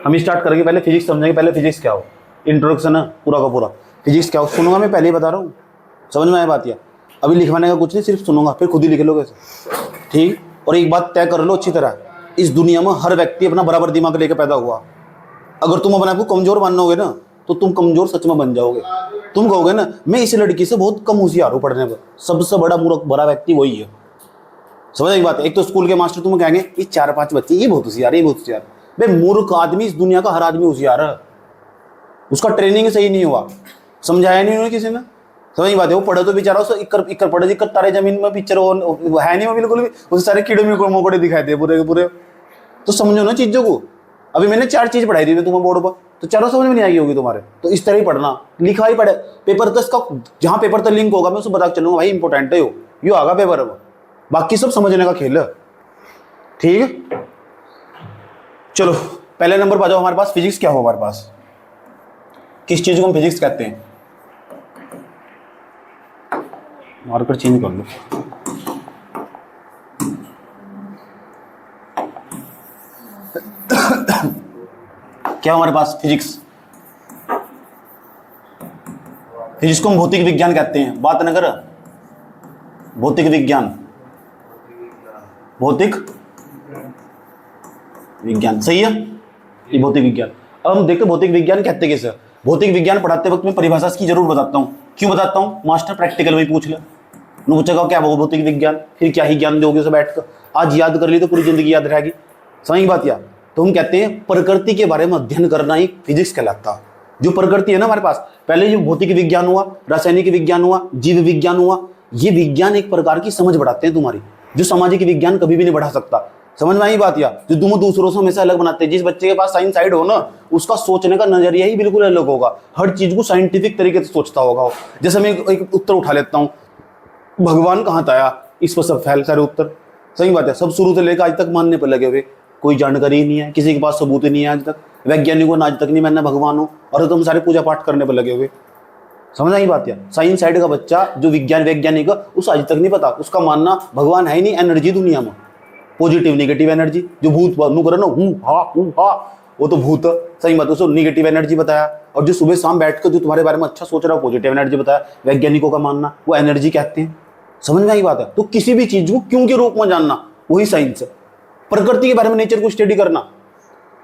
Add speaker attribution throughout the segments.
Speaker 1: हम स्टार्ट करेंगे, पहले फिजिक्स समझेंगे। पहले फिजिक्स क्या हो, इंट्रोडक्शन है पूरा का पूरा। फिजिक्स क्या हो सुनूंगा मैं, पहले ही बता रहा हूँ, समझ में आया बात? या अभी लिखवाने का कुछ नहीं, सिर्फ सुनूंगा, फिर खुद ही लिख लोगे, ठीक। और एक बात तय कर लो अच्छी तरह, इस दुनिया में हर व्यक्ति अपना बराबर दिमाग लेकर पैदा हुआ। अगर तुम अपने आप को कमजोर मानोगे ना, तो तुम कमजोर सच में बन जाओगे। तुम कहोगे ना मैं इस लड़की से बहुत कम होशियार हूँ पढ़ने पर, सबसे बड़ा मूर्ख बड़ा व्यक्ति वही है। समझ एक बात है? एक तो स्कूल के मास्टर तुम्हें कहेंगे ये 4-5 बच्चे ये बहुत होशियार, ये बहुत होशियार। भाई मूर्ख आदमी इस दुनिया का हर आदमी होशियार है, उसका ट्रेनिंग सही नहीं हुआ, समझाया नहीं उन्होंने किसी ने। समझ बात है? वो पढ़े तो बेचारा उसको इक्कर पढ़े, इक्कर तारे जमीन में पिक्चर है नहीं वो बिल्कुल भी, उसे सारे कीड़े मकोड़े दिखाए थे पूरे के पूरे। तो समझो ना चीजों को। अभी मैंने 4 चीज पढ़ाई थी तुम्हें बोर्ड पर, तो चारों समझ में नहीं आई होगी तुम्हारे। तो इस तरह ही पढ़ना, लिखा ही पढ़े पेपर तक का, जहां पेपर तक लिंक होगा मैं उसको बता चलूंगा भाई इंपॉर्टेंट है यो आगा पेपर है, बाकी सब समझने का खेल है, ठीक है। चलो पहले नंबर पर आ जाओ हमारे पास, फिजिक्स क्या हो हमारे पास, किस चीज को हम फिजिक्स कहते हैं? मार्कर चेंज कर लो। क्या हमारे पास फिजिक्स, फिजिक्स को हम भौतिक विज्ञान कहते हैं। बात न कर, भौतिक विज्ञान, भौतिक विज्ञान सही है, ये भौतिक विज्ञान। अब हम देखते भौतिक विज्ञान कहते किसे। भौतिक विज्ञान पढ़ाते वक्त मैं परिभाषा की जरूर बताता हूँ। क्यों बताता हूँ? मास्टर प्रैक्टिकल में पूछ ले, पूछेगा क्या भौतिक विज्ञान, फिर क्या ही ज्ञान दोगे उसे बैठकर। आज याद कर ली तो पूरी जिंदगी याद रहेगी। समझ बात? या तो हम कहते हैं प्रकृति के बारे में अध्ययन करना ही फिजिक्स कहलाता। जो प्रकृति है ना हमारे पास, पहले जो भौतिक विज्ञान हुआ, रासायनिक विज्ञान हुआ, जीव विज्ञान हुआ, ये विज्ञान एक प्रकार की समझ बढ़ाते हैं तुम्हारी, जो सामाजिक विज्ञान कभी भी नहीं बढ़ा सकता। समझ में आई बात? या जो तुम दूसरों से हमेशा अलग बनाते हैं। जिस बच्चे के पास साइंस साइड हो ना, उसका सोचने का नजरिया ही बिल्कुल अलग होगा, हर चीज को साइंटिफिक तरीके से सोचता होगा। जैसे मैं एक उत्तर उठा लेता हूँ, भगवान कहाँ था आया, इस पर सब फैल सारे उत्तर। सही बात है, सब शुरू से लेकर आज तक मानने पर लगे हुए, कोई जानकारी ही नहीं है, किसी के पास सबूत ही नहीं है आज तक, वैज्ञानिकों ने आज तक नहीं माना भगवान हो, और तुम सारे पूजा पाठ करने पर लगे हुए। समझ आई बात? है साइंस साइड का बच्चा जो विज्ञान वैज्ञानिक है, उस आज तक नहीं पता, उसका मानना भगवान है ही नहीं, एनर्जी दुनिया में पॉजिटिव नेगेटिव एनर्जी, जो भूत करे ना वो तो भूत। सही बात, उसको नेगेटिव एनर्जी बताया, और जो सुबह शाम बैठ कर जो तुम्हारे बारे में अच्छा सोच रहा है पॉजिटिव एनर्जी बताया। वैज्ञानिकों का मानना वो एनर्जी कहते हैं। समझ में आई बात है? तो किसी भी चीज को क्यों के रूप में जानना वही साइंस है। प्रकृति के बारे में, नेचर को स्टडी करना।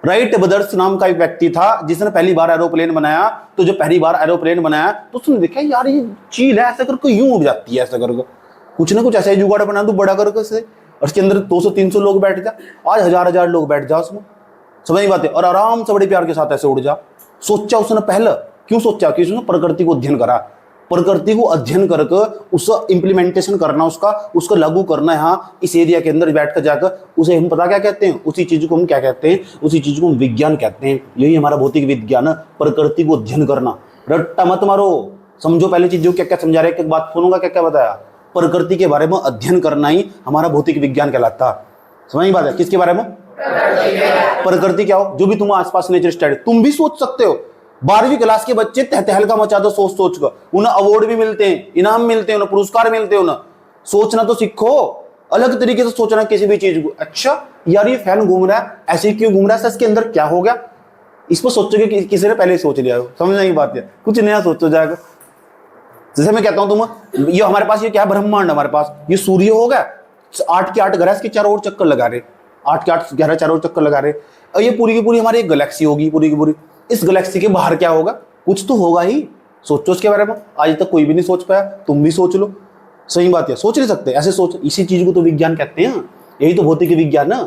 Speaker 1: राइट ब्रदर्स नाम का एक व्यक्ति था जिसने पहली बार एरोप्लेन बनाया। तो जो पहली बार एरोप्लेन बनाया तो उसने देखा यार ये चील है, ऐसा करके यूं उड़ जाती है, ऐसा करके कुछ ना कुछ ऐसा ही जुगाड़ बना दो बड़ा करके से, और उसके अंदर 200-300 लोग बैठ जा, आज 1000 लोग बैठ जा उसमें। समझ नहीं बात है? और आराम से बड़े प्यार के साथ ऐसे उड़ जा। सोचा उसने पहले, क्यों सोचा? कि उसने प्रकृति को अध्ययन करा, प्रकृति को अध्ययन करके उसका इम्प्लीमेंटेशन करना, उसको लागू करना यहाँ इस एरिया के अंदर बैठ कर जाकर, उसे हम पता क्या कहते हैं? उसी चीज को हम क्या कहते हैं? उसी चीज को हम विज्ञान कहते हैं। यही हमारा भौतिक विज्ञान है, प्रकृति को अध्ययन करना। रट्टा मत मारो, समझो पहले चीजों क्या क्या समझा रहे, एक बात सुनूंगा क्या क्या बताया। प्रकृति के बारे में अध्ययन करना ही हमारा भौतिक विज्ञान कहलाता। समझ बात है? किसके बारे में? प्रकृति क्या हो, जो भी तुम आसपास नेचर स्टडी, तुम भी सोच सकते हो। 12वीं क्लास के बच्चे तहलका मचा दो सोच कर, उन्हें अवार्ड भी मिलते हैं, इनाम मिलते हैं, उन्हें पुरस्कार मिलते हैं। उन्हें सोचना तो सीखो, अलग तरीके से सोचना किसी भी चीज को। अच्छा यार ये फैन घूम रहा है, ऐसे क्यों घूम रहा है, इसके अंदर क्या हो गया, इस पर सोचोगे कि किसी ने पहले सोच लिया हो। समझ नहीं बात है? कुछ नया सोचो जाएगा। जैसे मैं कहता हूं तुम, ये हमारे पास ये क्या ब्रह्मांड, हमारे पास ये सूर्य हो गया, 8 के 8 ग्रह इसके चारों ओर चक्कर लगा रहे, 8 के 8 ग्रह चारों ओर चक्कर लगा रहे। और ये पूरी की पूरी हमारी एक गैलेक्सी होगी, पूरी की पूरी। इस गैलेक्सी के बाहर क्या होगा, कुछ तो होगा ही, सोचो उसके बारे में। आज तक कोई भी नहीं सोच पाया, तुम भी सोच लो। सही बात है, सोच नहीं सकते ऐसे सोच, इसी चीज को तो विज्ञान कहते हैं। यही तो भौतिक विज्ञान है,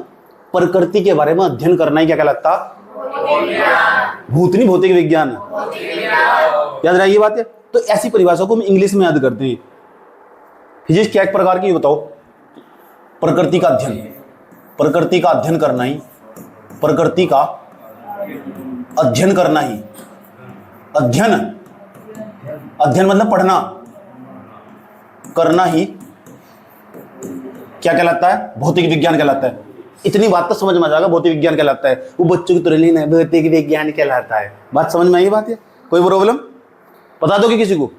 Speaker 1: प्रकृति के बारे में अध्ययन करना ही क्या कहलाता? भूत नहीं, भौतिक विज्ञान। याद रहा ये बात है? तो ऐसी परिभाषा को हम इंग्लिश में याद करते हैं। फिजिक्स क्या एक प्रकार की बताओ? प्रकृति का अध्ययन, प्रकृति का अध्ययन करना ही, प्रकृति का अध्ययन करना ही, अध्ययन, अध्ययन मतलब पढ़ना, करना ही क्या कहलाता है? भौतिक विज्ञान कहलाता है। इतनी बात तो समझ में आ जाएगा, भौतिक विज्ञान कहलाता है। वो बच्चों की तरह नहीं, भौतिक विज्ञान कहलाता है। बात समझ में आई बात है? कोई प्रॉब्लम? बता दो कि किसी को?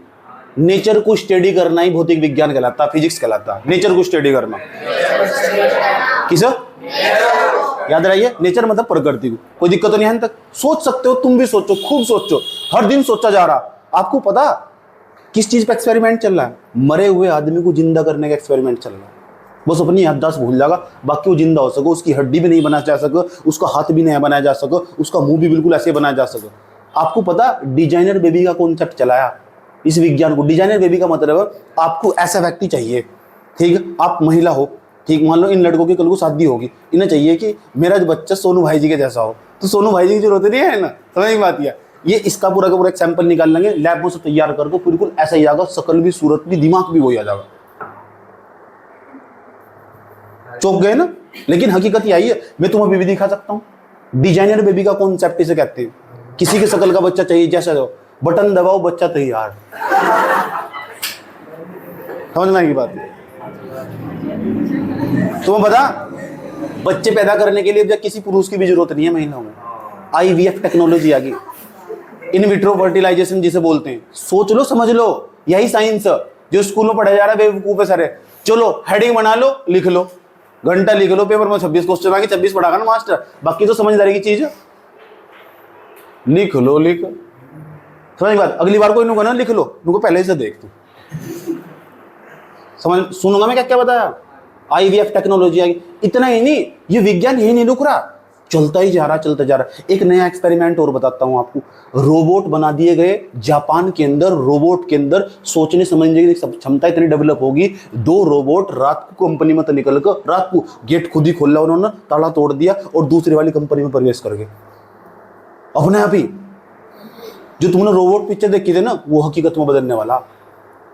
Speaker 1: नेचर को स्टडी करना ही भौतिक विज्ञान कहलाता, फिजिक्स कहलाता। नेचर को स्टडी करना, किस याद रहिए, नेचर मतलब प्रकृति को। कोई दिक्कत तो नहीं है तक? सोच सकते हो, तुम भी सोचो, खूब सोचो, हर दिन सोचा जा रहा। आपको पता किस चीज पे एक्सपेरिमेंट चल रहा है? मरे हुए आदमी को जिंदा करने का एक्सपेरिमेंट चल रहा है। बस अपनी याददाश्त भूल जाएगा, बाकी वो जिंदा हो सको, उसकी हड्डी भी नहीं बनाया जा सके, उसका हाथ भी नहीं बनाया जा सके, उसका मुंह भी बिल्कुल ऐसे बनाया जा सके। आपको पता डिजाइनर बेबी का कॉन्सेप्ट चलाया इस विज्ञान को। डिजाइनर बेबी का मतलब आपको ऐसा व्यक्ति चाहिए, ठीक है, आप महिला हो, ठीक, मान लो इन लड़कों की कल को शादी होगी, इन्हें चाहिए कि मेरा जो बच्चा सोनू भाई जी के जैसा हो, तो सोनू भाई जी की जरूरत नहीं है ना, समझ में बात है? ये इसका पूरा का पूरा एक सैंपल निकाल लेंगे, लैब में से तैयार करके बिल्कुल ऐसा ही आएगा, शकल भी, सूरत भी, दिमाग भी वही आ जाएगा। चौंक गए ना? लेकिन हकीकत यही है, मैं तुम्हें अभी भी दिखा सकता हूँ। डिजाइनर बेबी का कॉन्सेप्ट इसे कहते हैं। किसी के शकल का बच्चा चाहिए, जैसा हो, बटन दबाओ बच्चा तैयार। समझ में आएगी बात? तुम्हें पता बच्चे पैदा करने के लिए किसी पुरुष की भी जरूरत नहीं है महिलाओं में। IVF टेक्नोलॉजी आ गई, इन विट्रो फर्टिलाइजेशन जिसे बोलते हैं। सोच लो, समझ लो, यही साइंस जो स्कूल में पढ़ाया जा रहा है बेवकूफ है सारे। चलो हेडिंग बना लो, लिख लो, घंटा लिख लो, पेपर में 26 क्वेश्चन आगे 26 पढ़ागा ना मास्टर, बाकी तो समझदारी की चीज है। लिख लो, लिख, समझ बात? अगली बार को इनको ना लिख लो, इनको पहले से देख तू समझ, सुनूंगा मैं क्या क्या बताया। IVF टेक्नोलॉजी आ गई। इतना ही नहीं, ये विज्ञान यही नहीं रुक रहा, चलता ही जा रहा, चलता जा रहा। एक नया एक्सपेरिमेंट और बताता हूं आपको। रोबोट बना दिए गए जापान के अंदर। रोबोट के अंदर सोचने समझने की क्षमता इतनी डेवलप होगी, 2 रोबोट रात को कंपनी में तो निकल कर, रात को गेट खुद ही खोला उन्होंने, ताला तोड़ दिया और दूसरी वाली कंपनी में प्रवेश कर गए अपने आप ही। जो तुमने रोबोट पिक्चर देखी थी ना, वो हकीकत में बदलने वाला।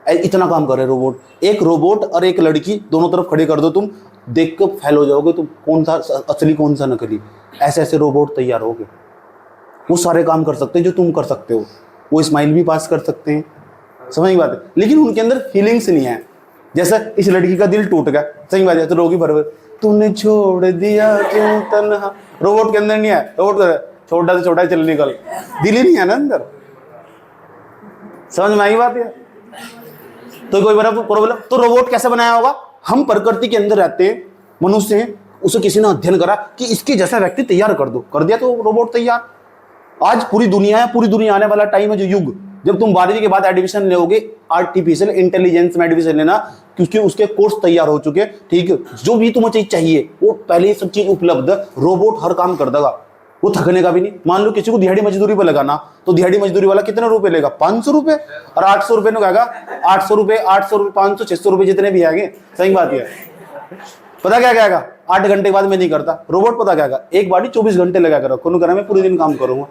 Speaker 1: इतना काम कर रहे रोबोट। एक रोबोट और एक लड़की दोनों तरफ खड़े कर दो, तुम देख कर फैल हो जाओगे तुम, कौन सा असली कौन सा नकली। ऐसे ऐसे रोबोट तैयार हो गए, वो सारे काम कर सकते हैं जो तुम कर सकते हो। वो स्माइल भी पास कर सकते हैं, समझ की बात है, लेकिन उनके अंदर फीलिंग्स नहीं है। जैसा इस लड़की का दिल टूट गया, सही बात है, तो रोगी भर तूने छोड़ दिया क्यों तन्हा। रोबोट के अंदर नहीं है, रोबोट छोटा से छोटा चल निकल, दिल ही नहीं है ना अंदर। समझ में आई बात है? तो कोई बड़ा प्रॉब्लम? तो रोबोट कैसे बनाया होगा? हम प्रकृति के अंदर रहते हैं, मनुष्य हैं, उसे किसी ने अध्ययन करा कि इसके जैसा व्यक्ति तैयार कर दो, कर दिया तो रोबोट तैयार। आज पूरी दुनिया है, पूरी दुनिया आने वाला टाइम है जो युग, जब तुम 12वीं के बाद एडमिशन लोगे आर्टिफिशियल इंटेलिजेंस में एडमिशन लेना, क्योंकि उसके कोर्स तैयार हो चुके, ठीक है, जो भी तुम्हें चीज चाहिए वो पहले ही सब चीज उपलब्ध, रोबोट हर काम कर देगा, वो थकने का भी नहीं। मान लो किसी को दिहाड़ी मजदूरी पर लगाना, तो दिहाड़ी मजदूरी वाला कितने रुपए लेगा? 500 रुपए, और 800 रुपए ने कहेगा 800 रुपए, 800 रुपए, 500, 600 रुपए जितने भी आएंगे, सही बात है। पता क्या कहेगा? 8 घंटे के बाद मैं नहीं करता। रोबोट पता क्या कहेगा? एक बारी 24 घंटे लगा कर रखो, मैं पूरे दिन काम करूंगा,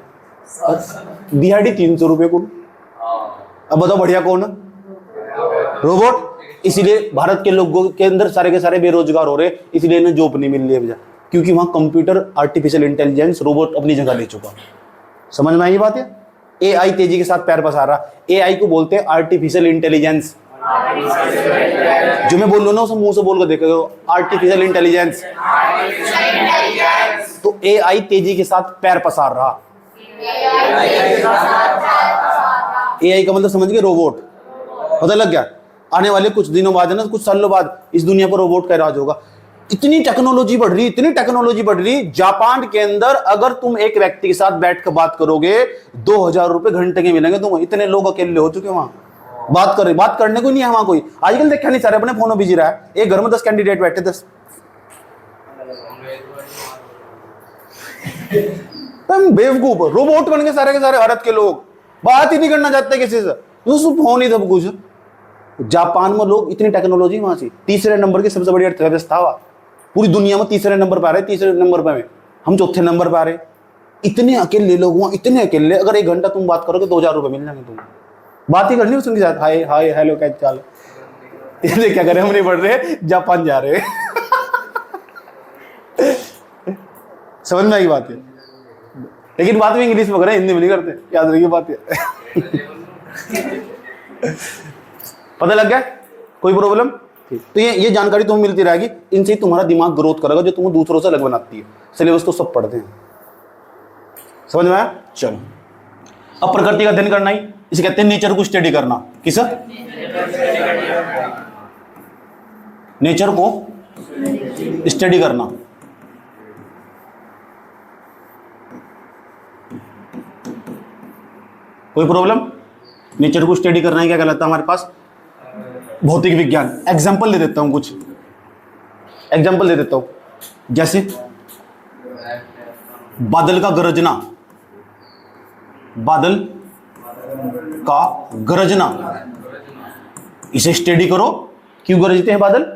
Speaker 1: दिहाड़ी 300 रुपए को। अब बताओ बढ़िया कौन है? रोबोट। इसीलिए भारत के लोगों के अंदर सारे के सारे बेरोजगार हो रहे, इसलिए इन्हें जॉब नहीं मिल रही है, क्योंकि वहां कंप्यूटर, आर्टिफिशियल इंटेलिजेंस, रोबोट अपनी जगह ले चुका। समझ में आई बात है? AI तेजी के साथ पैर पसार रहा। AI को बोलते हैं आर्टिफिशियल इंटेलिजेंस। जो मैं बोल रहा हूं ना उसे मुंह से बोल कर देखो, आर्टिफिशियल इंटेलिजेंस। तो AI तेजी के साथ पैर पसार रहा। AI का मतलब समझ गए? रोबोट। पता लग गया? आने वाले कुछ दिनों बाद है ना, कुछ सालों बाद इस दुनिया पर रोबोट का राज होगा। इतनी टेक्नोलॉजी बढ़ रही, इतनी टेक्नोलॉजी बढ़ रही, जापान के अंदर अगर तुम एक व्यक्ति के साथ बैठ कर बात करोगे 2000 रुपए घंटे के मिलेंगे तुम्हें। इतने लोग अकेले हो चुके वहां, बात करने को नहीं है वहां कोई। आजकल देखा नहीं, सारे अपने फोन में बिजी रहा है। एक घर में 10 कैंडिडेट बैठे, 10 बेवकूफ रोबोट बन के सारे के सारे भारत के लोग बात ही नहीं करना चाहते किसी से, फोन ही सब कुछ। जापान में लोग इतनी टेक्नोलॉजी, वहां से तीसरे नंबर की सबसे बड़ी अर्थव्यवस्था हुआ पूरी दुनिया में, तीसरे नंबर पर आ रहे, तीसरे नंबर पर हम चौथे नंबर पर आ रहे। इतने अकेले लोग वहां, इतने अकेले, अगर 1 घंटा तुम बात करोगे 2000 रुपए मिल जाएंगे तुम्हें। बात ही करनी है उनके साथ, हाय हाय हेलो क्या चाल। इसलिए क्या करें, हम नहीं बढ़ रहे, जापान जा रहे। समझ में आई बात है? लेकिन बात भी इंग्लिश में करें, हिंदी में नहीं करते, याद रखिए बात है। पता लग गया? कोई प्रॉब्लम? तो ये जानकारी तुम्हें मिलती रहेगी, इनसे ही तुम्हारा दिमाग ग्रोथ करेगा, जो तुम्हें दूसरों से अलग बनाती है। सिलेबस तो सब पढ़ते हैं, समझ में आया? चलो, अब प्रकृति का अध्ययन करना ही, इसे कहते हैं नेचर को स्टडी करना। किस? नेचर को स्टडी करना। कोई प्रॉब्लम? नेचर को स्टडी करना है क्या कहलाता है हमारे पास? भौतिक विज्ञान। एग्जाम्पल दे देता हूं, कुछ एग्जाम्पल दे देता हूं। जैसे बादल का गरजना, बादल का गरजना, इसे स्टडी करो। क्यों गरजते हैं बादल?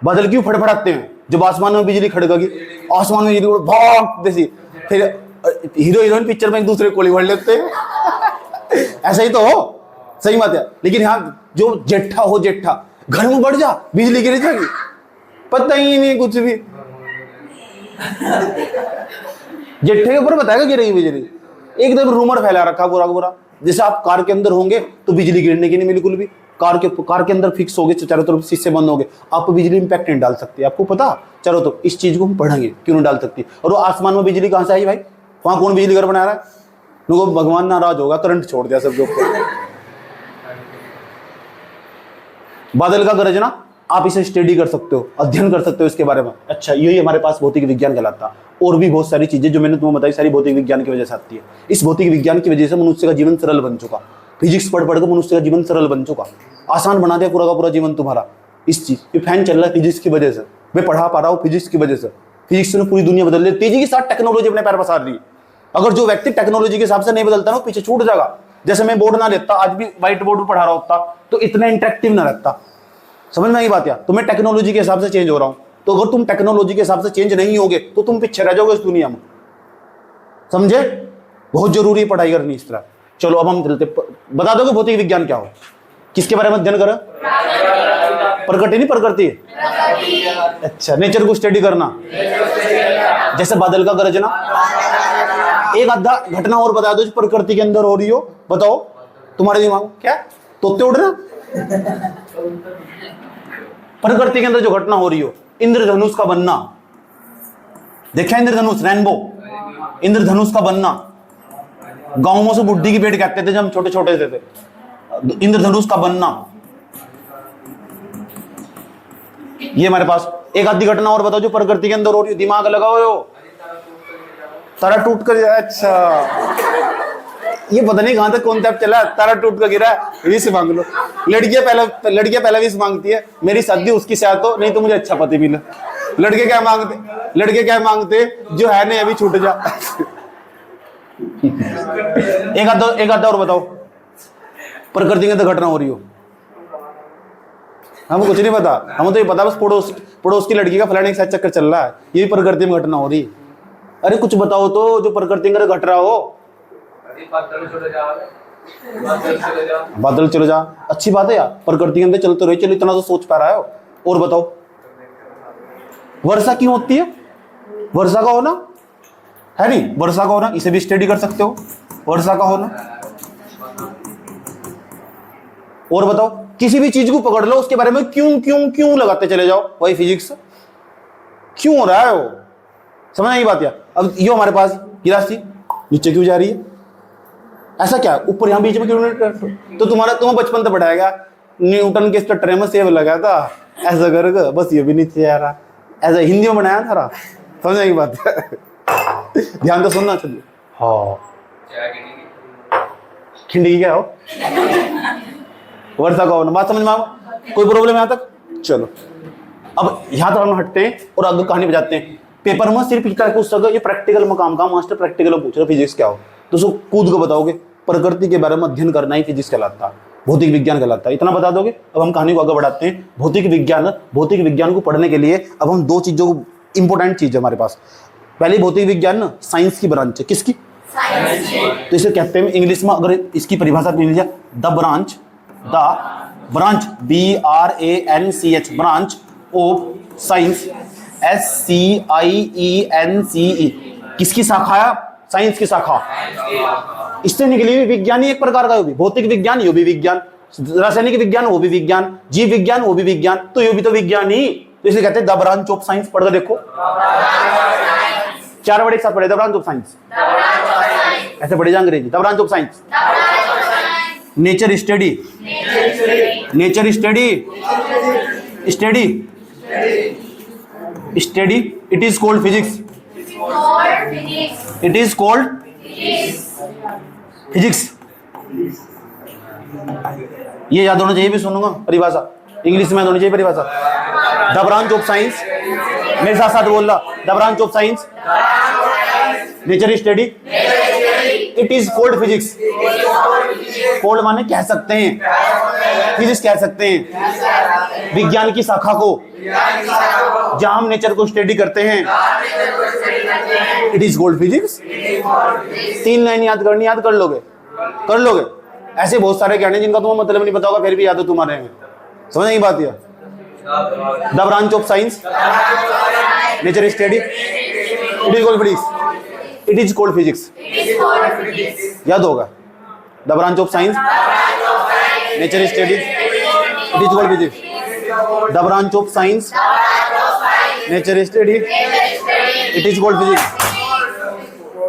Speaker 1: बादल क्यों फड़फड़ाते हैं? जब आसमान में बिजली खड़केगी, आसमान में बिजली भाग जैसी, फिर हीरो हीरोइन पिक्चर में एक दूसरे को गोली भर लेते हैं। ऐसा ही तो हो, सही बात है। लेकिन यहाँ जो जेठा हो, जेठा घर में बढ़ जा, बिजली गिर जाएगी, पता ही नहीं कुछ भी। जेठे के ऊपर बताएगा गिरेगी बिजली, एकदम रूमर फैला रखा पूरा का पूरा। जैसे आप कार के अंदर होंगे तो बिजली गिरने की नहीं बिल्कुल भी। कार के अंदर फिक्स हो गए, चारों तरफ शीशे बंद हो गए, आप बिजली इम्पैक्ट नहीं डाल सकते। आपको पता चारों तरफ, इस चीज को हम पढ़ेंगे क्यों नहीं डाल सकती। और वो आसमान में बिजली कहां से आई भाई? वहां कौन बिजली घर बना रहा है? लोगों भगवान नाराज होगा, करंट छोड़ दिया सबके ऊपर। बादल का गरजना, आप इसे स्टडी कर सकते हो, अध्ययन कर सकते हो इसके बारे में। अच्छा, यही हमारे पास भौतिक विज्ञान कहलाता है। और भी बहुत सारी चीजें जो मैंने तुम्हें बताई, सारी भौतिक विज्ञान की वजह से आती है। इस भौतिक विज्ञान की वजह से मनुष्य का जीवन सरल बन चुका। फिजिक्स पढ़ पढ़ कर मनुष्य का जीवन सरल बन चुका, आसान बना दिया पूरा का पूरा जीवन तुम्हारा। इस चीज ये फैन चल रहा है फिजिक्स की वजह से, मैं पढ़ा पा रहा हूँ फिजिक्स की वजह से। फिजिक्स ने पूरी दुनिया बदल दी, तेजी के साथ टेक्नोलॉजी अपने पैर पसार रही। अगर जो व्यक्ति टेक्नोलॉजी के हिसाब से नहीं बदलता ना, पीछे छूट जाएगा। जैसे मैं बोर्ड ना लेता, आज भी व्हाइट बोर्ड पर पढ़ा रहा होता, तो इतना इंटरेक्टिव ना रहता। समझ में आई बात? या तो मैं टेक्नोलॉजी के हिसाब से चेंज हो रहा हूं, तो अगर तुम टेक्नोलॉजी के हिसाब से चेंज नहीं होगे तो तुम पीछे रह जाओगे इस दुनिया में। समझे? बहुत जरूरी है पढ़ाई करनी इस तरह। चलो अब हम चलते, बता दोगे भौतिक विज्ञान क्या हो? किसके बारे में अध्ययन करें? प्रकृति नहीं, प्रकृति। अच्छा, नेचर को स्टडी करना। जैसे बादल का गरजना। एक आधा घटना और बता दो जो प्रकृति के अंदर हो रही हो, बताओ तुम्हारे दिमाग। क्या? तोते उड़ रहे? प्रकृति के अंदर जो घटना हो रही हो, इंद्रधनुष का बनना। देखा इंद्रधनुष, रेनबो, इंद्रधनुष का बनना। गांव में से बुड्ढी की पेट कहते थे जब हम छोटे छोटे थे। इंद्रधनुष का बनना, ये हमारे पास। एक आधी घटना और बताओ जो प्रकृति के अंदर हो रही हो, दिमाग लगाओ। तारा टूट कर, अच्छा ये पता नहीं कहां तक कॉन्सेप्ट चला, तारा टूट कर गिरा, विश मांग लो। लड़कियां पहले विश मांगती है, मेरी शादी उसकी साथ हो, नहीं तो मुझे अच्छा पति मिले। लड़के क्या मांगते? जो है नहीं अभी छूट जा। एक आधा और बताओ प्रकृति के अंदर घटना हो रही हो। हमको कुछ नहीं पता, हमें तो ये पता बस पड़ोस की लड़की का फलाने के साथ चक्कर चल रहा है, ये प्रकृति में घटना हो रही है। अरे कुछ बताओ तो जो प्रकृति में घट रहा हो। बादल चले जा, अच्छी बात है यार, प्रकृति के अंदर चलते रहे। चलो इतना तो सोच पा रहा है। और बताओ वर्षा क्यों होती है? वर्षा का होना है नहीं, वर्षा का होना, इसे भी स्टडी कर सकते हो, वर्षा का होना। और बताओ किसी भी चीज को पकड़ लो, उसके बारे में क्यों क्यों क्यों लगाते चले जाओ, वही फिजिक्स। क्यों हो रहा है वो, समझ नहीं बात यार। अब ये हमारे पास गिलास थी, नीचे क्यों जा रही है? ऐसा क्या ऊपर यहां बीच में क्यों नहीं? तो तुम्हें बचपन तो पढ़ाएगा न्यूटन के स्टटर में सेब लगा था, ऐसा कर बस ये भी नीचे जा रहा। ऐसा हिंदी में बनाया था, समझ नहीं बात। ध्यान तो सुनना चाहिए। हाँ, खिंडी क्या हो? वर्षा का होना, बात समझ में आओ? कोई प्रॉब्लम यहां तक? चलो अब यहां तक हम हटते हैं और आगे कहानी बजाते हैं। पेपर में सिर्फ क्या पूछ सको, ये प्रैक्टिकल मकाम का मास्टर प्रैक्टिकल पूछ रहे फिजिक्स क्या हो, तो उसको कूद को बताओगे। प्रकृति के बारे में अध्ययन करना ही फिजिक्स कहलाता है, भौतिक विज्ञान कहलाता है। इतना बता दोगे। अब हम कहानी को आगे बढ़ाते हैं। भौतिक विज्ञान को पढ़ने के लिए अब हम दो चीजों को, इंपॉर्टेंट चीज है हमारे पास। पहले भौतिक विज्ञान ना साइंस की ब्रांच है। किसकी? तो इसे कहते हैं इंग्लिश में, अगर इसकी परिभाषा मिल जाए, the branch BRANCH branch of science, SCIENCE। किसकी शाखा है? साइंस की शाखा। इससे निकली हुई विज्ञान ही एक प्रकार का, भौतिक विज्ञान, यो भी विज्ञान, रासायनिक विज्ञान वो भी विज्ञान, जीव विज्ञान वो भी विज्ञान, तो यो भी तो विज्ञान ही। तो इसे कहते हैं द ब्रांच ऑफ साइंस। पढ़कर देखो, 4 वर्ड एक साथ पढ़े, द ब्रांच ऑफ साइंस। ऐसे पढ़े जा अंग्रेजी, the branch of science. Nature study, it is called physics, it is called physics. ये याद होना चाहिए, भी सुनूंगा परिभाषा, इंग्लिश में याद होनी चाहिए परिभाषा। द ब्रांच ऑफ साइंस, मेरे साथ साथ बोल रहा, the branch of science nature study it is cold physics. Cold माने कह सकते हैं, फिजिक्स कह सकते हैं विज्ञान की शाखा को जहां हम नेचर को स्टडी करते हैं, it is cold physics. 3 line याद करनी, याद कर लोगे, कर लोगे। ऐसे बहुत सारे ज्ञान है जिनका तुम्हें मतलब नहीं पता होगा, फिर भी याद हो तुम्हारे में। समझ नहीं बात? The branch of science nature study it is cold physics, it is cold physics, याद होगा। The branch of science nature study it is cold physics, the branch of science nature study it is cold physics.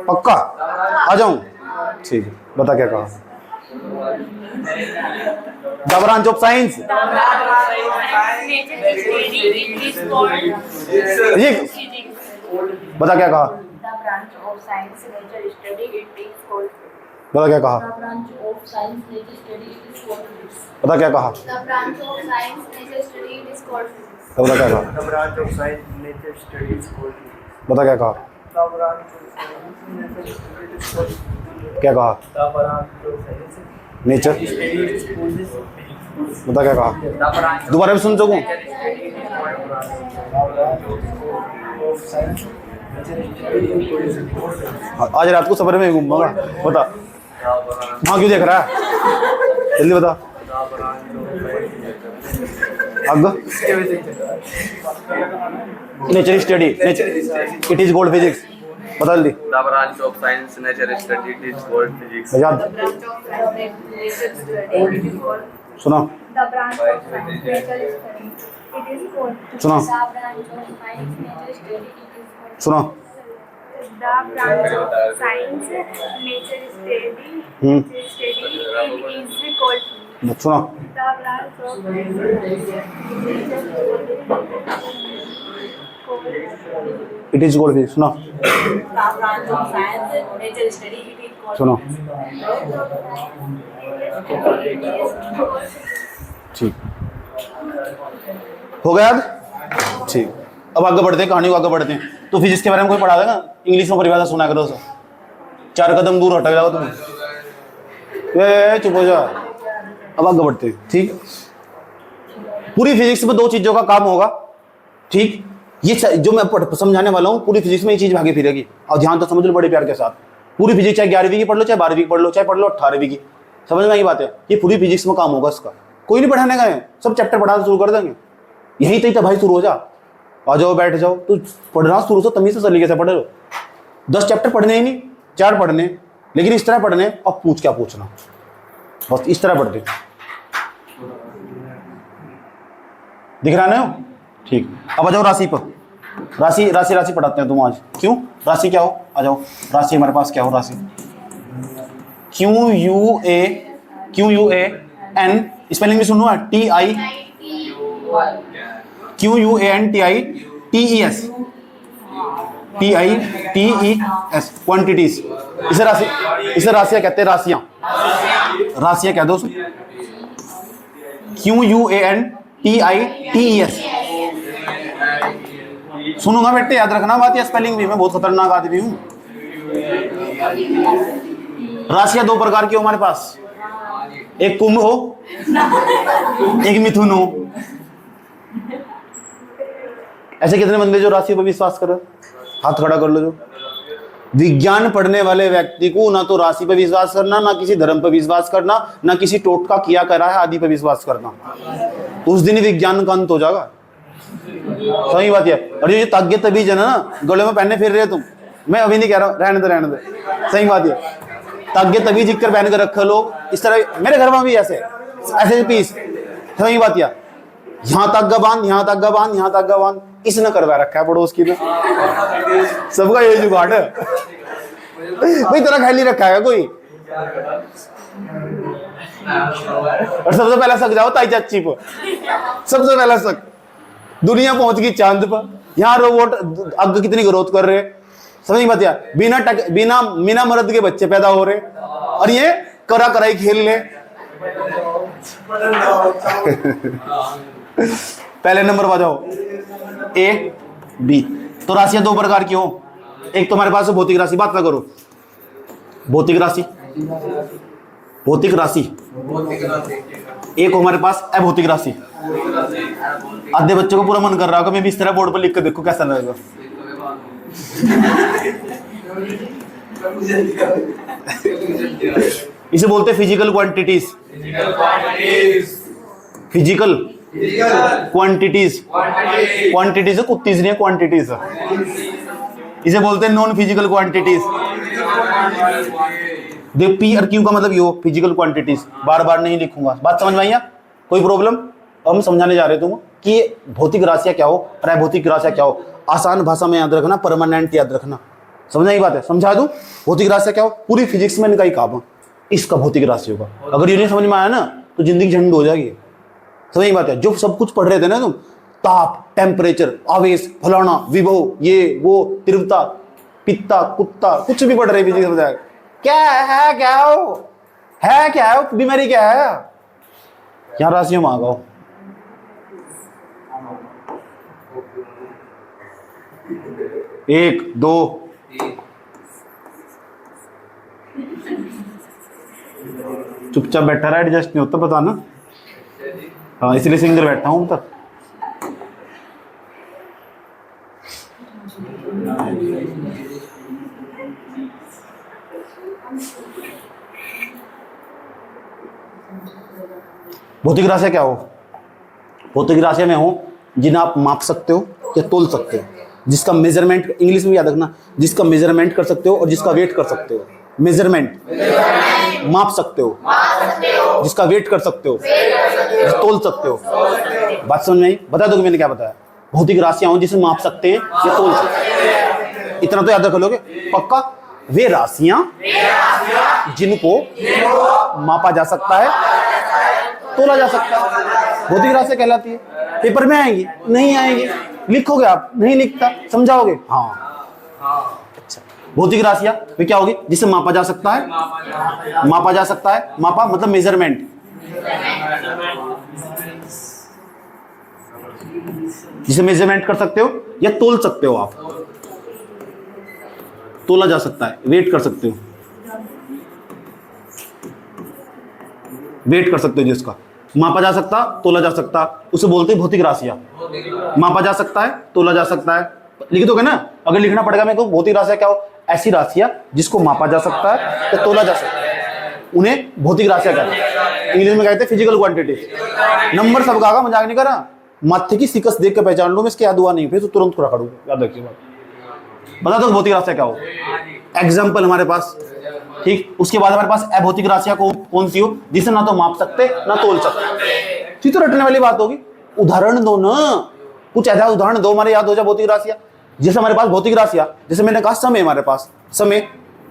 Speaker 1: पक्का आ जाऊं? ठीक है, बता क्या कहा। The branch of science, बता क्या कहा, बता क्या कहा, बता क्या कहा, बता क्या कहा, बता क्या कहा, क्या कहा, नेचर, बता क्या कहा, दोबारा भी सुन सकूं? आज रात को सफर में घूमूंगा, बता वहां क्यों देख रहा है, जल्दी बता। Nature study it is cold physics, बता जल्दी।
Speaker 2: The branch of science nature study it is called physics.
Speaker 1: आजाद सुनो,
Speaker 3: The branch of science nature study it is called.
Speaker 1: सुनो,
Speaker 3: The branch of science nature study it is called.
Speaker 1: सुनो,
Speaker 3: The branch of science nature study it is called.
Speaker 1: सुनो,
Speaker 3: The branch of nature
Speaker 1: it is cold physics. सुनो,
Speaker 3: The branch of science nature study it is called.
Speaker 1: सुनो, ठीक हो गया याद? ठीक, अब आगे बढ़ते हैं, कहानी को आगे बढ़ते हैं। तो फिजिक्स के बारे में कोई पढ़ा देगा? इंग्लिश में परिभाषा सुना करो सर, 4 कदम दूर हट जाओ तुम, चुप हो जा। अब आगे बढ़ते हैं, ठीक। पूरी फिजिक्स में 2 चीजों का काम होगा, ठीक। ये जो मैं समझाने वाला हूँ, पूरी फिजिक्स में ये चीज भागी फिरेगी, और ध्यान तो समझ लो बड़े प्यार के साथ। पूरी फिजिक्स चाहे 11वीं की पढ़ लो, चाहे 12वीं की पढ़ लो, चाहे पढ़ लो 18वीं की, समझ में आई बात है। ये पूरी फिजिक्स में काम होगा इसका, कोई नहीं पढ़ाने का है, सब चैप्टर पढ़ाना शुरू कर देंगे। यही तो भाई शुरू हो जा, आ जाओ बैठ जाओ, तो पढ़ना शुरू से तमीज से सलीके से पढ़ लो। 10 चैप्टर पढ़ने ही नहीं, 4 पढ़ने, लेकिन इस तरह पढ़ने, अब पूछ क्या पूछना, बस इस तरह पढ़ते। दिख रहा ना? ठीक, अब आ जाओ राशि पर। राशि राशि राशि पढ़ाते हैं तुम आज। क्यों? राशि क्या हो, आ जाओ। राशि हमारे पास क्या हो, राशि QUAN, स्पेलिंग भी सुनो, QUANTITES, क्वांटिटीज। इसे राशियां कहते हैं, राशियां कह दो। QUANTITES, सुनूंगा बेटे, याद रखना बात। या स्पेलिंग भी मैं बहुत खतरनाक आदमी हूं। राशियां 2 प्रकार की हो हमारे पास, एक कुंभ हो, एक मिथुन हो। ऐसे कितने बंदे जो राशि पर विश्वास कर, हाथ खड़ा कर लो। जो विज्ञान पढ़ने वाले व्यक्ति को ना तो राशि पर विश्वास करना, ना किसी धर्म पर विश्वास करना, ना किसी टोटका किया करा है आदि पर विश्वास करना, उस दिन विज्ञान का अंत हो जाएगा। सही बात है। और ये तागे तबीज है ना, गले में पहनने फिर रहे तुम, मैं अभी नहीं कह रहा हूं, रहने दे। सही बात है, तागे तबीज जिक्कर पहन कर रखे लोग इस तरह। मेरे घर में भी ऐसे पीस। सही बात है, यहाँ तागा बांध, यहाँ तागा बांध, यहाँ तागा बांध, इसने करवा रखा है पड़ोस की ने। सबका ये जुगाड़ है भाई, तेरा ख्याल ही रखा है कोई। और सबसे पहला सक जाओ ताई चाची पर, सबसे पहला सक। दुनिया पहुंच गई चांद पर, यहाँ रोबोट आगे कितनी ग्रोथ कर रहे, समझ मत यार। बिना मर्द के बच्चे पैदा हो रहे, और ये करा कराई खेल ले। पहले नंबर बजाओ, ए बी। तो राशियां दो प्रकार की हो, एक तुम्हारे पास है भौतिक राशि, बात ना करो, भौतिक राशि, भौतिक राशि, एक हमारे पास अभौतिक राशि। आधे बच्चों को पूरा मन कर रहा होगा मैं भी इस तरह बोर्ड पर लिख कर देखो कैसा लगेगा। इसे बोलते हैं physical quantities, physical quantities, quantities है कुत्तीज नहीं है, क्वांटिटीज है। इसे बोलते हैं नॉन फिजिकल क्वांटिटीज। देख पी और क्यू का मतलब ये हो फिजिकल क्वांटिटीज, बार बार नहीं लिखूंगा, बात समझ में आई? कोई प्रॉब्लम? हम समझाने जा रहे तुम कि भौतिक राशियां क्या हो और अभौतिक राशियां क्या हो। आसान भाषा में याद रखना, परमानेंट याद रखना, समझ आई बात है? समझा दूं भौतिक राशियां क्या हो, पूरी फिजिक्स में इनका ही काम है, इसका भौतिक राशि होगा। अगर ये नहीं समझ में आया ना तो जिंदगी झंड हो जाएगी। समझ आई बात है? जो सब कुछ पढ़ रहे थे ना तुम, ताप, टेम्परेचर, आवेश, फलाना, विभव, ये वो, तीव्रता, पित्ता, कुत्ता, कुछ भी पढ़ रहे फिजिक्स में जाएगा। क्या है, क्या हो है, क्या है बीमारी, क्या है? यहाँ राशियों में आ गओ। एक दो चुपचाप बैठा रहा, एडजस्ट नहीं होता, पता ना। हाँ इसलिए सिंगल बैठा हूं तक। भौतिक राशियां क्या हो? भौतिक राशियां में हो जिन्हें आप माप सकते हो या तोल सकते हो, जिसका मेजरमेंट, इंग्लिश में याद रखना, जिसका मेजरमेंट कर सकते हो और जिसका वेट कर सकते हो। मेजरमेंट माप सकते हो, जिसका वेट कर सकते हो, तोल सकते हो। बात समझ में आई? बता दो कि मैंने क्या बताया। भौतिक राशियां हो जिसे माप सकते हैं या तोल सकते हैं, इतना तो याद रख लोगे पक्का। वे राशियां जिनको मापा जा सकता है, तोला जा सकता है, भौतिक राशियां कहलाती है। पेपर में आएंगी? नहीं आएंगी। लिखोगे आप? नहीं लिखता। समझाओगे? हाँ। अच्छा, भौतिक राशियां वे क्या होगी? जिसे मापा जा सकता है, मापा जा सकता है, मापा मतलब मेजरमेंट, जिसे मेजरमेंट कर सकते हो या तोल सकते हो। आप तोला जा सकता है, वेट कर सकते हो, वेट कर सकते हो, जिसका मापा जा सकता, तोला जा सकता, उसे बोलते हैं भौतिक राशियां। मापा जा सकता है, तोला जा सकता है, लिख दोगे ना? अगर लिखना पड़ेगा मेरे को, भौतिक राशियां क्या हो? ऐसी राशियां जिसको मापा जा सकता है या तोला जा सकता है, उन्हें भौतिक राशियां कहते हैं। इंग्लिश में कहते हैं फिजिकल क्वांटिटीज। नंबर सबका आगा, मजाक नहीं कर रहा। माथे की सिकस देख के पहचान लो, मैं इसके याद हुआ नहीं, फिर तो तुरंत पूरा करूंगा। याद रखिए बात। बता दो भौतिक राशियां क्या हो। एग्जाम्पल हमारे पास, ठीक। उसके बाद हमारे पास अभौतिक राशियां कौन सी हो? जिसे ना तो माप सकते ना तोल सकते। ठीक, तो रटने वाली बात होगी। उदाहरण दो ना, कुछ ऐसा उदाहरण दो हमारे याद हो जाए भौतिक राशियां। जैसे हमारे पास भौतिक राशियां, जैसे मैंने कहा समय, हमारे पास समय,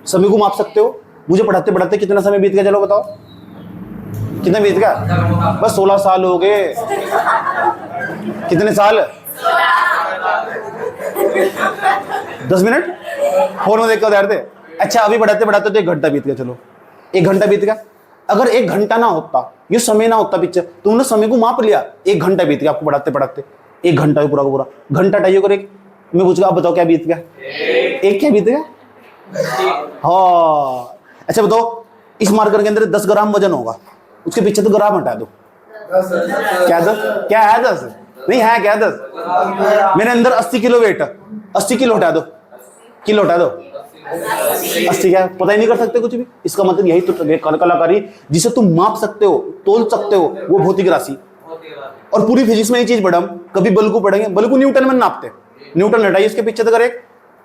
Speaker 1: समय को माप सकते हो। मुझे पढ़ाते पढ़ाते कितना समय बीत गया, चलो बताओ कितना बीत गया? बस 16 साल हो गए। कितने साल? 10 मिनट फोन में देख कर उतारते। अच्छा, अभी बढ़ाते बढ़ाते तो 1 घंटा बीत गया। चलो 1 घंटा बीत गया। अगर 1 घंटा ना होता, ये समय ना होता पीछे, तुमने समय को माप लिया, 1 घंटा बीत गया आपको बढ़ाते बढ़ाते। 1 घंटा पूरा का पूरा घंटा टाइयो कर एक। मैं पूछूंगा, आप बताओ क्या बीत गया? एक क्या बीत गया? हाँ। अच्छा बताओ, इस मार्कर के अंदर 10 ग्राम वजन होगा, उसके पीछे तो ग्राम हटा दो। क्या 10? क्या है 10? नहीं है क्या 10? मेरे अंदर 80 किलो वेट है, 80 किलो हटा दो, किलो हटा दो। 80 क्या? पता ही नहीं कर सकते कुछ भी। इसका मतलब यही तो कलाकारी, जिसे तुम माप सकते हो, तोल सकते हो, वो भौतिक राशि। और पूरी फिजिक्स में ये चीज पढ़ा, कभी बल को पढ़ेंगे, बल को न्यूटन में नापते। न्यूटन हटाइए इसके पीछे तो करे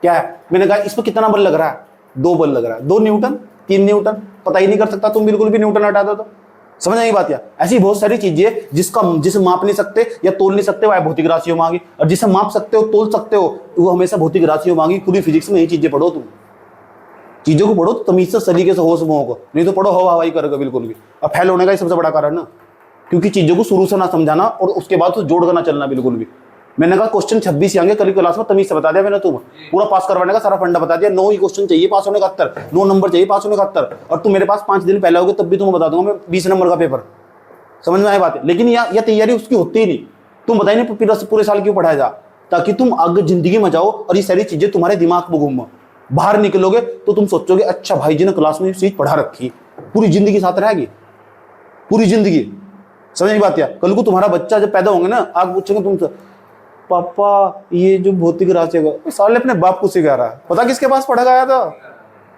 Speaker 1: क्या है? मैंने कहा इस पर कितना बल लग रहा है? 2 बल लग रहा है। 2 न्यूटन, 3 न्यूटन, पता ही नहीं कर सकता तुम बिल्कुल भी, न्यूटन हटा दो तो। समझ आई बात? या ऐसी बहुत सारी चीजें जिसे माप नहीं सकते या तोल नहीं सकते, वह भौतिक राशियों में आ गई। और जिसे माप सकते हो, तोल सकते हो, वो हमेशा भौतिक राशियों में आ गई। पूरी फिजिक्स में ये चीजें पढ़ो तुम, चीजों को पढ़ो तमीज से, सलीके से, होश मोह को, नहीं तो पढ़ो हवा हवाई करोगे बिल्कुल भी। और फेल होने का ही सबसे बड़ा कारण ना, क्योंकि चीजों को शुरू से ना समझाना और उसके बाद तो जोड़ कर ना चलना बिल्कुल भी। मैंने कहा क्वेश्चन 26 आएंगे कल की क्लास में, तमीज से बता दिया मैंने, तुम पूरा पास करवाने का सारा फंडा बता दिया। 9 ही क्वेश्चन चाहिए पास होने का 71, 9 नंबर चाहिए पास होने का 71, और तुम मेरे पास 5 दिन पहले होगे तब भी तुम्हें बता दूंगा मैं 20 नंबर का पेपर। समझ में आए बात है? लेकिन यह तैयारी उसकी होती ही नहीं। तुम बताइए नहीं पूरे साल क्यों पढ़ाया जा, ताकि तुम आगे जिंदगी में जाओ और ये सारी चीजें तुम्हारे दिमाग में घूम, बाहर निकलोगे तो तुम सोचोगे अच्छा भाई जी ने क्लास में ये चीज पढ़ा रखी, पूरी जिंदगी साथ रहेगी, पूरी जिंदगी। समझ में बात है? कल को तुम्हारा बच्चा जब पैदा होंगे ना, आग पूछेंगे तुमसे, पापा ये जो भौतिक राशि है साले अपने बाप को सिखा रहा है, पता किसके पास पढ़ा गया था?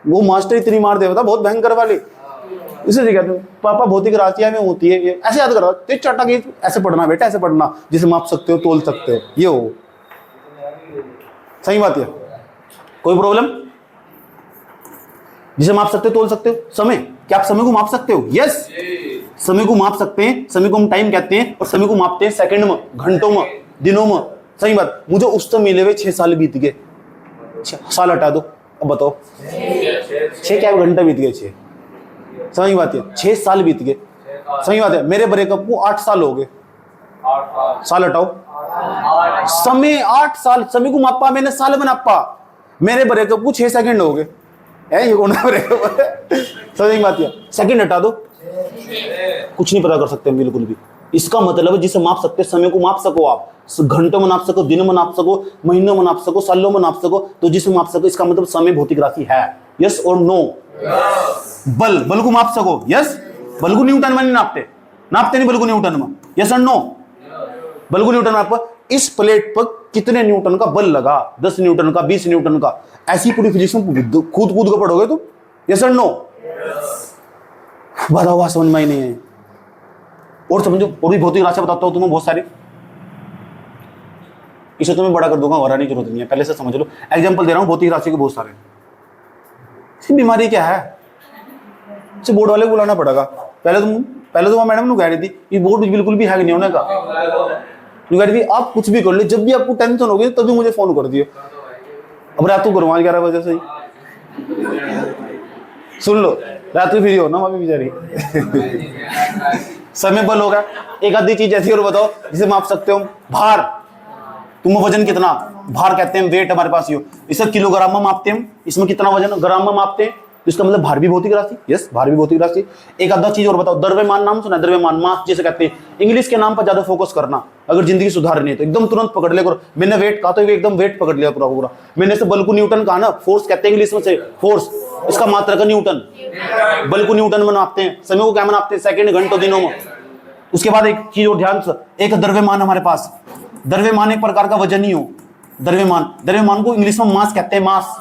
Speaker 1: वो मास्टर इतनी मार दे था, बहुत भयंकर वाली, इसे सिखाते हैं पापा भौतिक राशियां में होती है ये, ऐसे याद करो, तेज चाटा की ऐसे पढ़ना बेटा, ऐसे पढ़ना जिसे माप सकते हो तोल सकते हो, ये हो। सही बात है? कोई प्रॉब्लम? जिसे माप सकते हो तोल सकते हो। समय, क्या आप समय को माप सकते हो? यस, समय को माप सकते हैं। समय को हम टाइम कहते हैं, और समय को मापते हैं सेकंड में, घंटों में, दिनों में। सही बात। मुझे उस समय मिले हुए 6 साल बीत गए, साल हटा दो, अब बताओ 6 क्या घंटा बीत गए? 6, सही बात है, 6 साल बीत गए। सही बात है। मेरे ब्रेकअप को 8 साल हो गए, साल हटाओ, समय 8 साल, समय को मापा मैंने, साल में नापा। मेरे ब्रेकअप को 6 सेकंड हो गए, है ये कौन ब्रेकअप है? समझ बात है? सेकंड हटा दो, कुछ नहीं पता कर सकते बिल्कुल भी। इसका मतलब जिसे माप सकते, समय को माप सको आप, घंटों में नाप सको, दिनों में नाप सको, महीनों में नाप सको, सालों में नाप सको, तो जिसे माप सको, इसका मतलब समय भौतिक राशि है। यस और नो? बल, बल को माप सको? यस। बल को न्यूटन में नहीं नापते, नापते नहीं बल को न्यूटन में। यस और नो? बल को न्यूटन में आप इस प्लेट पर कितने न्यूटन का बल लगा, 10 न्यूटन का, 20 न्यूटन का, ऐसी पूरी फिजिक्स में कूद कूद कर पढ़ोगे तुम। यस और नो? बताओ, समझ में ही नहीं है। और समझो, और भी भौतिक राशि बताता हूं तुम्हें बहुत सारी, इसे तुम्हें बड़ा कर दूंगा, वराने की जरूरत नहीं है, पहले से समझ लो। एग्जांपल दे रहा हूं भौतिक राशि के बहुत सारे। इसकी बीमारी क्या है, इसे बोर्ड वाले को बुलाना पड़ेगा। पहले तो मैडम ने कह रही थी ये बोर्ड बिल्कुल भी है नहीं होने का, कह रही थी आप कुछ भी कर लो, जब भी आपको टेंशन होगी तभी मुझे फोन कर दियो। अब रात को करवा 11 बजे से ही, सुन लो, रात को फ्री हो ना मम्मी बेचारी। समय बल होगा। एक आधी चीज ऐसी और बताओ जिसे माप सकते हो। भार, तुम वजन कितना, भार कहते हैं वेट, हमारे पास यो, इसे किलोग्राम में मापते हैं, इसमें कितना वजन ग्राम में मापते हैं, तो इसका मतलब भार भी भौतिक राशि। यस, भार भी भौतिक राशि। एक आधा चीज और बताओ, द्रव्यमान, नाम सुना? द्रव्यमान, मास जिसे कहते हैं। इंग्लिश के नाम पर ज्यादा फोकस करना, अगर जिंदगी सुधारनी है तो एकदम तुरंत पकड़ ले करो। मैंने वेट कहा तो एकदम वेट पकड़ लिया पूरा पूरा। मैंने से बल को न्यूटन कहा ना, फोर्स कहते हैं इंग्लिश में से, फोर्स, इसका मात्रा का न्यूटन। बल को न्यूटन में नापते हैं, समय को क्या में नापते हैं? सेकंड, घंटों, दिनों में। उसके बाद एक चीज और ध्यान से, एक द्रव्यमान हमारे पास, द्रव्यमान एक प्रकार का वजन ही हो। द्रव्यमान को इंग्लिश में मास कहते हैं, मास।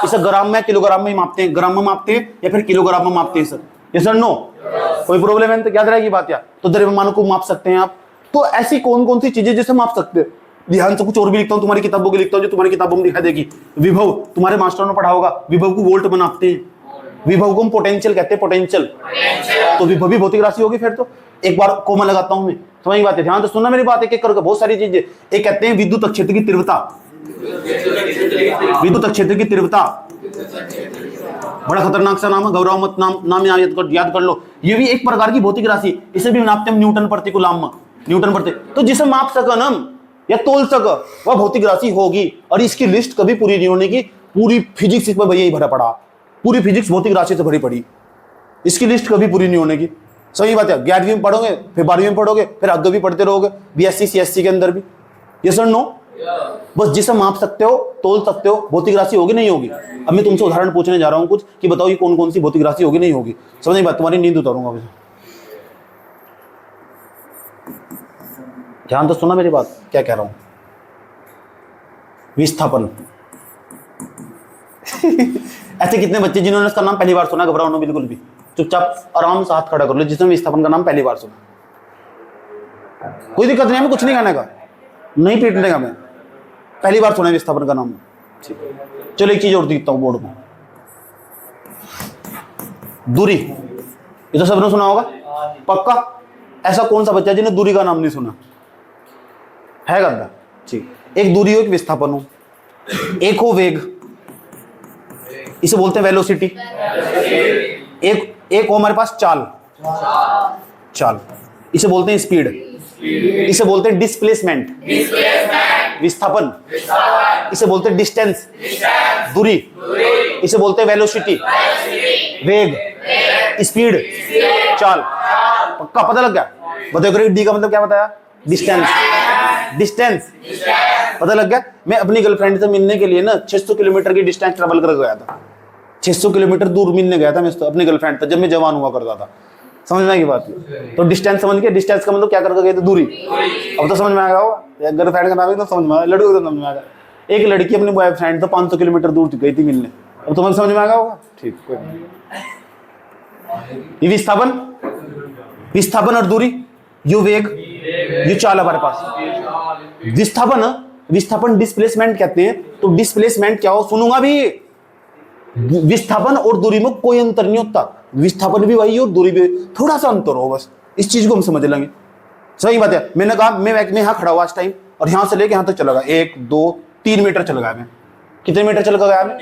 Speaker 1: इसे ग्राम में, किलोग्राम में मापते हैं, ग्राम में मापते हैं या फिर किलोग्राम में मापते हैं सर। ये सर नो? कोई प्रॉब्लम है तो याद रहेगी बात यार। तो द्रव्यमान को माप सकते हैं आप। तो ऐसी कौन कौन सी चीजें जिसे माप सकते हैं? ध्यान से कुछ और भी लिखता हूं, तुम्हारी किताबों की लिखता हूं, जो तुम्हारी किताबों में दिखाई देगी। विभव, तुम्हारे मास्टर ने पढ़ा होगा, विभव को वोल्ट में नापते हैं, विभव को हम पोटेंशियल कहते हैं, पोटेंशियल। तो विभव भी भौतिक राशि होगी फिर तो। एक बार कोमा लगाता हूं मैं, समझ बात है, ध्यान से सुनना मेरी बात, एक एक करके बहुत सारी चीजें। एक कहते हैं विद्युत क्षेत्र की तीव्रता, विद्युत क्षेत्र की तीव्रता, बड़ा खतरनाक सा नाम है, घबराओ मत, नाम याद कर लो। ये भी एक प्रकार की भौतिक राशि, इसे भी नापते हैं न्यूटन प्रति कूलम में, न्यूटन प्रति। तो जिसे माप सकन हम या तोल सक, वह भौतिक राशि होगी। और इसकी लिस्ट कभी पूरी नहीं होने की, पूरी फिजिक्स इस पर भैया ही भरा पड़ा, पूरी फिजिक्स भौतिक राशि से भरी पड़ी, इसकी लिस्ट कभी पूरी नहीं होने की। सही बात है। 11वीं में पढ़ोगे, फिर 12वीं में पढ़ोगे, फिर आगे भी पढ़ते रहोगे, बीएससी सीएससी के अंदर भी। ये सर नो? बस जिसे माप सकते हो, तोल सकते हो, भौतिक राशि होगी नहीं होगी। अब मैं तुमसे उदाहरण पूछने जा रहा हूं कुछ, कि बताओ ये कौन कौन सी भौतिक राशि होगी नहीं होगी। समझ बात, तुम्हारी नींद उतारूंगा अभी। ध्यान तो सुना मेरी बात, क्या कह रहा हूं। विस्थापन। ऐसे कितने बच्चे जिन्होंने इसका नाम पहली बार सुना? घबराओ ना बिल्कुल भी, चुपचाप आराम से हाथ खड़ा कर लो जिसने विस्थापन का नाम पहली बार सुना। कोई दिक्कत नहीं, हमें कुछ नहीं कहने का, नहीं पीटने का, मैं पहली बार सुना विस्थापन का नाम। चलो एक चीज और दिखता हूं बोर्ड में, दूरी। ये तो सबने सुना होगा पक्का। ऐसा कौन सा बच्चा जिन्हें दूरी का नाम नहीं सुना है? गंदा। ठीक, एक दूरी हो, एक विस्थापन हो, एक हो वेग, इसे बोलते हैं वेलोसिटी। एक हो हमारे पास चाल, इसे बोलते हैं स्पीड। इसे बोलते हैं डिस्प्लेसमेंट, विस्थापन। इसे बोलते हैं डिस्टेंस, दूरी। इसे बोलते हैं वेलोसिटी, वेग, स्पीड, चाल। पक्का पता लग गया? बताओ डी का मतलब क्या बताया? डिस्टेंस। डिस्टेंस पता लग गया? मैं अपनी गर्लफ्रेंड से मिलने के लिए ना 600 किलोमीटर की डिस्टेंस ट्रेवल कर गया था। 600 किलोमीटर दूर मिलने गया था मैं अपनी गर्लफ्रेंड से, जब मैं जवान हुआ करता था। समझना की बात है? तो डिस्टेंस समझ के, डिस्टेंस का मतलब क्या करके गए थे? दूरी। अब तो समझ में आ गया होगा। गर्लफ्रेंड का नाम एकदम समझ में आया, लड़की को समझ में आ गया। एक लड़की अपने बॉयफ्रेंड से 500 किलोमीटर दूर गई थी मिलने। अब तुम्हें समझ में आ गया होगा? ठीक, कोई नहीं। ये विस्थापन, विस्थापन और दूरी, यू वेग, यू चाल हमारे पास। विस्थापन, विस्थापन डिस्प्लेसमेंट कहते हैं। तो डिस्प्लेसमेंट क्या हो? सुनूंगा भी। विस्थापन और दूरी में कोई अंतर नहीं होता। विस्थापन भी वही और दूरी भी, थोड़ा सा अंतर हो बस। इस चीज को हम समझ लेंगे। सही बात है। मैंने कहा मैं यहाँ खड़ा हुआ इस टाइम, और यहां से लेके यहां तक चला गया 1 2 3 मीटर चल गया मैं। कितने मीटर चल गया मैं?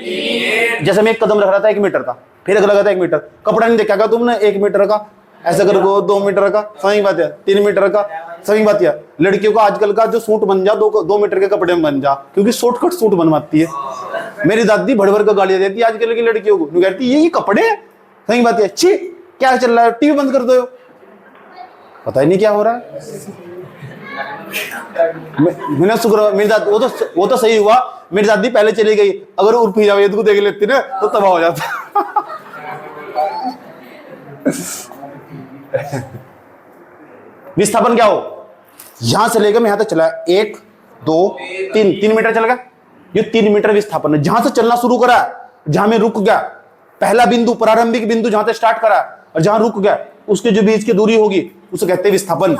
Speaker 1: जैसे मैं एक कदम रख रहा था 1 मीटर का, फिर अगला था 1 मीटर। कपड़ा नहीं देखा क्या तुमने? 1 मीटर का ऐसा कर गो, 2 मीटर का, सही बात है, 3 मीटर का, सही बात है। लड़कियों का आजकल का जो सूट बन जा, 2 मीटर के कपड़े में बन जा, क्योंकि शॉर्टकट सूट बनवाती है। मेरी दादी भड़ भड़ का गालियां देती है आजकल की लड़कियों को, कहती है ये कपड़े, सही बात है। अच्छी क्या चल रहा है? टीवी बंद कर दो, पता ही नहीं क्या हो रहा है। मैंने शुक्र, मेरी दादी वो तो सही हुआ, मेरी दादी पहले चली गई। अगर उर्फी जावेद को देख लेती ना तो तबाह हो जाता। विस्थापन क्या हो? यहां से लेकर मैं यहां तक चला 1 2 3 मीटर चल गया। ये 3 मीटर विस्थापन है। जहां से चलना शुरू करा, जहां मैं रुक गया, पहला बिंदु, प्रारंभिक बिंदु जहां से स्टार्ट करा और जहां रुक गया, उसके जो बीच की दूरी होगी उसे कहते हैं विस्थापन।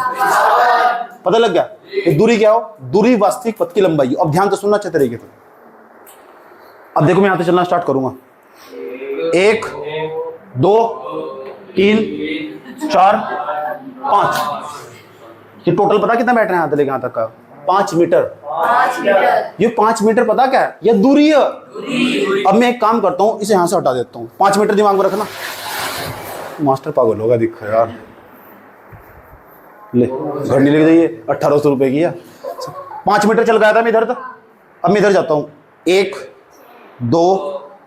Speaker 1: पता लग गया? ये दूरी क्या हो? दूरी वास्तविक पथ की लंबाई। अब ध्यान से सुनना अच्छे तरीके से। अब देखो मैं यहां से चलना स्टार्ट करूंगा। 1 2 3 4 5। ये टोटल पता कितना बैठ रहे हैं यहां से लेके यहां तक का? 5 मीटर।
Speaker 3: 5 मीटर।
Speaker 1: ये 5 मीटर पता क्या है? ये दूरी है। अब मैं एक काम करता हूं, इसे यहां से हटा देता हूं। 5 मीटर दिमाग में रखना। मास्टर पागल होगा दिखा यार। ले घड़ी लेके जाइए, 1800 रुपए की है। 5 मीटर चल गया था मैं इधर तक। अब मैं इधर जाता हूँ 1 2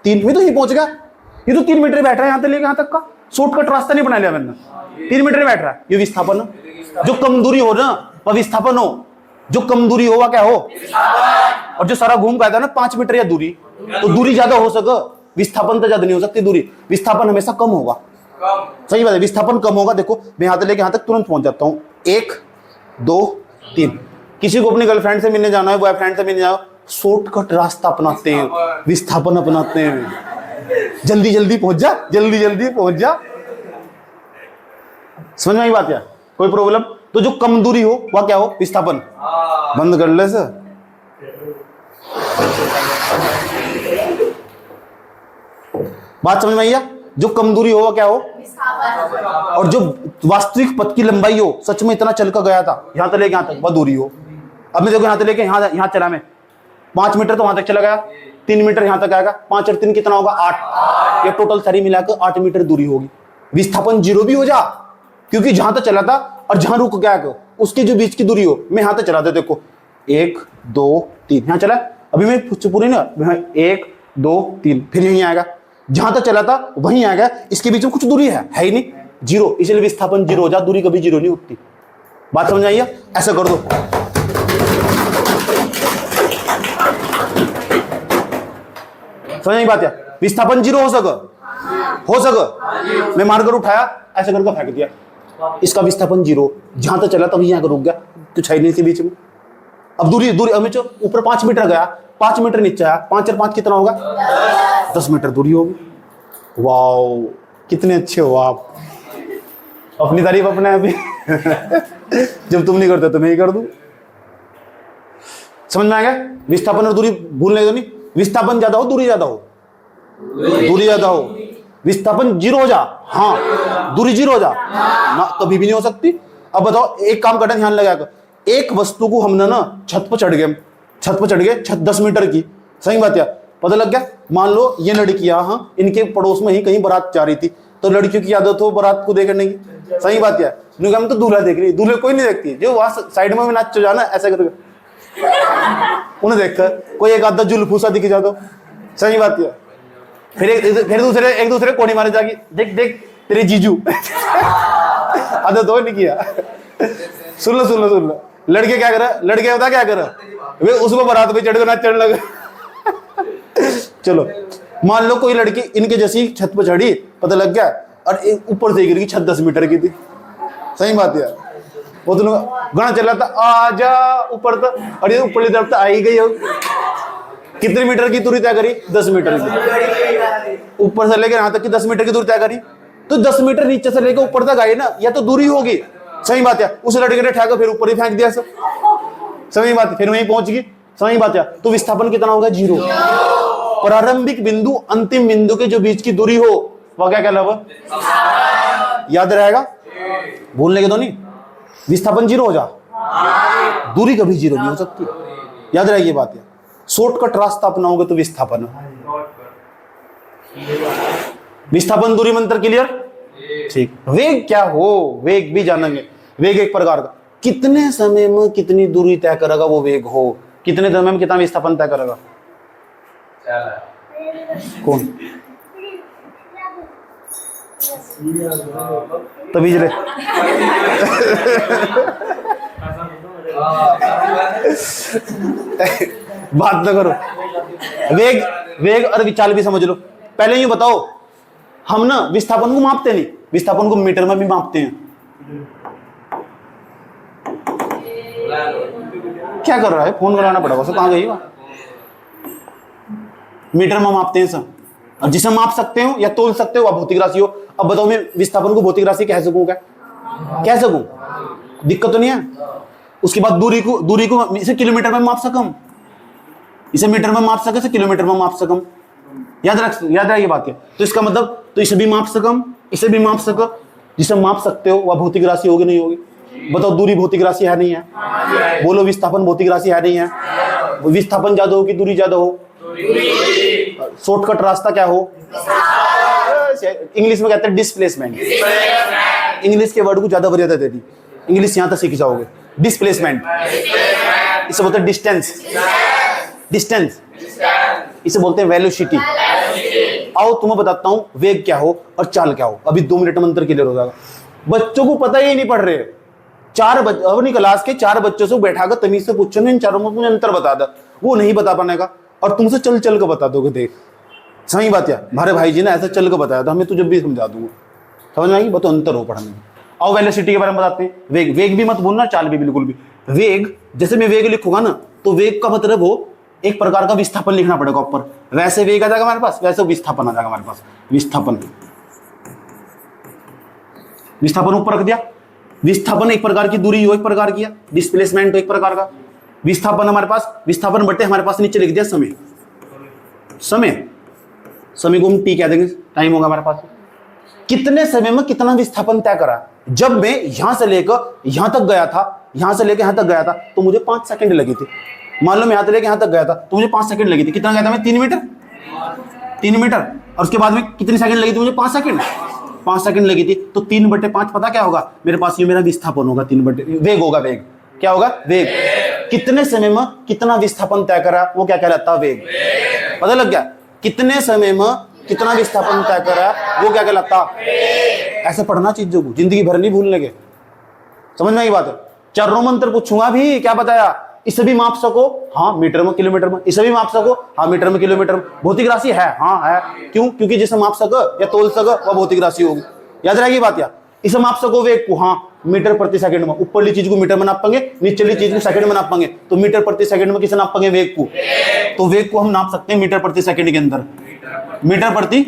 Speaker 1: 3। मैं तो यही पहुंच गया। ये तो 3 मीटर बैठ रहा है यहां से लेके यहां तक का। शॉर्टकट रास्ता नहीं बना लिया मैंने। 3 मीटर बैठ रहा है। ये विस्थापन है। जो कम दूरी हो ना वह विस्थापन हो। जो कम दूरी हो वह क्या हो? और जो सारा घूम गया था ना 5 मीटर या दूरी, तो दूरी ज्यादा हो सके, विस्थापन तो ज्यादा नहीं हो सकती दूरी। विस्थापन हमेशा कम होगा। सही बात है, विस्थापन कम होगा। देखो मैं यहां से लेके यहां तक तुरंत पहुंच जाता हूं। 1 2 3। किसी को अपनी गर्लफ्रेंड से मिलने जाना है, बॉयफ्रेंड से मिलने जाओ, शॉर्टकट रास्ता अपनाते हैं, विस्थापन अपनाते हैं। जल्दी जल्दी पहुंच जा, जल्दी जल्दी पहुंच जा। समझ में आई बात? क्या कोई प्रॉब्लम? तो जो कम दूरी हो वह क्या हो? विस्थापन। बंद कर ले सर। बात समझ में आई? जो कम दूरी हो वह क्या हो? और जो वास्तविक पथ की लंबाई हो, सच में इतना चल कर गया था यहां से लेके यहां तक, वह दूरी हो। अब मैं देखो यहां से लेके यहां चला मैं 5 मीटर तो वहां तक चला गया, 3 मीटर यहां तक आएगा, 5 और 3 कितना होगा? 8। ये टोटल सारी मिलाकर 8 मीटर दूरी होगी। विस्थापन 0 भी हो जा, क्योंकि जहां तक चला था और जहां रुक गया उसके जो बीच की दूरी हो। मैं यहां तक चला था, देखो 1 2 3 यहां चला। अभी मैं पूरी ना 1 2 3, फिर यहीं आएगा। जहां तक चला था वहीं आएगा। इसके बीच में कुछ दूरी है ही नहीं, 0। इसलिए विस्थापन 0 हो जा। दूरी कभी 0 नहीं होती। बात समझ आई? ऐसा कर दो। समझ नहीं बात? विस्थापन 0 हो सके, मैं मारकर उठाया, ऐसा करके फेंक दिया, इसका विस्थापन 0। जहां तक चला तभी यहां रुक गया, तो है नहीं इसके बीच में। अब दूरी अब ऊपर 5 मीटर गया, 5 मीटर नीचे आया, 5 और 5 कितना होगा? 10 मीटर दूरी होगी। वाओ, कितने अच्छे हो आप। अपनी तारीफ अपने अभी जब तुम नहीं करते तो मैं ही कर दूं। समझ में आ गया? विस्थापन और दूरी भूलने दो नहीं। विस्थापन ज्यादा हो, दूरी ज्यादा हो? दूरी ज्यादा हो। विस्थापन 0 हो जा, हाँ। दूरी 0 हो जा ना, कभी भी नहीं हो सकती। अब बताओ, एक काम करना, ध्यान लगा कर। एक वस्तु को हमने ना छत पर चढ़ गए, छत 10 मीटर की, सही बात है, पता लग गया। मान लो ये लड़कियां, हाँ, इनके पड़ोस में ही कहीं बारात जा रही थी, तो लड़कियों की आदत हो बारात को देखने की, सही बात है। उन्होंने कहा हम तो दूल्हा देख रही, दूल्हे कोई नहीं देखती, जो वहां साइड में नाच जाना ऐसा करके उन्हें देखकर कोई एक आधा जुल्फूसा दिख जा, तो सही बात है। फिर दूसरे एक दूसरे कोड़ी मारे जाके, देख देख तेरे जीजू आधा तो नहीं किया। सुन लो लड़के क्या करा, लड़के बता क्या करा, वे उसको बारात पे चढ़ कर नाच चढ़ने लगे। चलो मान लो कोई लड़की इनके जैसी छत पर चढ़ी, पता लग गया, और ऊपर से गिर गई, छत 10 मीटर की थी, सही बात है। वो दोनों गाना चल रहा था, आजा ऊपर तक, और ये ऊपर तरफ तो आई गई हो, कितने मीटर की दूरी तय करी, 10 मीटर की, ऊपर से लेकर यहां तक की 10 मीटर की दूरी तय करी, तो 10 मीटर नीचे से लेकर ऊपर तक आई ना, या तो दूरी होगी, सही बात है। उस लड़के ने उठाकर फिर ऊपर ही फेंक दिया सब, सही बात है, फिर वहीं पहुंच गई, सही बात है। तो विस्थापन कितना होगा, 0। प्रारंभिक बिंदु अंतिम बिंदु के जो बीच की दूरी हो वह क्या कहलावा, याद रहेगा, भूलने के तो नहीं। विस्थापन 0 हो जा, दूरी कभी 0 नहीं हो सकती, याद रहेगी ये बात है। शॉर्टकट रास्ता अपनाओगे तो विस्थापन, विस्थापन दूरी मंत्र क्लियर, ठीक। वेग क्या हो, वेग भी जानेंगे। वेग एक प्रकार का कितने समय में कितनी दूरी तय करेगा वो वेग हो, कितने समय में कितना विस्थापन तय करेगा, कौन तभी रे बात ना करो। वेग और विचाल भी समझ लो। पहले यूं बताओ, हम ना विस्थापन को मापते नहीं, विस्थापन को मीटर में भी मापते हैं। क्या कर रहा है, फोन कराना पड़ेगा उसको, कहां गई वहां, मीटर में मापते हैं सब। और जिसे माप सकते हो या तोल सकते हो वह भौतिक राशि हो। अब बताओ मैं विस्थापन को भौतिक राशि कह सकूं क्या, कह सकूं, दिक्कत तो नहीं है। उसके बाद दूरी को इसे किलोमीटर में माप सकम, इसे मीटर में माप सके, इसे किलोमीटर में माप सकम, याद रख ये बात है। तो इसका मतलब, तो इसे भी माप सकम, इसे भी माप सको, जिसे माप सकते हो वह भौतिक राशि होगी नहीं होगी, बताओ। दूरी भौतिक राशि है नहीं है, बोलो विस्थापन भौतिक राशि है नहीं है। विस्थापन ज्यादा हो कि दूरी ज्यादा हो, शॉर्टकट रास्ता क्या हो, इंग्लिश में कहते हैं डिस्प्लेसमेंट। इंग्लिश के वर्ड को ज्यादा वरीयता देती, इंग्लिश यहां तक सीख जाओगे। डिस्प्लेसमेंट, इसे बोलते हैं डिस्टेंस, डिस्टेंस इसे बोलते हैं वेलोसिटी। आओ तुम्हें बताता हूं वेग क्या हो और चाल क्या हो। अभी 2 मिनट में अंतर क्लियर हो जाएगा। बच्चों को पता ही नहीं पढ़ रहे, अपनी क्लास के 4 बच्चों से बैठाकर तमीज से पूछो, इन चारों में मुझे अंतर बता दो, वो नहीं बता पाने का, और तुमसे चल चल कर बता दोगे। देख सही बात है, हमारे भाई जी ने ऐसा चल कर बताया था, हमें तो जब भी समझा दूंगा, समझ में आएगी, बहुत अंतर हो पढ़ने में। आओ वेलोसिटी के बारे में बताते हैं। वेग भी मत भूलना, चाल भी बिल्कुल भी। वेग, जैसे मैं वेग लिखूंगा ना, तो वेग का मतलब हो एक प्रकार का विस्थापन लिखना पड़ेगा ऊपर, वैसे वेग आ जाएगा हमारे पास, वैसे विस्थापन आ जाएगा हमारे पास। विस्थापन ऊपर रख दिया। विस्थापन एक प्रकार की दूरी हो, एक प्रकार की, डिस्प्लेसमेंट एक प्रकार का। विस्थापन हमारे पास, विस्थापन बटे हमारे पास नीचे लिख दिया समय, समय को हम टी कह देंगे, टाइम होगा हमारे पास। कितने समय में कितना विस्थापन तय करा। जब मैं यहां से लेकर यहां तक गया था, यहां से लेकर यहां तक गया था, तो मुझे 5 सेकंड लगी थी। मान लो मैं यहां से लेकर यहां तक गया था, तो मुझे 5 सेकंड लगी थी। कितना गया था मैं, 3 मीटर। और उसके बाद में कितनी सेकंड लगी थी मुझे, 5 सेकंड। 5 सेकंड लगी थी, तो 3/5 पता क्या होगा मेरे पास, ये मेरा विस्थापन होगा। 3/, वेग होगा, वेग क्या होगा, वेग। कितने समय में कितना विस्थापन तय करा, वो क्या कहलाता है, वेग। पता लग गया, कितने समय में कितना विस्थापन तय करा, वो क्या कहलाता। ऐसे पढ़ना चीजों को, जिंदगी भर नहीं भूलने के, समझ में आई बात है। चारों मंत्र पूछूंगा भी, क्या बताया, इसे भी माप सको, हाँ मीटर में किलोमीटर में, इसे भी माप सको, हाँ मीटर में किलोमीटर में। भौतिक राशि है, हाँ है, क्यों, क्योंकि जिसे माप सको या तोल सको वह भौतिक राशि होगी। याद रहेगी बात। या इसे माप सको वेग को, हाँ मीटर प्रति सेकंड में, ऊपरली चीज को मीटर में नापेंगे, नीचली चीज को सेकंड में नापेंगे, तो मीटर प्रति सेकंड में किसे नापेंगे, वेग को। तो वेग को हम नाप सकते हैं मीटर प्रति सेकंड के अंदर, मीटर प्रति।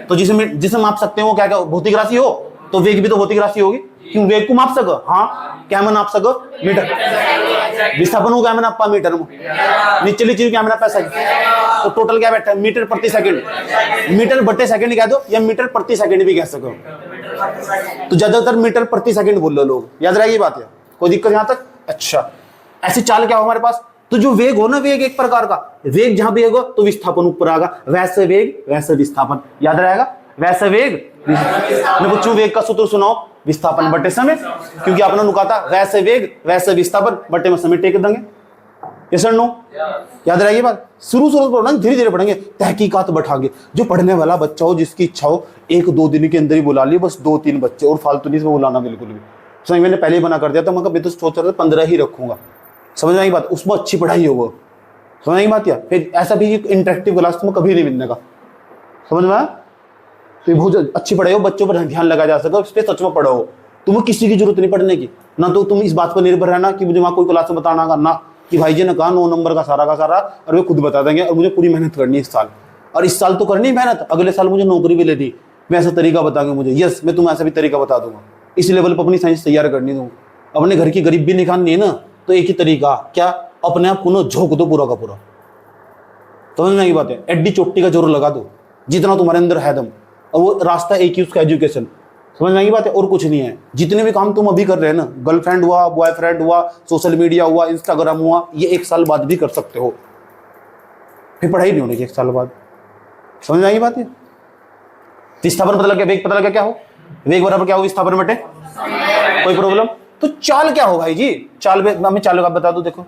Speaker 1: तो जिसे माप सकते हैं वो क्या भौतिक राशि हो, तो वेग भी तो भौतिक राशि होगी। क्यों, वेग को माप सको, हाँ क्या में नाप सको, मीटर। विस्थापन को क्या में नापा, मीटर में। निचली चीज क्या में नापा, सेकंड। तो टोटल क्या बैठा है, मीटर प्रति सेकंड। मीटर बटे सेकंड कह दो, या मीटर प्रति सेकंड भी कह सको, तो ज्यादातर मीटर प्रति सेकंड बोल लो लोग। याद रहेगी बात है, कोई दिक्कत यहां तक। अच्छा, ऐसी चाल क्या हो हमारे पास, तो जो वेग हो ना, वेग एक प्रकार का, वेग जहां वेग हो तो विस्थापन ऊपर आएगा, वैसे वेग वैसे विस्थापन। याद रहेगा, वैसे वेग मैं पूछूं वेग का सूत्र सुनाओ, विस्थापन बटे समय, क्योंकि आपने नुका था वैसे वेग वैसे विस्थापन बटे में समय टेक देंगे। ये सर नो याद रहेगी बात। शुरू पढ़ेंगे, धीरे धीरे पढ़ेंगे, तहकीकात बैठाएंगे। जो पढ़ने वाला बच्चा हो, जिसकी इच्छा हो, 1-2 दिन के अंदर ही बुला लिए, बस 2-3 बच्चे, और फालतू नहीं इसमें बुलाना बिल्कुल भी। समझ, मैंने पहले ही बना कर दिया था, मैं तो सोच रहा था 15 ही रखूंगा। समझ में आई बात, उसमें अच्छी पढ़ाई हो वो, समझ आई बात। या फिर ऐसा भी इंटरेक्टिव क्लास में कभी नहीं मिलने का, समझ में आया। तो बहुत अच्छी पढ़ाई हो, बच्चों पर ध्यान लगाया जा सके, उस पर सच में पढ़ो। तुम्हें किसी की जरूरत नहीं पढ़ने की, ना तो तुम इस बात पर निर्भर रहना कि मुझे वहां कोई क्लास में बताना करना कि भाई जी ने कहा 9 नंबर का सारा और वे खुद बता देंगे, और मुझे पूरी मेहनत करनी है इस साल, और इस साल तो करनी मेहनत, अगले साल मुझे नौकरी भी लेनी, मैं ऐसा तरीका बताऊंगा मुझे, यस मैं तुम्हें ऐसा भी तरीका बता दूंगा। इस लेवल पर अपनी साइंस तैयार करनी दूँ, अपने घर की गरीबी निकालनी है ना, तो एक ही तरीका क्या, अपने आप को झोंक दो पूरा का पूरा। समझ में आई बात है, एड्डी चोटी का जोर लगा दो जितना तुम्हारे अंदर है दम, और वो रास्ता एक ही, उसका एजुकेशन। समझ में आई बात है, और कुछ नहीं है। जितने भी काम तुम अभी कर रहे हैं ना, गर्लफ्रेंड हुआ, बॉयफ्रेंड हुआ, सोशल मीडिया हुआ, इंस्टाग्राम हुआ, ये 1 साल बाद भी कर सकते हो, फिर पढ़ाई नहीं होने की 1 साल बाद। समझ में आई बात है। विस्थापन पता लग गया, वेग पता लग गया, क्या हो वेग बराबर क्या हो विस्थापन बटे, कोई प्रॉब्लम। तो चाल क्या हो भाई जी, चाल मैं चाल का बता दूं, देखो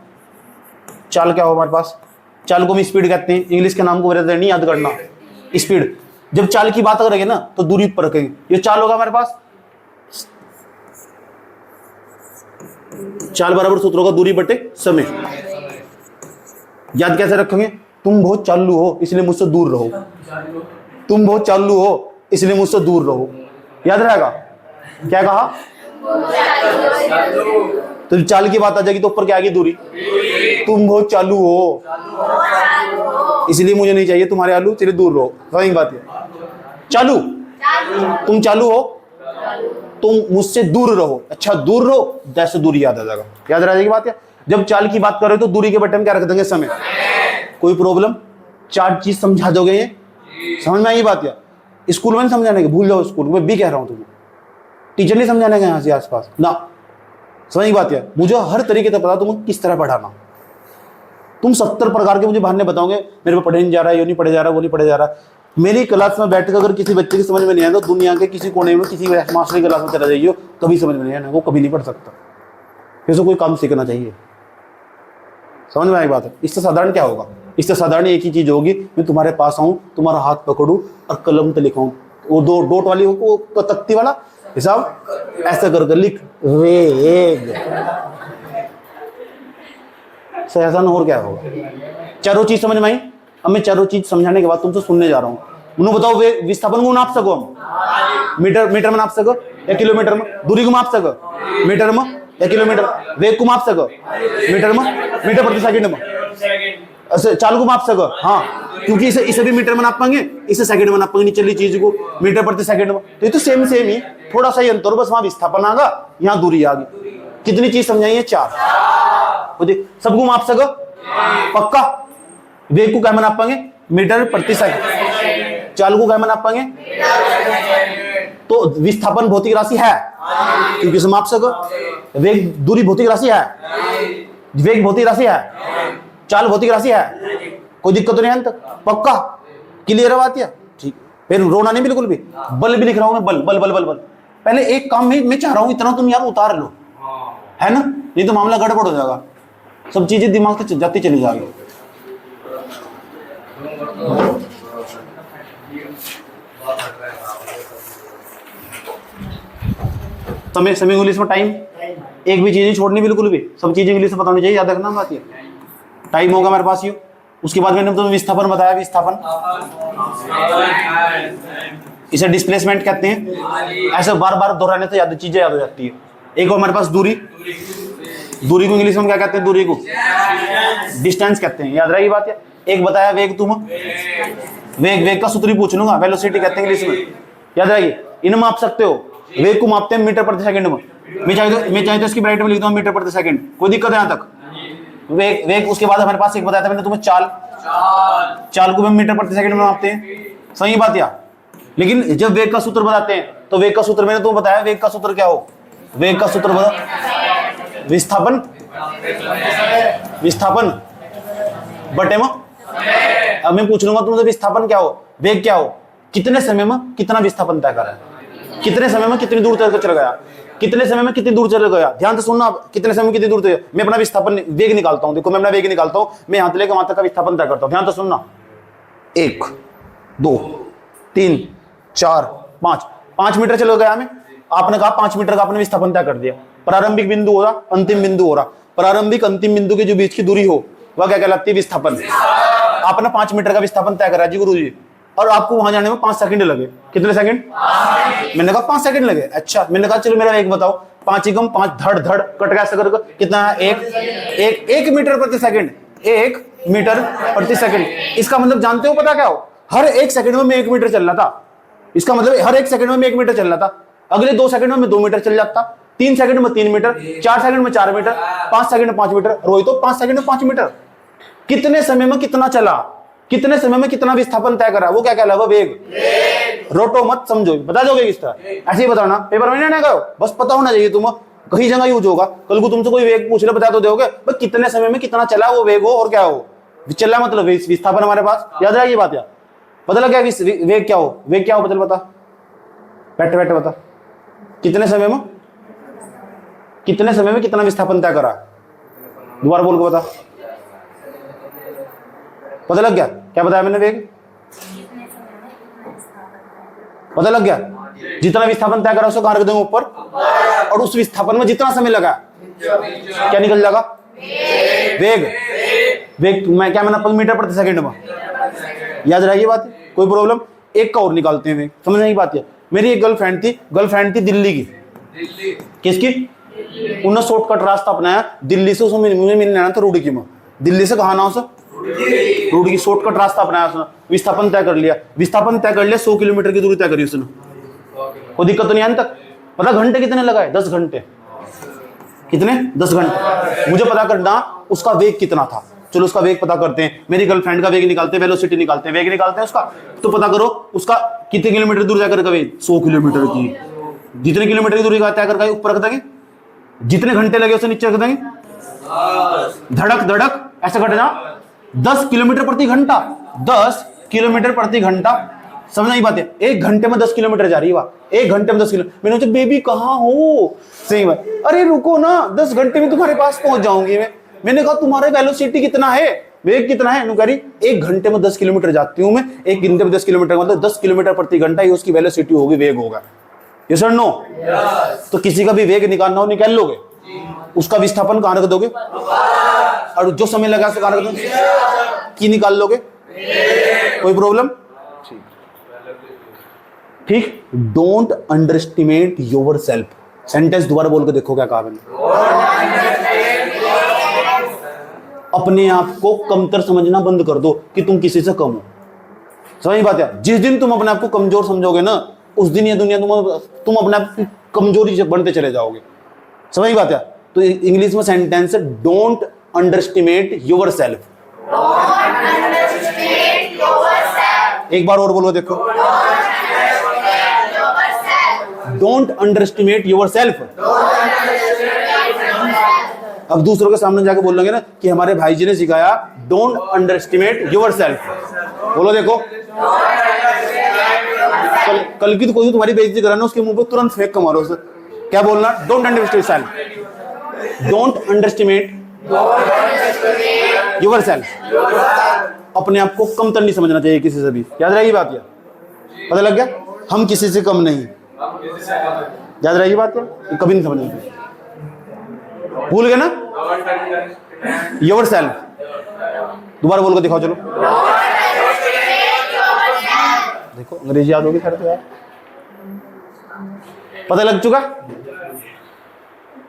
Speaker 1: चाल क्या हो हमारे पास, चाल को हम स्पीड कहते हैं, इंग्लिश के नाम को नहीं याद करना, स्पीड। जब चाल की बात करेंगे ना तो दूरी पर रखेंगे, ये चाल होगा हमारे पास, चाल बराबर सूत्र होगा दूरी बटे समय। याद कैसे रखेंगे, तुम बहुत चालू हो इसलिए मुझसे दूर रहो, तुम बहुत चालू हो इसलिए मुझसे दूर रहो, याद रहेगा। क्या कहा, तो चाल की बात आ जाएगी तो ऊपर क्या आएगी, दूरी। तुम बहुत चालू हो इसलिए मुझे नहीं चाहिए तुम्हारे आलू, चलिए दूर रहो। वही बात है, चालू, तुम चालू हो, तुम मुझसे दूर रहो, अच्छा दूर रहो, जैसे दूरी याद आ जाएगा, याद रह जाएगी बात है। जब चाल की बात कर रहे हो तो दूरी के बटन क्या रख देंगे, समय। कोई प्रॉब्लम, 4 चीज समझा दोगे, ये समझ में आई बात है। स्कूल में नहीं समझाने के, भूल जाओ, स्कूल में भी कह रहा हूं तुम्हें, टीचर नहीं समझाने के यहाँ से आसपास ना, समझ बात है। मुझे हर तरीके से पता तुम्हें किस तरह पढ़ाना। तुम 70 प्रकार के मुझे बहाने बताओगे, मेरे को पढ़े नहीं जा रहा है, ये नहीं पढ़े जा रहा, वो नहीं पढ़े जा रहा। मेरी क्लास में बैठ कर अगर किसी बच्चे की समझ में नहीं आया तो दुनिया के किसी कोने में किसी मास्टर की क्लास में चला जाइए, कभी समझ में नहीं आया, वो कभी नहीं पढ़ सकता। फिर से कोई काम सीखना चाहिए, समझ में आई बात है। इससे साधारण क्या होगा, इससे साधारण एक ही चीज होगी, मैं तुम्हारे पास आऊं, तुम्हारा हाथ पकड़ूं और कलम पे लिखाऊं, वो 2 डॉट वाली हो तो तख्ती वाला हिसाब ऐसा कर लिख वेग, सहसन। और क्या होगा, चारों चीज समझ में आई। अब मैं चारों चीज समझाने के बाद तुमसे सुनने जा रहा हूँ। उन्होंने बताओ वे विस्थापन को नाप सको हम, मीटर में नाप सको या किलोमीटर में, दूरी को माप सको मीटर में या किलोमीटर, वेग को माप सको मीटर में, मीटर प्रति सेकंड में, ऐसे चाल को माप सको, हाँ, क्योंकि इसे भी मीटर में नाप पाएंगे, इसे सेकंड में नाप पाएंगे, निचली चीज को मीटर प्रति सेकंड में। तो ये तो सेम ही, थोड़ा सा ही अंतर, बस वहां विस्थापन आ गया, यहाँ दूरी आ गई। कितनी चीज समझाइए, 4। सबको माप सको पक्का। वेग को क्या में नाप पाएंगे, मीटर प्रति सेकंड। चाल को क्या में नाप पाएंगे, तो विस्थापन भौतिक राशि है क्योंकि इसे माप सको। वेग दूरी भौतिक राशि है, वेग भौतिक राशि है, चाल भौतिक राशि है, कोई दिक्कत तो नहीं है तक, पक्का क्लियर है बात है, ठीक। फिर रोना नहीं बिल्कुल भी, बल भी लिख रहा हूं मैं, बल बल बल बल बल। पहले एक काम में मैं चाह रहा हूं इतना तुम यार उतार लो, है ना, नहीं तो मामला गड़बड़ हो जाएगा, सब चीजें दिमाग से जाती चली जाएगी। समय समय इंग्लिश में टाइम, एक भी चीज नहीं छोड़नी बिल्कुल भी, सब चीजें इंग्लिश में बतानी चाहिए, याद रखना बात ये। टाइम होगा मेरे पास, यू उसके बाद मैंने तुम्हें विस्थापन बताया, विस्थापन इसे डिस्प्लेसमेंट कहते हैं। ऐसे बार बार दोहराने से याद चीजें याद हो जाती है। एक और हमारे पास दूरी, दूरी को इंग्लिश में क्या कहते हैं, दूरी को डिस्टेंस कहते हैं, याद रही बात है। एक बताया वेग, तुम वेग का सूत्र ही पूछ लूंगा, वेलोसिटी कहते हैं इंग्लिश में, याद रहेगी। इन माप सकते हो, वेग को मापते हैं मीटर प्रति सेकंड में, मैं चाहे तो इसकी ब्राइट में लिख दूं मीटर प्रति सेकंड, कोई दिक्कत है यहाँ तक। वेग उसके बाद हमारे पास एक बताया था मैंने तुम्हें, चाल को भी मीटर प्रति सेकंड में मापते हैं, सही बात या। लेकिन जब वेग का सूत्र बताते हैं तो वेग का सूत्र मैंने तुम्हें बताया, वेग का सूत्र क्या हो, वेग का सूत्र बता, विस्थापन बटे में। अब मैं पूछ लूंगा तुमसे विस्थापन क्या हो, वेग क्या हो, कितने समय में कितना विस्थापन तय करा है, कितने समय में कितनी दूर तक चला गया, कितने समय में कितनी दूर चला गया, ध्यान से सुनना। कितने समय में कितनी दूर तक मैं अपना विस्थापन वेग निकालता हूं। देखो मैं अपना वेग निकालता हूं, मैं यहां से लेकर वहां तक का विस्थापन तय करता हूं। ध्यान से सुनना, 1 2 3 4 5 5 मीटर चला गया मैं। आपने कहा 5 मीटर का आपने विस्थापन तय कर दिया। प्रारंभिक बिंदु हो रहा, अंतिम बिंदु हो रहा। प्रारंभिक अंतिम बिंदु के जो बीच की दूरी हो वह क्या कहलाती है, विस्थापन। आपने 5 मीटर का विस्थापन तय करा जी गुरु जी, और आपको वहां जाने में 5 सेकंड लगे। कितने सेकंड? मैंने कहा 5 सेकंड लगे। अच्छा, मैंने कहा चलो मेरा वेग बताओ। 5 एकम 5 धड़ धड़ कट गया सकर कितना है, 1 मीटर प्रति सेकंड। 1 मीटर प्रति सेकंड, इसका मतलब जानते हो पता क्या हो, हर 1 सेकंड में मैं 1 मीटर चल रहा था। इसका मतलब हर 1 सेकंड में मैं 1 मीटर चल रहा था। अगले 2 सेकंड में मैं 2 मीटर चल जाता, 3 सेकंड में 3 मीटर, 4 सेकंड में 4 मीटर, 5 सेकंड में 5 मीटर। रोहित तो 5 सेकंड में 5 मीटर। कितने समय में कितना चला, कितने समय में कितना विस्थापन तय करा, वो क्या कहलावा, वेग। रोटो मत, समझो, बता दोगे किस तरह, ऐसे ही बताना। पेपर में नहीं गए, बस पता होना चाहिए तुम, कहीं जगह यूज होगा। कल को तुमसे कोई वेग पूछ ले, बता तो दोगे बस कितने समय में कितना चला वो वेग हो और क्या हो। चला मतलब विस्थापन हमारे पास, याद रहेगी बात। यार पता लग गया वेग क्या हो, वेग क्या हो, बदल बता, बैठे बैठे बता। कितने समय में कितना विस्थापन तय करा, दोबारा बोल के बता। पता लग गया क्या बताया मैंने, वेग पता लग गया। जितना विस्थापन तय करा उसको कहां रख देंगे, ऊपर, और उस विस्थापन में जितना समय लगा क्या निकल जाएगा, वेग। वेग मैं क्या, मैंने मीटर प्रति सेकंड में, याद रहेगी बात, कोई प्रॉब्लम। एक का और निकालते हैं वेग, समझने की बात है। मेरी एक गर्लफ्रेंड थी दिल्ली की। किसकी? उन्होंने शॉर्टकट रास्ता अपनाया दिल्ली से, उसमें मुझे मिलने आना था रुड़की में। दिल्ली से कहा ना उसे, रुड़की, शॉर्टकट रास्ता अपनाया उसने। विस्थापन तय कर लिया, 100 किलोमीटर की दूरी तय करी उसने। कोई दिक्कत तो नहीं आने तक। पता घंटे कितने लगाए, 10 घंटे। कितने? 10 घंटे। मुझे पता करना उसका वेग कितना था। चलो उसका वेग पता करते हैं। मेरी गर्लफ्रेंड का वेग निकालते हैं, वेलोसिटी निकालते हैं, वेग निकालते हैं उसका। तो पता करो उसका कितने किलोमीटर दूर जाकर का वेग, 100 किलोमीटर की। जितने किलोमीटर की दूरी का तय करके ऊपर रख देंगे, जितने घंटे लगे उसे नीचे रख देंगे। धड़क धड़क ऐसा घटना 10 किलोमीटर प्रति घंटा, 10 किलोमीटर प्रति घंटा। समझ नहीं बात है, 1 घंटे में 10 किलोमीटर जा रही है वह, 1 घंटे में 10 किलोमीटर। मैंने सोचा बेबी कहाँ हो, सही बात, अरे रुको ना 10 घंटे में तुम्हारे पास पहुंच जाऊंगी मैं। मैंने कहा तुम्हारा वेलोसिटी कितना है, वेग कितना है, कह रही 1 घंटे में 10 किलोमीटर जाती हूं मैं। 1 घंटे में 10 किलोमीटर मतलब 10 किलोमीटर प्रति घंटा ही उसकी वेलोसिटी होगी, वेग होगा। यस और नो? तो किसी का भी वेग निकालना हो निकाल लोगे, उसका विस्थापन कहां रख दोगे, और जो समय लगा कहां रख दोगे, की निकाल लोगे। कोई प्रॉब्लम? ठीक। Don't underestimate your self. Sentence दोबारा बोल के देखो क्या कहा मैंने। अपने आप को कमतर समझना बंद कर दो कि तुम किसी से कम हो। समझ बात है। जिस दिन तुम अपने आप को कमजोर समझोगे ना, उस दिन ये दुनिया तुम अपने आप की कमजोरी बनते चले जाओगे। समझ बात है। तो इंग्लिश में सेंटेंस है डोंट अंडरस्टिमेट योर सेल्फ। एक बार और बोलो देखो, डोंट अंडरस्टिमेट योर सेल्फ। अब दूसरों के सामने जाके बोलेंगे ना कि हमारे भाई जी ने सिखाया डोंट अंडरस्टिमेट योर सेल्फ। बोलो देखो, कल की तो कोई तुम्हारी बेइज्जती कराना, उसके मुंह पे तुरंत फेंक के मारो उसे। क्या बोलना? Don't underestimate self. Don't underestimate your self. अपने आप को कमतर नहीं समझना चाहिए किसी से भी। याद रहेगी बात? ये पता लग गया, हम किसी से कम नहीं। याद रहेगी बात? ये कभी नहीं समझना चाहिए। भूल गए ना? Your self. दोबारा बोल के दिखाओ चलो। देखो अंग्रेजी याद होगी खैर तो यार। पता लग चुका?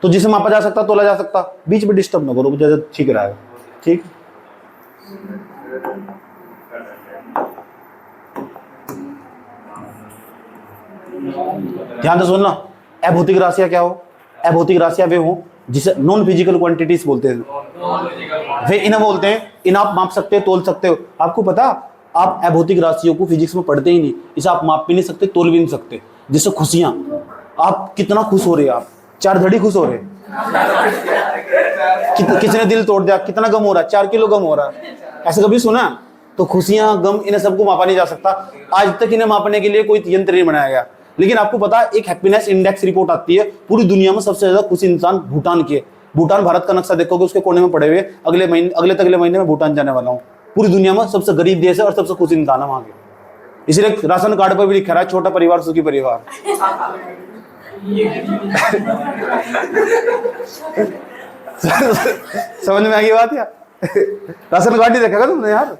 Speaker 1: तो जिसे मापा जा सकता तोला जा सकता। बीच में डिस्टर्ब ना करो, मुझे ठीक रहेगा। ठीक। ध्यान से सुनना। अभौतिक राशियां क्या हो? अभौतिक राशियां वे हो जिसे नॉन फिजिकल क्वांटिटीज बोलते हैं। वे इन्हें बोलते हैं, इन्हें आप माप सकते हो, तोल सकते हो। आपको पता, आप अभौतिक राशियों को फिजिक्स में पढ़ते ही नहीं। इसे आप माप भी नहीं सकते, तोल भी नहीं सकते। जैसे खुशियां, आप कितना खुश हो रहे हैं, आप 4 धड़ी खुश हो रहे हैं। किसने दिल तोड़ दिया, कितना गम हो रहा है, 4 किलो गम हो रहा है। ऐसे कभी सुना? तो खुशियां, गम, इन्हें सबको मापा नहीं जा सकता। आज तक इन्हें मापने के लिए कोई यंत्र नहीं बनाया गया। लेकिन आपको पता है एक हैप्पीनेस इंडेक्स रिपोर्ट आती है, पूरी दुनिया में सबसे ज्यादा खुश इंसान भूटान के। भूटान भारत का नक्शा देखोगे उसके कोने में पड़े हुए, अगले महीने में भूटान जाने वाला हूँ। पूरी दुनिया में सबसे गरीब देश है और सबसे खुश इंसान है वहां के। इसलिए राशन कार्ड पर भी लिखा रहा है छोटा परिवार सुखी परिवार। समझ में आ गई बात यार? राशन कार्ड ही देखा तुमने यार?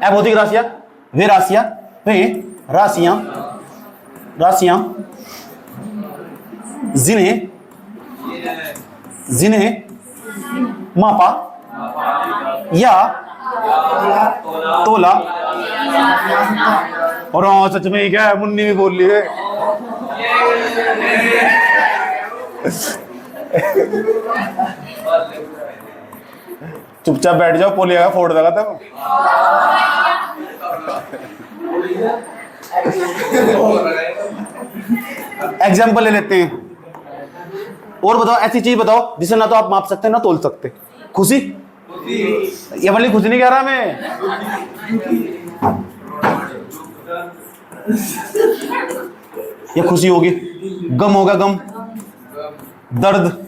Speaker 1: भौतिक राशियां, वे राशियां जिन्हें मापा या तोला। और हाँ सच में ही क्या है, मुन्नी भी बोल रही है। चुपचाप बैठ जाओ, पोलिया का फोड़ देगा तब। एग्जाम्पल ले लेते हैं और बताओ, ऐसी चीज बताओ जिसे ना तो आप माप सकते ना तोल सकते। खुशी, ये वाली खुशी नहीं कह रहा मैं। ये खुशी होगी, गम होगा गम, दर्द,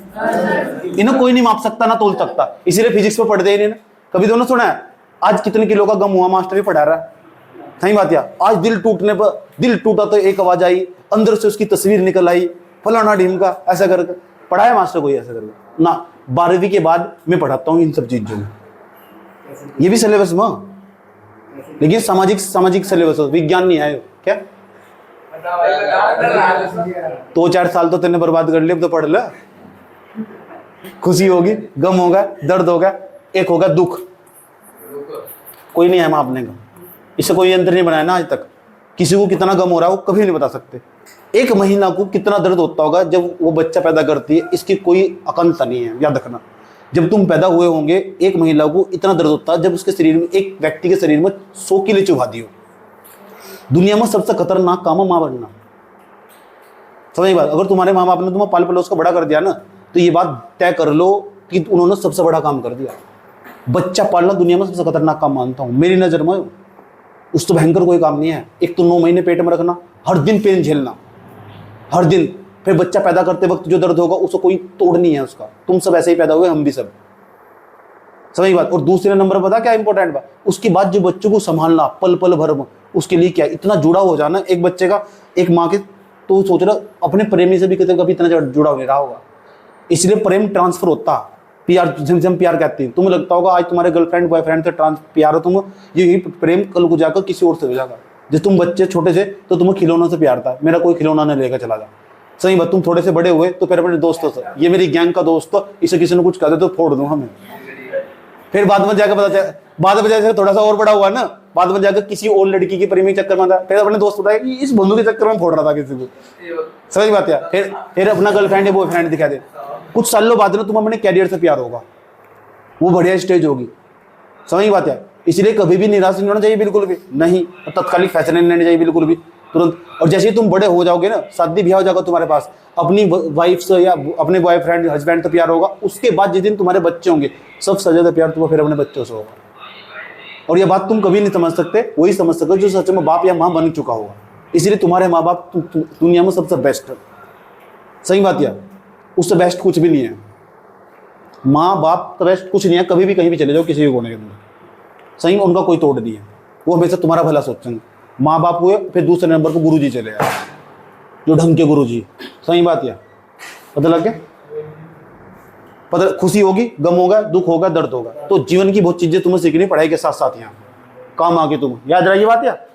Speaker 1: इन्हें कोई नहीं माप सकता ना तोल सकता। इसीलिए फिजिक्स में पढ़ते ही नहीं ना। कभी दोनों सुना है आज कितने किलो का गम हुआ, मास्टर ही पढ़ा रहा है। सही बात है। आज दिल टूटा तो एक आवाज आई, अंदर से उसकी तस्वीर निकल आई, फलाना ढीम का, ऐसा करके पढ़ा है मास्टर कोई ऐसा करके ना। 12वीं के बाद मैं पढ़ाता हूँ इन सब चीजों में, ये भी सिलेबस में, लेकिन सामाजिक सिलेबस, विज्ञान नहीं है क्या। 2-4 साल तो तेने बर्बाद कर लिए, अब तो पढ़ ले। खुशी होगी, गम होगा, दर्द होगा, एक होगा दुख। कोई नहीं है मापने का, इससे कोई यंत्र नहीं बनाया ना आज तक। किसी को कितना गम हो रहा है वो कभी नहीं बता सकते। एक महिला को कितना दर्द होता होगा जब वो बच्चा पैदा करती है, इसकी कोई आकांक्षा नहीं है, याद रखना। जब तुम पैदा हुए होंगे, एक महिला को इतना दर्द होता है जब उसके शरीर में, एक व्यक्ति के शरीर में 100 किलो चुभा दियो। दुनिया में सबसे खतरनाक काम है मां बनना। समझ बात? अगर तुम्हारे माँ बाप ने तुम्हें पाल पलोस को बड़ा कर दिया ना, तो ये बात तय कर लो कि उन्होंने सबसे बड़ा काम कर दिया। बच्चा पालना दुनिया में सबसे खतरनाक काम मानता हूं मेरी नजर में। उस तो भयंकर कोई काम नहीं है। एक तो 9 महीने पेट में रखना, हर दिन पेन झेलना, हर दिन, फिर बच्चा पैदा करते वक्त जो दर्द होगा उसको कोई तोड़ नहीं है उसका। तुम सब ऐसे ही पैदा हुए, हम भी सब। समझ बात? और दूसरे नंबर पता क्या इंपॉर्टेंट बात, उसके बाद जो बच्चों को संभालना पल पल भर में, उसके लिए क्या इतना जुड़ा हो जाना एक बच्चे का, एक माँ के। तो सोच रहा अपने प्रेमी से भी कभी इतना जुड़ा हो नहीं रहा होगा। इसलिए प्रेम ट्रांसफर होता, प्यार, जिनसे हम प्यार कहते हैं। तुम्हें लगता होगा आज तुम्हारे गर्लफ्रेंड बॉयफ्रेंड से प्यार हो, तुम यही प्रेम कल को जाकर किसी और से हो जाएगा। जब तुम बच्चे छोटे से तो तुम्हें खिलौनों से प्यार था, मेरा कोई खिलौना नहीं लेकर चला जा। सही बात। तुम थोड़े से बड़े हुए तो फिर अपने दोस्तों से, ये मेरी गैंग का दोस्त तो इसे किसी ने कुछ कह दे तो फोड़ दूं हमें। फिर बाद में जाकर पता चला, बाद में जैसे थोड़ा सा और बड़ा हुआ ना, बाद में जाकर किसी और लड़की के प्रेमी चक्कर में था, फिर अपने दोस्त बताया कि इस बंधु के चक्कर में फोड़ रहा था किसी को। समझ बात है? फिर अपना गर्लफ्रेंड या बॉयफ्रेंड दिखा दे। कुछ सालों बाद में तुम अपने कैरियर से प्यार होगा, वो बढ़िया स्टेज होगी। समझ बात है? इसलिए कभी भी निराश नहीं होना चाहिए, बिल्कुल भी नहीं। और तत्कालिक फैसले नहीं लेने चाहिए बिल्कुल भी, तुरंत। और जैसे ही तुम बड़े हो जाओगे ना, शादी ब्याह हो जाएगा तुम्हारे पास, अपनी वाइफ से या अपने बॉयफ्रेंड हस्बैंड से प्यार होगा। उसके बाद जिस दिन तुम्हारे बच्चे होंगे, सबसे ज्यादा प्यार तुम्हें फिर अपने बच्चों से होगा। और ये बात तुम कभी नहीं समझ सकते, वही समझ सकते जो सच में बाप या माँ बन चुका होगा। इसलिए तुम्हारे माँ बाप दुनिया में सबसे बेस्ट है। सही बात यार, उससे बेस्ट कुछ भी नहीं है। माँ बाप का बेस्ट कुछ नहीं है। कभी भी कहीं भी चले जाओ, किसी भी कोने के अंदर, सही में उनका कोई तोड़ नहीं है। वो हमेशा तुम्हारा भला सोचेंगे। माँ बाप हुए, फिर दूसरे नंबर पर गुरुजी चले आए, जो ढंग के गुरुजी। सही बात है? पता लग गया? पता, खुशी होगी, गम होगा, दुख होगा, दर्द होगा। तो जीवन की बहुत चीजें तुम्हें सीखनी पढ़ाई के साथ साथ, यहाँ काम आगे तुम याद रहिए बात यार।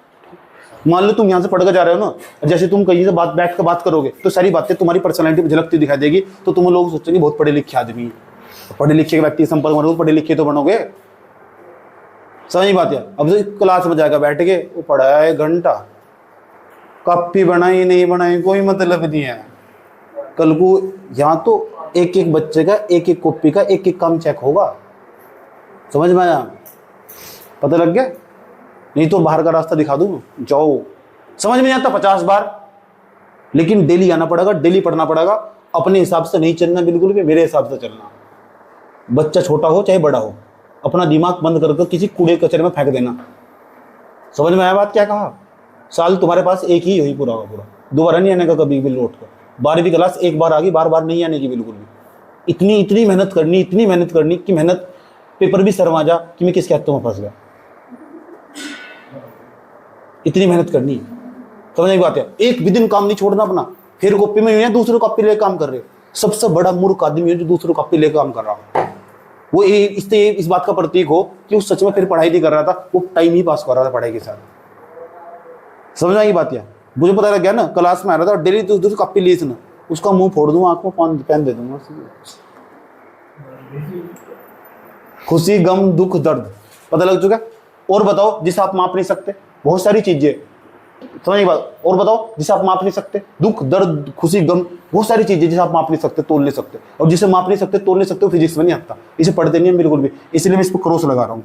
Speaker 1: मान लो तुम यहाँ से पढ़कर जा रहे हो ना, जैसे तुम कहीं से बैठ कर बात करोगे तो सारी बातें तुम्हारी पर्सनैलिटी में झलकती दिखाई देगी। तो तुम लोग सोचेंगे बहुत पढ़े लिखे आदमी है। पढ़े लिखे व्यक्ति संपर्क में पढ़े लिखे तो बनोगे। समझ बात है? अब तो क्लास में जाकर बैठ के वो पढ़ाया 1 घंटा, कॉपी बनाई नहीं बनाई कोई मतलब नहीं है। कल को यहाँ तो एक एक बच्चे का, एक एक कॉपी का, एक एक काम चेक होगा। समझ में आया? पता लग गया? नहीं तो बाहर का रास्ता दिखा दूँ, जाओ। समझ में नहीं आता 50 बार, लेकिन डेली आना पड़ेगा, डेली पढ़ना पड़ेगा। अपने हिसाब से नहीं चलना बिल्कुल भी, मेरे हिसाब से चलना। बच्चा छोटा हो चाहे बड़ा हो, अपना दिमाग बंद कर किसी कूड़े कचरे में फेंक देना। समझ में आया बात क्या कहा? साल तुम्हारे पास एक ही हुई पूरा का पूरा, दोबारा नहीं आने का कभी भी लौट कर। 12वीं क्लास एक बार आ गई, बार बार नहीं आने की बिल्कुल भी। इतनी मेहनत करनी, इतनी मेहनत करनी कि मेहनत पेपर भी शर्मा जा कि मैं किसके हाथों में फंस गया। इतनी मेहनत करनी, समझ में बात है। एक भी दिन काम नहीं छोड़ना अपना। फिर कॉपी में है, दूसरे कॉपी लेकर काम कर रहे हो। सबसे बड़ा मूर्ख आदमी है जो दूसरे कॉपी लेकर काम कर रहा हो। वो इससे इस बात का प्रतीक हो कि वो सच में फिर पढ़ाई नहीं कर रहा था, वो टाइम ही पास कर रहा था पढ़ाई के साथ। समझ आई बात है? मुझे पता लग गया ना, क्लास में आ रहा था डेली दूसरी कॉपी ली ना, उसका मुंह फोड़ दूंगा, आंख में पेन दे दूंगा। खुशी, गम, दुख, दर्द पता लग चुका। और बताओ जिसे आप माप नहीं सकते, बहुत सारी चीजें, समझ बात। और बताओ जिसे आप माप नहीं सकते, दुख, दर्द, खुशी, गम, बहुत सारी चीजें जिसे आप माप नहीं सकते, तोल नहीं सकते। और जिसे माप नहीं सकते, तोल नहीं सकते, फिजिक्स में नहीं आता, इसे पढ़ते नहीं है बिल्कुल भी। इसलिए मैं इस पर क्रॉस लगा रहा हूँ।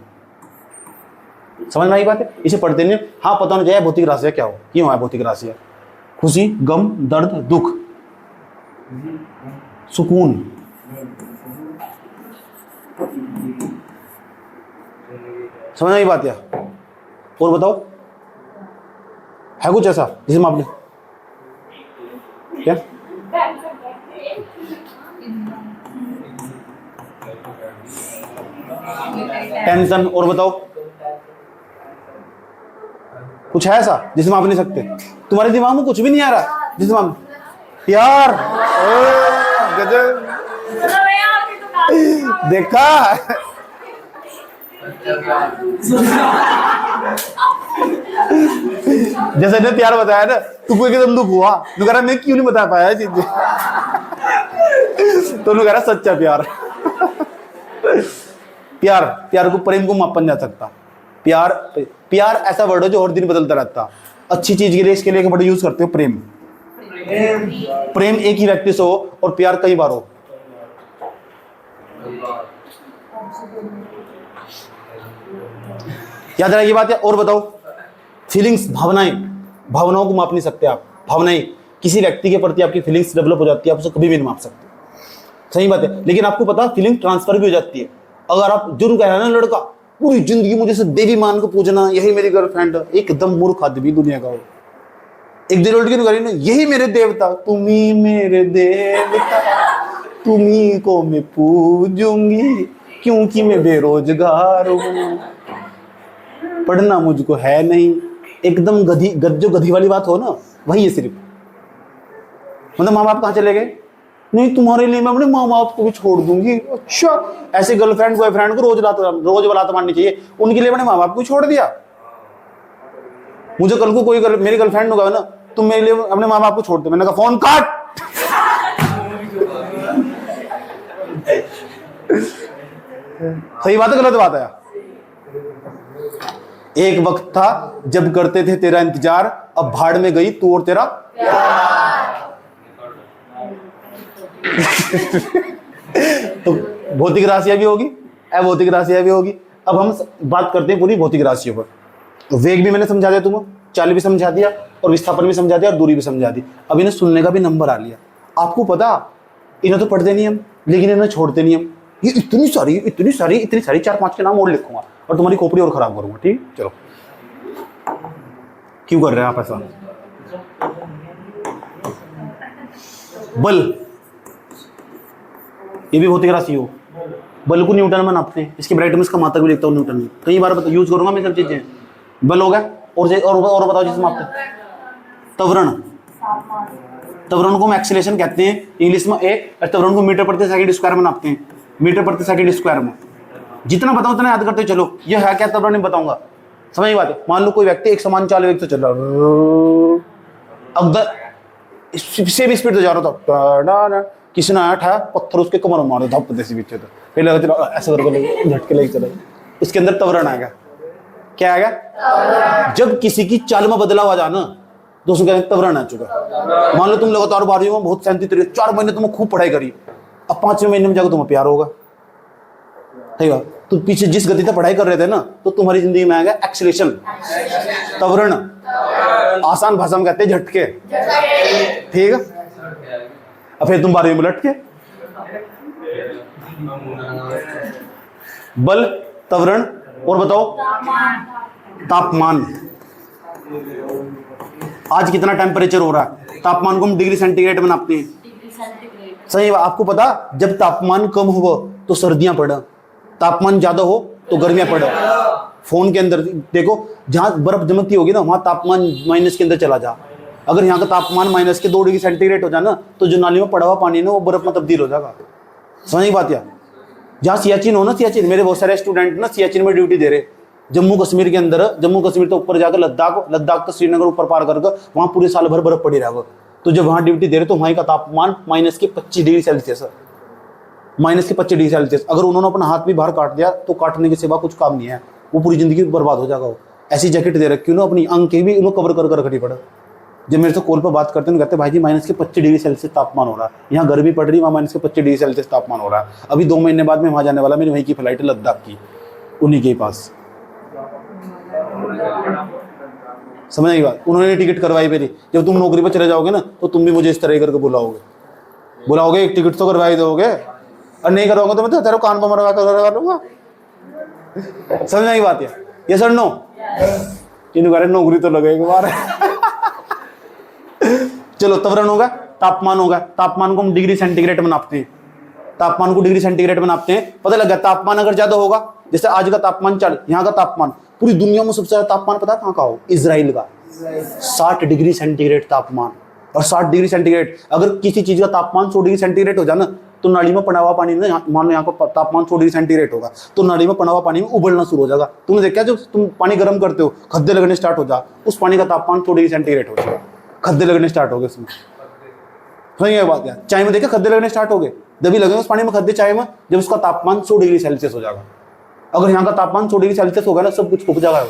Speaker 1: समझ में आई बात है? इसे पढ़ते नहीं। हाँ, पता होना चाहिए भौतिक राशि क्या हो, क्यों है भौतिक राशि? खुशी, गम, दर्द, दुख, सुकून। समझ आई बात है? और बताओ है कुछ ऐसा जिसे मैं आपने क्या टेंशन? और बताओ कुछ है ऐसा जिसे माप नहीं सकते? तुम्हारे दिमाग में कुछ भी नहीं आ रहा जिसे माप? यार गजब, देखा? जैसे ने प्यार बताया ना, तुमको एकदम दुख हुआ, तू कह रहा मैं क्यों नहीं बता पाया चीजें। तो कह रहा सच्चा प्यार। प्यार को, प्रेम को मापा नहीं जा सकता। प्यार ऐसा वर्ड है जो हर दिन बदलता रहता। अच्छी चीज के लिए इसके लिए वर्ड यूज करते हो प्रेम। प्रेम एक ही व्यक्ति से हो और प्यार कई बार हो। याद रहे ये बात है? और बताओ फीलिंग्स, भावनाओं को माप नहीं सकते आप। भावनाएं, किसी व्यक्ति के प्रति आपकी फीलिंग्स डेवलप हो जाती है, आप उसे कभी भी नहीं माप सकते। सही बात है। लेकिन आपको पता फीलिंग ट्रांसफर भी हो जाती है। अगर आप जरूर कह रहे हैं ना, लड़का पूरी जिंदगी मुझे से देवी मान को पूजना, यही मेरी गर्लफ्रेंड, एकदम मूर्ख आदमी दुनिया का हो। एक दिन उल्ट के करी ना, यही मेरे देवता, तुम्ही मेरे देवता, तुम्ही को मैं पूजूंगी क्योंकि मैं बेरोजगार हूं, पढ़ना मुझको है नहीं। एकदम जो गधी वाली बात हो ना, वही है सिर्फ। मतलब माँ बाप कहाँ चले गए? नहीं, तुम्हारे लिए मैं अपने माँ बाप को भी छोड़ दूंगी। अच्छा, ऐसे गर्लफ्रेंड बॉयफ्रेंड को रोज बात माननी चाहिए। उनके लिए मैंने माँ बाप को छोड़ दिया। मुझे कल को कोई मेरी गर्लफ्रेंड होगा ना, तुम मेरे लिए अपने माँ बाप को छोड़ दो, मैंने कहा फोन काट। सही बात है गलत बात है? एक वक्त था जब करते थे तेरा इंतजार, अब भाड़ में गई तू और तेरा तो भौतिक राशियां भी होगी, अभौतिक राशियां भी होगी। अब हम बात करते हैं पूरी भौतिक राशियों पर। तो वेग भी मैंने समझा दिया तुम्हें, चाल भी समझा दिया, और विस्थापन भी समझा दिया, और दूरी भी समझा दी। अब इन्हें सुनने का भी नंबर आ लिया। आपको पता, इन्हें तो पढ़ते नहीं हम, लेकिन इन्हें छोड़ते नहीं हम। ये इतनी सारी 4-5 के नाम और लिखूंगा और तुम्हारी खोपड़ी और खराब करूंगा। ठीक, चलो। क्यों कर रहे हैं आप ऐसा? बल, ये भी भौतिक राशि हो। बल को न्यूटन में नापते हैं। इसकी ब्राइटनेस का मात्रक भी लिखता हूँ न्यूटन में, कई बार यूज करूंगा मैं सब चीजें। बल हो गया। और बताओ जिसमें मापते हैं त्वरण को हम एक्सीलरेशन कहते हैं इंग्लिश में। त्वरण को मीटर प्रति सेकंड स्क्वायर में नापते हैं, मीटर प्रति सेकंड स्क्वायर में। जितना बताओ उतना याद करते चलो। यह है क्या त्वरण, नहीं बताऊंगा। समझ बात है? मान लो कोई व्यक्ति एक समान चाल वेग से चल रहा, अब इससे भी स्पीड से जा रहा था, किसी ने आया पत्थर उसके कमर में मारो, धप देसी पीछे। तो पहले ऐसा करके झटके लेके चला, इसके अंदर त्वरण आएगा। क्या आएगा? जब किसी की चाल में बदलाव आ जाना तो उसको कहते हैं त्वरण आ चुका। मान लो तुम लगातार 12वीं में बहुत 4 महीने तुमने खूब पढ़ाई करी, अब 5वें महीने में जाकर तुम्हें प्यार होगा। सही बात। तो पीछे जिस गति से पढ़ाई कर रहे थे ना, तो तुम्हारी जिंदगी में आएगा एक्सीलरेशन, त्वरण। आसान भाषा में कहते हैं झटके। ठीक है। अब फिर तुम 12वीं में लटके। बल, त्वरण, और बताओ तापमान। आज कितना टेम्परेचर हो रहा है? तापमान को हम डिग्री सेंटीग्रेड में नापते हैं। सही है। आपको पता, जब तापमान कम हो तो सर्दियां पड़, तापमान ज्यादा हो तो गर्मियां पड़। फोन के अंदर देखो, जहां बर्फ जमती होगी ना, वहां तापमान माइनस के अंदर चला जा। अगर यहाँ का तापमान माइनस के 2 डिग्री सेंटीग्रेड हो जाए ना, तो जो नाली में पड़ा हुआ पानी ना वो बर्फ में तब्दील हो जाएगा। समझ बात यार। जहाँ सियाचिन हो ना, सियाचिन, मेरे बहुत सारे स्टूडेंट ना सियाचिन में ड्यूटी दे रहे। जम्मू कश्मीर के अंदर, जम्मू कश्मीर तो ऊपर जाकर लद्दाख, लद्दाख तो श्रीनगर ऊपर पार करके वहां पूरे साल भर बर्फ पड़ी रहेगा। तो जब वहां ड्यूटी दे रहे तो वहीं का तापमान माइनस के 25 डिग्री सेल्सियस है, माइनस के 25 डिग्री सेल्सियस। अगर उन्होंने अपना हाथ भी बाहर काट दिया तो काटने के सिवा कुछ काम नहीं है, वो पूरी जिंदगी बर्बाद हो जाएगा। वो ऐसी जैकेट दे रखी ना, अपनी अंग के भी उन्हें कवर कर रखनी पड़े। जब मेरे से कॉल पर बात करते हैं, कहते भाई जी माइनस के 25 डिग्री सेल्सियस तापमान हो रहा है, यहाँ गर्मी पड़ रही है, वहाँ माइनस के 25 डिग्री सेल्सियस तापमान हो रहा है। अभी 2 महीने बाद में वहाँ जाने वाला, मेरी वहीं की फ्लाइट है लद्दाख की, उन्हीं के पास। समझ आई बात। उन्होंने टिकट करवाई मेरी। जब तुम नौकरी पर चले जाओगे ना, तो तुम भी मुझे इस तरह करके बुलाओगे, एक टिकट तो करवाई दोगे, और नहीं करवाओगे तो मैं तो तेरे कान पर मरवा कर लूंगा। समझ आई बात है। ये सर नो नौकरी तो लगेगी बार। चलो, त्वरण होगा, तापमान होगा। तापमान को हम डिग्री सेंटीग्रेड में नापते हैं। तापमान को डिग्री सेंटीग्रेड में नापते हैं। पता लगा, तापमान अगर ज्यादा होगा, जैसे आज का तापमान 40, यहाँ का तापमान, पूरी दुनिया में सबसे ज्यादा तापमान पता है कहाँ का हो? इजराइल का 60 डिग्री सेंटीग्रेड तापमान। और 60 डिग्री सेंटीग्रेड, अगर किसी चीज का तापमान 100 डिग्री सेंटीग्रेड हो जाए ना, तो नाली में पड़ा हुआ पानी ना, मान लो यहाँ का तापमान 100 डिग्री सेंटीग्रेड होगा, तो नाली में पड़ा हुआ पानी में उबलना शुरू हो जाएगा। तुमने देखा, जब तुम पानी गर्म करते हो, खद्दे लगने स्टार्ट हो जा, उस पानी का तापमान 100 डिग्री सेंटीग्रेड हो जाएगा, खद्दे लगने स्टार्ट हो गए उसमें। समझ गए बात यार। चाय में देखा खद्दे लगने स्टार्ट हो गए, दबी लगे उस पानी में खद्दे चाय में, जब उसका तापमान 100 डिग्री सेल्सियस हो जाएगा। अगर यहाँ का तापमान 100 डिग्री सेल्सियस होगा ना, सब कुछ फूक जाएगा,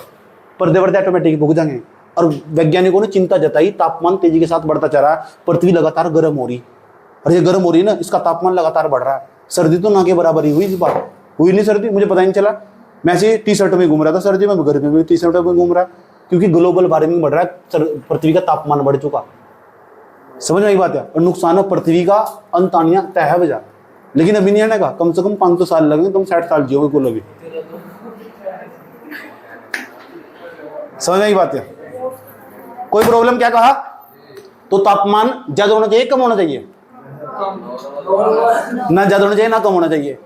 Speaker 1: पर्दे वर्दे ऑटोमेटिक फूक जाएंगे। और वैज्ञानिकों ने चिंता जताई, तापमान तेजी के साथ बढ़ता चल रहा है, पृथ्वी लगातार गर्म हो रही, और ये गर्म हो रही है ना, इसका तापमान लगातार बढ़ रहा है। सर्दी तो ना के बराबर ही हुई, इस बार हुई नहीं सर्दी, मुझे पता ही नहीं चला। मैं ऐसे टी शर्ट में घूम रहा था सर्दी में, गर्मी में टी शर्ट में घूम रहा है, क्योंकि ग्लोबल वार्मिंग बढ़ रहा है, पृथ्वी का तापमान बढ़ चुका। समझ में आई बात है। और नुकसान है, पृथ्वी का अंत आनिया तय है वजह, लेकिन अभी नहीं आने का, कम से कम 500 साल लगेंगे, तुम 60 साल जियोगे कुल अभी। समझ में आई बात है। कोई प्रॉब्लम? क्या कहा? तो तापमान ज्यादा होना चाहिए, कम होना चाहिए? ना ज्यादा होना चाहिए ना कम होना चाहिए।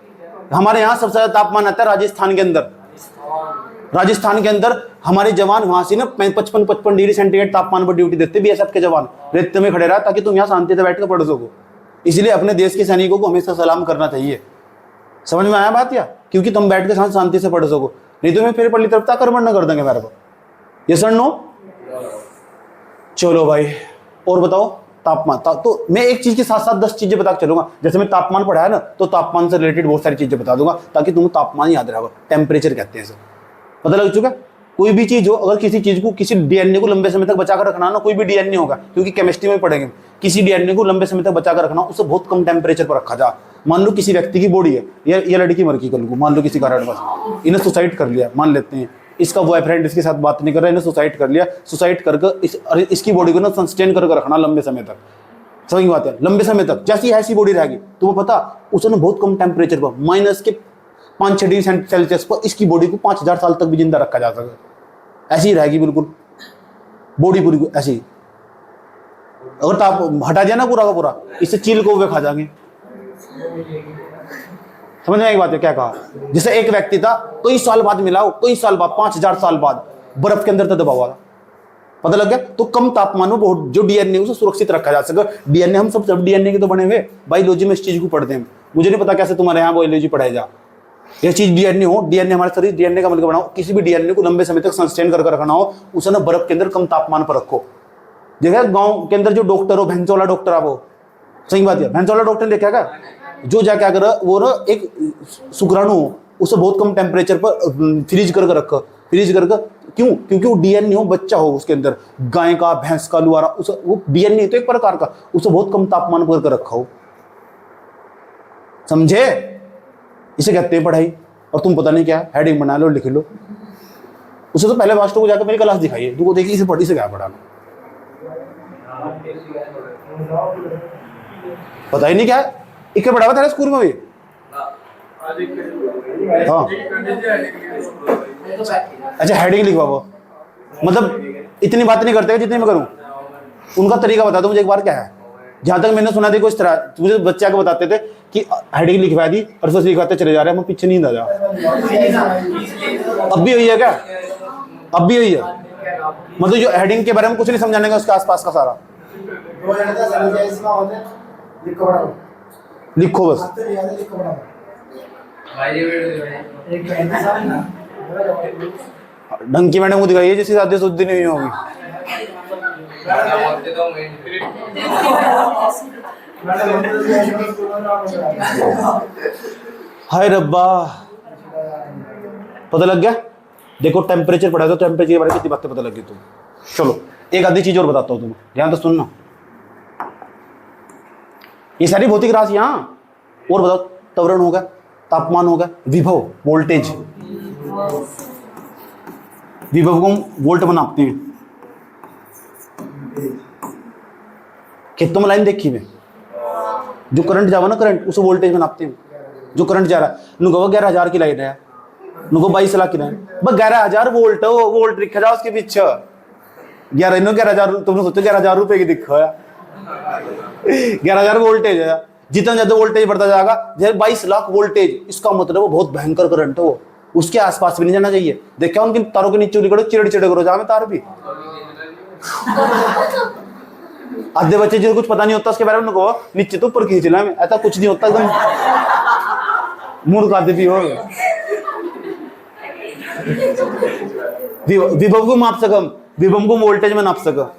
Speaker 1: हमारे यहाँ सबसे ज्यादा तापमान आता है राजस्थान के अंदर। राजस्थान के अंदर हमारे जवान वहां से ना 55 डिग्री सेंटीग्रेड तापमान पर ड्यूटी देते, बीएसएफ के जवान रेत में खड़े रहा, ताकि तुम यहाँ शांति से बैठ कर पढ़ सको। इसलिए अपने देश के सैनिकों को हमेशा सलाम करना चाहिए। समझ में आया बात या? क्योंकि तुम बैठ के साथ शांति से पढ़ सको, नहीं तो मैं फिर पल्ली तरफ आक्रमण न कर देंगे मेरे को। ये सर नो। चलो भाई, और बताओ तापमान। तो मैं एक चीज के साथ साथ 10 चीजें बता के चलूंगा। जैसे मैं तापमान पढ़ा है ना, तो तापमान से रिलेटेड बहुत सारी चीजें बता दूंगा, ताकि तुम्हें तापमान याद रहेगा। टेम्परेचर कहते हैं इसे, पता लग चुका? कोई भी चीज हो, अगर किसी चीज को, किसी डीएनए को लंबे समय तक बचा कर रखना ना, कोई भी डीएनए होगा, क्योंकि केमिस्ट्री में पढ़ेंगे, किसी डीएनए को लंबे समय तक बचा कर रखना, उसे बहुत कम टेम्परेचर पर रखा जा। मान लो किसी व्यक्ति की बॉडी है, ये लड़की मर गई कल को, मान लो किसी कारण बस इन्हें सुसाइड कर लिया, मान लेते हैं, इसका बॉयफ्रेंड इसके साथ बात नहीं कर रहा है, इन्हें सुसाइड कर लिया, सुसाइड करके इसकी बॉडी को ना सस्टेन करके रखना लंबे समय तक। समझ बात है? लंबे समय तक जैसी ऐसी बॉडी रहेगी, तुम्हें पता उसने बहुत कम टेम्परेचर पर, माइनस के 5-6 डिग्री सेल्सियस पर इसकी बॉडी को 5000 साल तक भी जिंदा रखा जा सकता। ऐसी ही रहेगी बिल्कुल बॉडी पूरी ऐसी। अगर ताप हटा दिया ना पूरा का पूरा, इससे चील को वे खा जाएंगे। समझ में एक बात है क्या कहा? जैसे एक व्यक्ति था, कई साल बाद मिला, कई साल बाद, 5000 साल बाद बर्फ के अंदर दबा हुआ था, पता लग गया। तो कम तापमान में बहुत जो डीएनए उसे सुरक्षित रखा जा सके। डीएनए हम सब डीएनए के तो बने हुए, बायोलॉजी में इस चीज को पढ़ते हैं। मुझे नहीं पता कैसे तुम्हारे यहाँ बायोलॉजी पढ़ाई जा, ये चीज डीएनए हो, डीएनए हमारे शरीर, डीएनए का मतलब बनाओ, किसी भी डीएनए को लंबे समय तक सस्टेन करके रखना हो, उसे ना बर्फ के अंदर कम तापमान पर रखो। देखा गांव के अंदर जो डॉक्टर हो, भैंस वाला डॉक्टर है वो, सही बात है, भैंस वाला डॉक्टर देखा क्या, जो जाके अगर वो ना एक शुक्राणु हो, उसे बहुत कम टेम्परेचर पर फ्रीज करके रखो, फ्रीज करके, क्यों? क्योंकि वो डीएनए हो, बच्चा हो उसके अंदर, गाय का, भैंस का, लुआरा, उसे वो डीएनए तो एक प्रकार का, उसे बहुत कम तापमान पर रखा हो। समझे? इसे कहते हैं पढ़ाई। और तुम पता नहीं क्या हेडिंग बना लो, लिख लो। उसे तो पहले मास्टर को जाकर मेरी क्लास दिखाइए, तू को देखिए इसे पढ़ी से क्या पढ़ाना, पता ही नहीं क्या इक्के पढ़ा हुआ था स्कूल में भी। हाँ अच्छा हेडिंग लिखवा वो, मतलब इतनी बात नहीं करते जितनी मैं करूं। उनका तरीका बता दो मुझे एक बार क्या है। जहां तक मैंने सुना, देखो इस तरह मुझे बच्चे आके बताते थे कि हेडिंग लिखवा दी और फिर लिखवाते चले जा रहे हैं, हम पीछे नींद आ जा। अब भी हुई है क्या? अब भी हुई है, मतलब जो हेडिंग के बारे में कुछ नहीं समझाने का, उसके आसपास का सारा लिखो बस। ढंग की मैडम को दिखाइए जिसकी शादी शुद्धि नहीं होगी। हाय रब्बा, पता लग गया? देखो टेम्परेचर पढ़ा तो टेम्परेचर के बारे में कितनी बातें पता लग गई तुम। चलो एक आधी चीज और बताता हूँ तुम्हें, ध्यान तो सुनना। ये सारी भौतिक राशियां और बताओ, त्वरण होगा, तापमान होगा, विभव वोल्टेज, विभव को वोल्ट बनाते हैं। खेतों में लाइन देखी में जो करंट जावा ना, करंट उसे वोल्टेज बनाते हैं। जो करंट जा रहा है नुको 11,000 की लाइन है, नुको 22 लाख की लाइन, बस 11,000 वोल्ट है, वो वोल्ट लिखा जाओ उसके पीछे 11,000। तुमने सोचो 11,000 रुपए की दिखा है, 11,000 वोल्टेज है। जितना ज्यादा वोल्टेज बढ़ता जाएगा, जैसे 22 लाख वोल्टेज, इसका मतलब वो बहुत भयंकर करंट है, वो उसके आसपास भी नहीं जाना चाहिए। देखा उनकी तारों के नीचे करो, चिड़ चिड़ करो जा में तार भी। आधे बच्चे जिनको कुछ पता नहीं होता उसके बारे में उनको नीचे तो ऊपर खींच लेना, ऐसा कुछ नहीं होता, एकदम मूर्ख आदमी भी हो। विभव को माप सकम, विभव को वोल्टेज में नाप सक।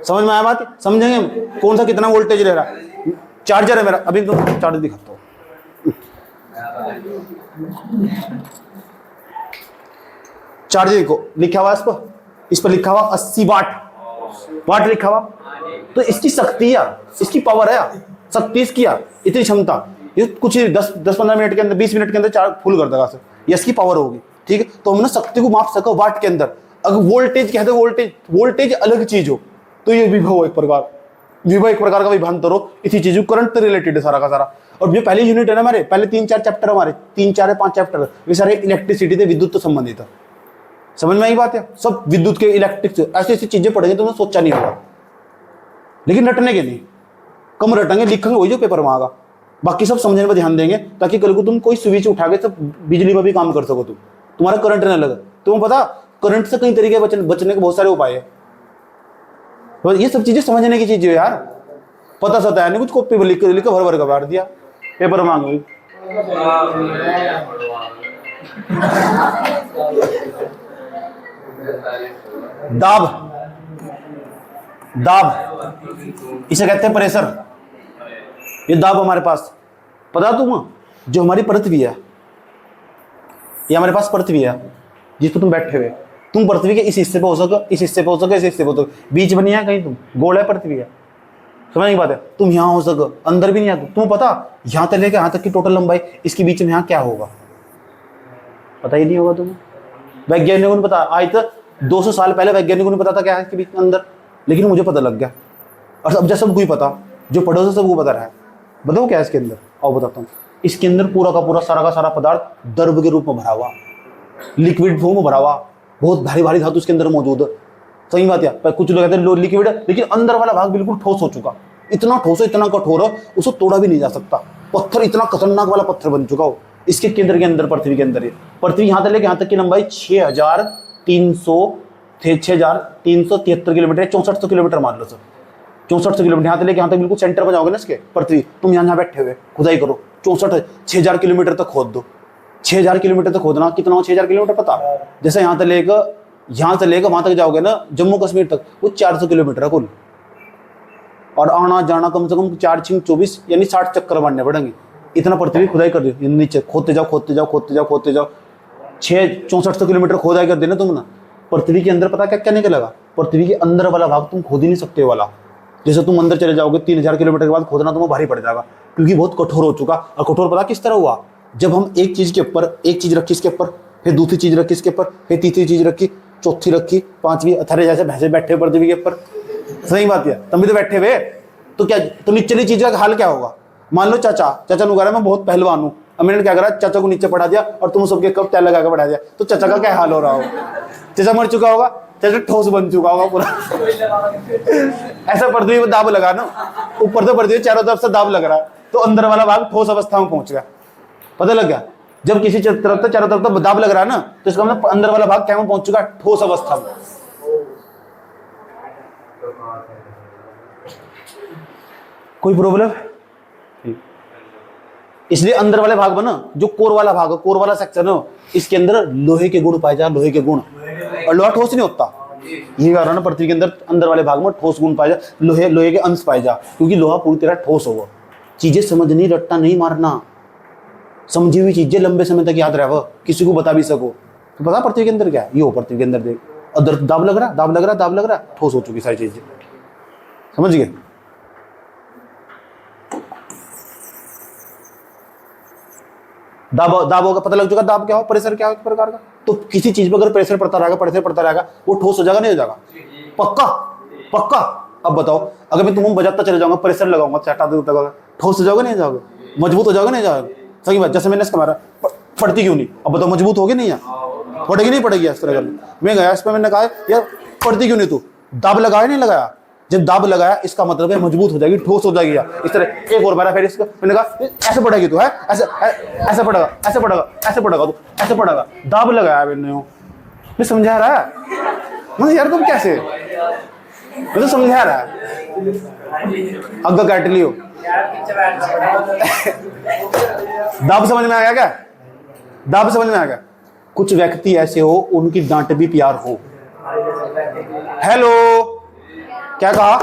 Speaker 1: समझ में आया बात? समझेंगे कौन सा कितना वोल्टेज ले रहा है। चार्जर है मेरा, अभी तो चार्जर दिखाता हूँ। चार्जर देखो, लिखा हुआ इस पर लिखा हुआ 80 वाट लिखा हुआ। तो इसकी शक्ति है, इसकी पावर है, शक्ति इसकी है, इतनी क्षमता। ये कुछ 10-15 मिनट के अंदर, 20 मिनट के अंदर चार्ज फुल कर देगा। ये इसकी पावर होगी, ठीक है। तो हम ना शक्ति को माप सको वाट के अंदर। अगर वोल्टेज कहते वोल्टेज अलग चीज हो, तो ये विभव एक प्रकार का विभवांतर हो, इसी चीज को करंट से रिलेटेड है सारा का सारा। और जो पहली यूनिट है ना हमारे, पहले 3-4 चैप्टर हमारे, 3-4-5 चैप्टर, वे सारे इलेक्ट्रिसिटी से, विद्युत से संबंधित है। समझ में आई बात है? सब विद्युत के, इलेक्ट्रिक से ऐसी ऐसी चीजें पढ़ेंगे तुमने सोचा नहीं होगा, लेकिन रटने के लिए कम रटेंगे, लिखेंगे वही जो पेपर में आएगा। बाकी सब समझने पर ध्यान देंगे, ताकि कल को तुम कोई स्विच उठा के सब बिजली में भी काम कर सको, तुम्हारा करंट न लगे। तुम्हें पता करंट से कई तरीके बचने के बहुत सारे उपाय है। तो ये सब चीजें समझने की चीजें यार, पता सता है नहीं कुछ, कॉपी पर लिख के भर का बांट दिया, पेपर मांग गई। दाब इसे कहते हैं प्रेशर। ये दाब हमारे पास, पता तुम, जो हमारी पृथ्वी है, ये हमारे पास पृथ्वी है जिस पर तुम बैठे हुए, तुम पृथ्वी के इस हिस्से पे हो सको, इस हिस्से पे हो सको, इस हिस्से पे हो सको, बीच में नहीं है कहीं, तुम गोल है, पृथ्वी है। समझ की बात है? तुम यहाँ हो सको, अंदर भी नहीं है। तुम्हें पता यहाँ तक लेकर यहाँ तक की टोटल लंबाई, इसके बीच में यहाँ क्या होगा पता ही नहीं होगा तुम्हें। वैज्ञानिकों ने पता, आज तक 200 साल पहले वैज्ञानिकों ने पता था क्या है इसके बीच में अंदर, लेकिन मुझे पता लग गया। और अब जैसे सबको ही पता, जो पढ़ो से सबको पता रहा है। बताओ क्या है इसके अंदर? आओ बताता हूँ। इसके अंदर पूरा का पूरा सारा का सारा पदार्थ द्रव के रूप में भरा हुआ, लिक्विड फॉर्म में भरा हुआ, बहुत भारी भारी धातु इसके अंदर मौजूद है। सही बात है? पर कुछ लोग कहते हैं लिक्विड है, लेकिन अंदर वाला भाग बिल्कुल ठोस हो चुका, इतना ठोस, इतना कठोर है, उसको तोड़ा भी नहीं जा सकता। पत्थर इतना खतरनाक वाला पत्थर बन चुका हो। इसके केंद्र के अंदर, पृथ्वी के अंदर, पृथ्वी यहाँ तक लेके यहाँ तक की लंबाई 6,373 किलोमीटर, 6400 किलोमीटर मान लो सर, 6400 किलोमीटर यहाँ तक लेके यहाँ तक बिल्कुल सेंटर में जाओगे ना इसके पृथ्वी, तुम यहाँ बैठे हुए खुदाई करो, 6,000 किलोमीटर तक खोद दो। 6,000 किलोमीटर तक खोदना, कितना हो 6,000 किलोमीटर पता? जैसे यहाँ से लेकर वहां तक जाओगे ना, जम्मू कश्मीर तक, वो 400 किलोमीटर है कुल। और आना जाना कम से कम 4-6-24 यानी 60 चक्कर मारने पड़ेंगे। इतना पृथ्वी खुदाई कर दी, नीचे खोदते जाओ 6400 किलोमीटर खोदाई कर देना तुम ना। पृथ्वी के अंदर पता क्या क्या निकलेगा? पृथ्वी के अंदर वाला भाग तुम खोद ही नहीं सकते वाला। जैसे तुम अंदर चले जाओगे 3,000 किलोमीटर के बाद खोदना तुम्हें भारी पड़ जाएगा, क्योंकि बहुत कठोर हो चुका। और कठोर पता किस तरह हुआ? जब हम एक चीज के ऊपर एक चीज रखी, इसके ऊपर फिर दूसरी चीज रखी, इसके ऊपर फिर तीसरी चीज रखी, चौथी रखी, पांचवी, अथरे जैसे भैंसे बैठे पृथ्वी के ऊपर। सही बात है? तुम भी तो बैठे हुए, तो क्या तो निचली चीज का हाल क्या होगा? मान लो चाचा नुगारा मैं बहुत पहलवान हूँ, अब मैंने क्या करा, चाचा को नीचे पढ़ा दिया और तुम सबके कप तेल लगा के बढ़ा दिया, तो चाचा का क्या हाल हो रहा हो? चाचा मर चुका होगा, चाचा ठोस बन चुका होगा पूरा। ऐसा पृथ्वी में दाब लगा ना, ऊपर तो पृथ्वी चारों तरफ से दाब लग रहा है, तो अंदर वाला भाग ठोस अवस्था में पहुंच गया। पता लग गया? जब किसी तरफ से चारों तरफ तो दाब लग रहा है ना, तो इसका मतलब अंदर वाला भाग क्या में पहुंच चुका? ठोस अवस्था में। कोई प्रॉब्लम? इसलिए अंदर वाले भाग में ना, जो कोर वाला भाग है, कोर वाला सेक्शन है, इसके अंदर लोहे के गुण पाए जाए, लोहे के गुण। और लोहा ठोस नहीं होता, यही कारण है पृथ्वी के अंदर वाले भाग में ठोस गुण पाए जाए, लोहे के अंश पाए जा, क्योंकि लोहा पूरी तरह ठोस होगा। चीजें समझनी, रट्टा नहीं मारना, समझी हुई चीजें लंबे समय तक याद रहे, किसी को बता भी सको। तो पता पृथ्वी के अंदर क्या है? ये हो पृथ्वी के अंदर देख, और दाब लग रहा, दाब लग रहा, दाब लग रहा, ठोस हो चुकी सारी चीजें। समझ गए? दाब होगा, पता लग चुका दाब क्या हो, प्रेशर क्या हो एक प्रकार का। तो किसी चीज पर अगर प्रेशर पड़ता रहेगा, वो ठोस हो जाएगा, नहीं हो जाएगा? पक्का पक्का। अब बताओ, अगर मैं तुम बजाता चले जाऊंगा, प्रेशर लगाऊंगा, चाटा दूंगा, ठोस हो जाओगे नहीं जाओगे? मजबूत हो जाओगे नहीं जाओगे? सही बात। जैसे मैंने इसका मारा, पड़ती क्यों नहीं? अब बताओ, मजबूत होगी नहीं? यहाँ पड़ेगी नहीं पड़ेगी? इस तरह मैं गया इस पर, मैंने कहा यार पड़ती क्यों नहीं? तू दाब लगाया नहीं लगाया? जब दाब लगाया इसका मतलब है मजबूत हो जाएगी, ठोस हो जाएगी। यार इस तरह एक और मारा, फिर इसका मैंने कहा ऐसे पड़ेगी तू, है ऐसे ऐसे पड़ेगा, ऐसे पड़ेगा, ऐसे पड़ेगा, तू ऐसे पड़ेगा। दाब लगाया मैंने, मैं समझा रहा है मतलब यार तुम कैसे, मैं तो समझा रहा है। अग्गा काट लियो। दाब समझ में आ गया क्या? दाब समझ में आ गया? कुछ व्यक्ति ऐसे हो उनकी डांट भी प्यार हो। हेलो, क्या कहा?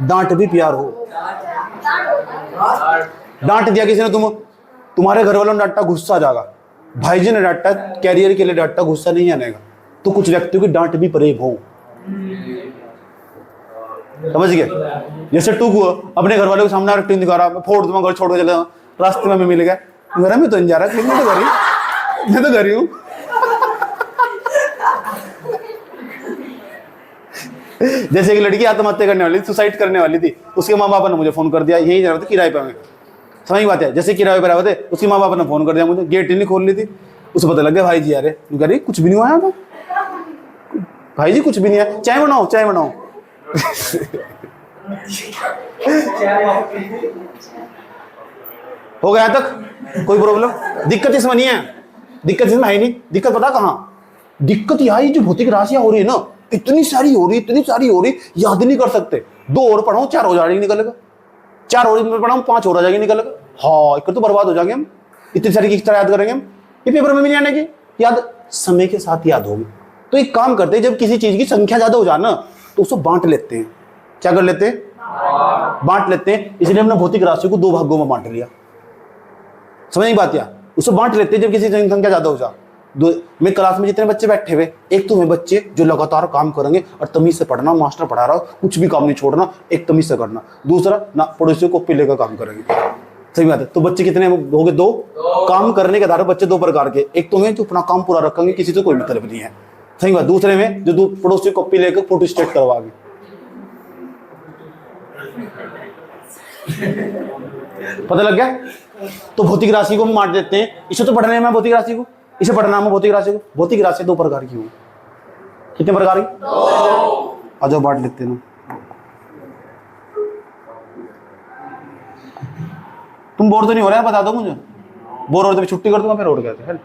Speaker 1: डांट भी प्यार हो। डांट दिया किसी ने, तुम्हारे घर वालों ने डांटा, गुस्सा आ जाएगा। भाई जी ने डांटा, कैरियर के लिए डांटा, गुस्सा नहीं आनेगा। तो कुछ व्यक्तियों की डांट भी प्रेम हो। समझ गए? जैसे टूक अपने घर वालों के सामने एक्टिंग दिखा रहा, मैं फोड़ दूंगा, घर छोड़ के चले जाऊंगा, रास्ते में मिल गया, घर में तो नहीं जा रहा, मैं तो घर ही हूँ। जैसे एक लड़की आत्महत्या करने वाली, सुसाइड करने वाली थी, उसके माँ बाप ने मुझे फोन कर दिया, यही जा रहा था किराए पे मैं। समझ बात है? जैसे किराए पर आए थे, उसकी माँ बाप ने फोन कर दिया मुझे, गेट ही नहीं खोल ली थी, उसे पता लग गया भाई जी आ रहे, कह रही कुछ भी नहीं हुआ, तो भाई जी कुछ भी नहीं है, चाय बनाओ चाय बनाओ। हो गया तक? कोई प्रॉब्लम? दिक्कत इसमें नहीं है, दिक्कत इसमें है नहीं। दिक्कत पता कहाँ? दिक्कत यहाँ ही जो भौतिक राशियां हो रही है ना, इतनी सारी हो रही, याद नहीं कर सकते। 2 और पढ़ाऊं 4 हो जाएगी निकलेगा, 4 और पढ़ाऊं 5 हो जाएगी निकलेगा। हाँ, एक तो बर्बाद हो जाएंगे हम, इतनी सारी किस तरह याद करेंगे हम? ये पेपर में भी नहीं आने की याद, समय के साथ याद होगी। तो एक काम करते हैं, जब किसी चीज की संख्या ज्यादा हो जाए ना, तो उसको बांट लेते हैं। क्या कर लेते हैं? बांट लेते हैं। इसलिए हमने भौतिक राशि को 2 भागों में बांट लिया। समझ नहीं बात? या उसको बांट लेते हैं जब किसी संख्या ज्यादा हो जाए। मैं क्लास में जितने बच्चे बैठे हुए, एक तो वे बच्चे जो लगातार काम करेंगे और तमीज से पढ़ना, मास्टर पढ़ा रहा हो, कुछ भी काम नहीं छोड़ना, एक तमीज से करना। दूसरा ना पड़ोसियों को कॉपी लेकर काम करेंगे। सही बात है? तो बच्चे कितने हो गए? 2। काम करने के आधार पर बच्चे 2 प्रकार के, एक तो में जो अपना काम पूरा रखेंगे, किसी से कोई मतलब नहीं है। सही बात। दूसरे में जो पड़ोसी को कॉपी लेकर फोटो स्टेट करवाएंगे। पता लग गया? तो भौतिक राशि को हम बांट देते हैं। इसे तो पढ़ने में भौतिक राशि को, इसे पढ़ना है भौतिक राशि को। भौतिक राशि 2 प्रकार की हो। कितने प्रकार की? 2। आ जाओ बांट लेते हैं। तुम बोर तो नहीं हो रहा है? बता दो मुझे। बोर हो रहे तो छुट्टी कर दूंगा, फिर उठ गए थे।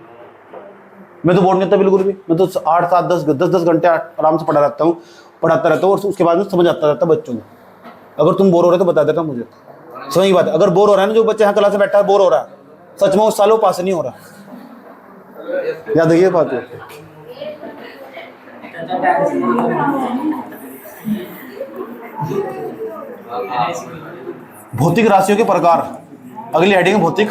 Speaker 1: मैं तो बोर नहीं होता बिल्कुल भी। मैं तो 8, 7, 10 घंटे आराम से पढ़ाता रहता हूँ और उसके बाद में समझ आता रहता बच्चों को। अगर तुम बोर हो रहे तो बता देता मुझे। समझ बात है? अगर बोर हो रहा है ना, जो बच्चे यहाँ क्लास में बैठा है बोर हो रहा है, सच में उस सालों पास नहीं हो रहा। याद रखिए बात है। भौतिक राशियों के प्रकार, अगली हेडिंग है भौतिक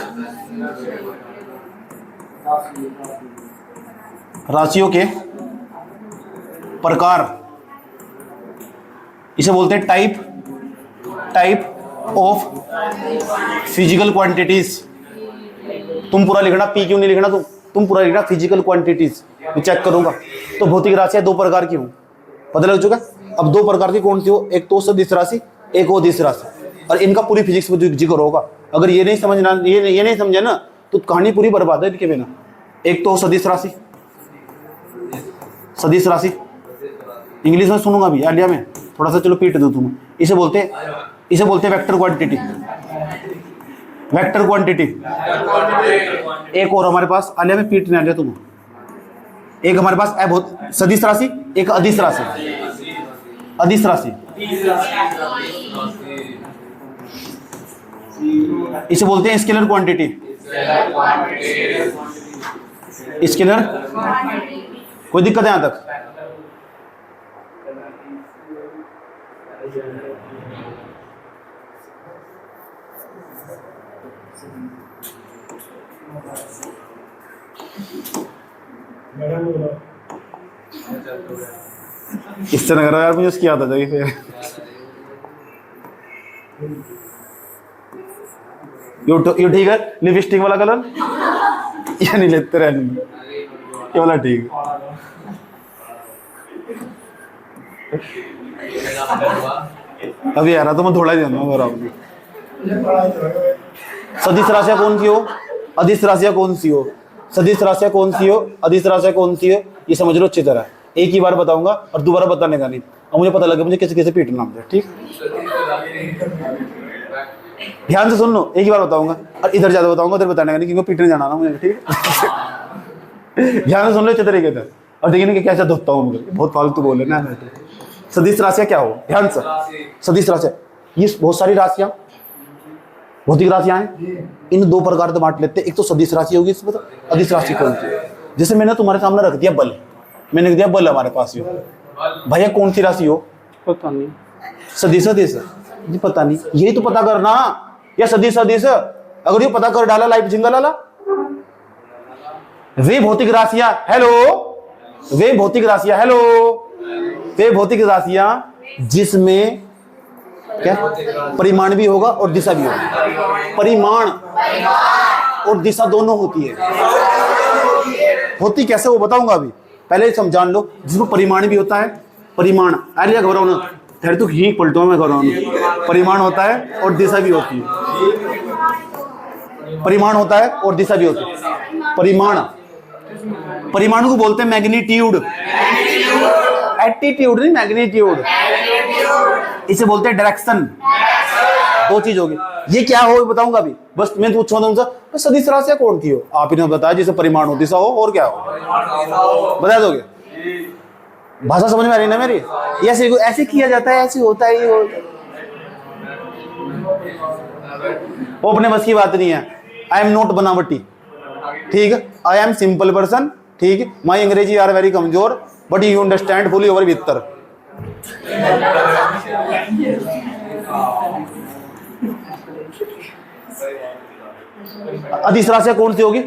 Speaker 1: राशियों के प्रकार। इसे बोलते हैं टाइप ऑफ फिजिकल क्वांटिटीज। तुम पूरा लिखना, पी क्यों नहीं लिखना, तुम पूरा लिखना फिजिकल क्वांटिटीज। मैं चेक करूंगा। तो भौतिक राशियां 2 प्रकार की हूं, पता लग चुका? अब 2 प्रकार की कौन सी हो? एक तो सदिश राशि, एक वो दिश राशि, और इनका पूरी फिजिक्स में जिक्र होगा। अगर ये नहीं समझना, ये नहीं समझे ना तो कहानी पूरी बर्बाद है इनके बिना। एक तो सदिश राशि, सदिश राशि इंग्लिश में सुनूंगा भी आलिया में थोड़ा सा, चलो पीट दो तुम। इसे बोलते हैं वेक्टर क्वांटिटी, वेक्टर क्वांटिटी। एक और हमारे पास आलिया में पीट नहीं आ तुम, एक हमारे पास सदिश राशि, एक अदिश राशि, अदिश राशि। इसे बोलते हैं स्केलर क्वांटिटी, स्केलर। कोई दिक्कत है यहां तक? इस तरह करो यार, मुझे उसकी याद आ जाएगी फिर। ये ठीक है, लिपस्टिक वाला कलर ये नहीं लेते रहने, ये वाला ठीक है। अभी आ रहा तो मैं थोड़ा ही देना। सदिश राशियां कौन सी हो, अदिश राशियां कौन सी हो, सदिश राशियां कौन सी हो, अदिश राशियां कौन सी हो, ये समझ लो अच्छी तरह। एक ही बार बताऊंगा और दोबारा बताने का नहीं, और मुझे पता लगे मुझे कैसे कैसे पीटना मुझे, ठीक? ध्यान से सुन लो, एक ही बार बताऊंगा और इधर ज्यादा बताऊंगा, उधर बताने का नहीं, क्योंकि पीटने जाना ना मुझे, ठीक है? ध्यान से सुन लो अच्छे तरीके से, और देखिए कि कैसे धोता हूँ मुझे, बहुत फालतू बोले ना। सदिश राशियां क्या हो, ध्यान से। सदिश राशियां, ये बहुत सारी राशियां भौतिक राशियां हैं, इन दो प्रकार से बांट लेते हैं। एक तो सदिश राशि होगी, इसमें तो अदिश राशि कौन सी है? जैसे मैंने तुम्हारे सामने रख दिया बल, मैंने दिया बल हमारे पास ही, भैया कौन सी राशि हो? पता नहीं। सदिश सदिश जी पता नहीं, यही तो पता करना, या सदिश सदिश अगर ये पता कर डाला लाइफ जिंगल वाला। वे भौतिक राशियां, हेलो, वे भौतिक राशियां, हेलो, वे भौतिक राशियां जिसमें क्या परिमाण भी होगा और दिशा भी होगी। परिमाण और दिशा दोनों होती है। होती कैसे वो बताऊंगा अभी, पहले सब जान लो। जिसमें परिमाण भी होता है, परिमाण अरे घबराओ ना, ठहर तो ही पलटो मैं घबराओ ना। परिमाण होता है और दिशा भी होती है, परिमाण होता है और दिशा भी होती है। परिमाण, परिमाण को बोलते हैं मैग्नीट्यूड, एटीट्यूड नहीं, मैग्नीट्यूड। इसे बोलते हैं डायरेक्शन। दो चीज होगी, ये क्या हो बताऊंगा अभी, बस मैं पूछूंगा तुमसे सदिश राशियां कौन सी हो, आप इन्हें बताया जैसे परिमाण हो, दिशा हो, और क्या हो बता दोगे? भाषा समझ में आ रही ना मेरी? ऐसे ऐसे किया जाता है, ऐसे होता है, ये वो अपने बस की बात नहीं है। आई एम नॉट बनावटी, ठीक है, आई एम सिंपल पर्सन, ठीक है, माई अंग्रेजी आर वेरी कमजोर but you understand fully over भीतर। अदिश राशियां कौन सी होगी?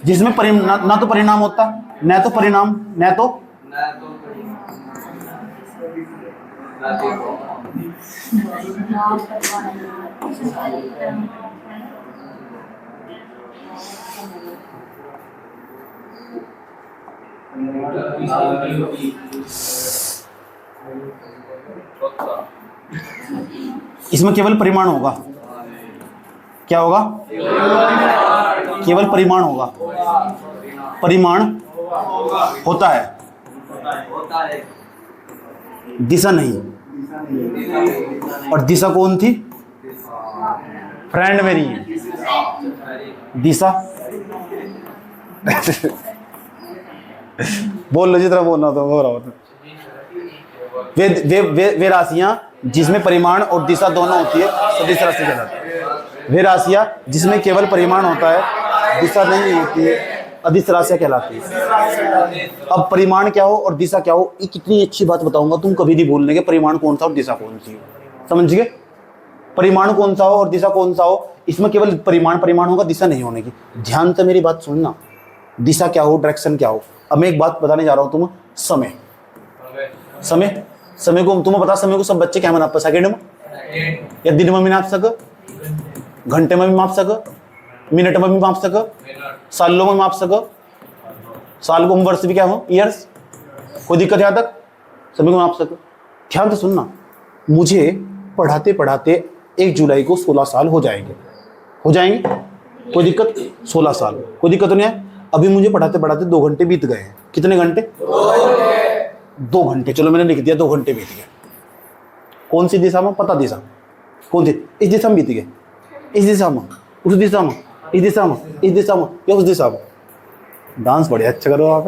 Speaker 1: जिसमें ना तो परिणाम होता, न तो परिणाम, न तो इसमें केवल परिमाण होगा। क्या होगा? केवल परिमाण होगा। परिमाण होता है, दिशा नहीं। और दिशा कौन थी? फ्रेंड मेरी दिशा बोल लो जितना बोलना तो हो रहा होता। वे राशियां जिसमें परिमाण और दिशा दोनों होती है सदिश राशि कहलाती है। वे राशियां जिसमें केवल परिमाण होता है, दिशा नहीं होती है, अदिश राशियां कहलाती है। अब परिमाण क्या हो और दिशा क्या हो, ये कितनी अच्छी बात बताऊंगा, तुम कभी नहीं भूलने के परिमाण कौन सा और दिशा कौन सी हो। समझ गए? परिमाण कौन सा हो और दिशा कौन सा हो, इसमें केवल परिमाण होगा, दिशा नहीं होने की। ध्यान से मेरी बात सुनना, दिशा क्या हो, डायरेक्शन क्या हो। अब मैं एक बात बताने जा रहा हूं, तुम समय समय को तुम्हें पता, समय को सब बच्चे क्या मापते? सेकंड में या दिन में भी माप सक, घंटे में भी माप सक, मिनट में भी माप सक, सालों में माप सक। साल को हम वर्ष भी क्या हो, ईयर्स। कोई दिक्कत यहाँ तक? समय को माप सक। ध्यान से सुनना, मुझे पढ़ाते पढ़ाते 1 जुलाई को 16 साल हो जाएंगे। हो जाएंगे, कोई दिक्कत? 16 साल, कोई दिक्कत नहीं है। अभी मुझे पढ़ाते पढ़ाते 2 घंटे बीत गए हैं। कितने घंटे? 2 घंटे। चलो मैंने लिख दिया 2 घंटे बीत गए। कौन सी दिशा में? पता दिशा कौन सी? इस दिशा में बीत गए, इस दिशा में, उस दिशा में, इस दिशा में, इस दिशा में या उस दिशा में। डांस बढ़िया अच्छा करो आप।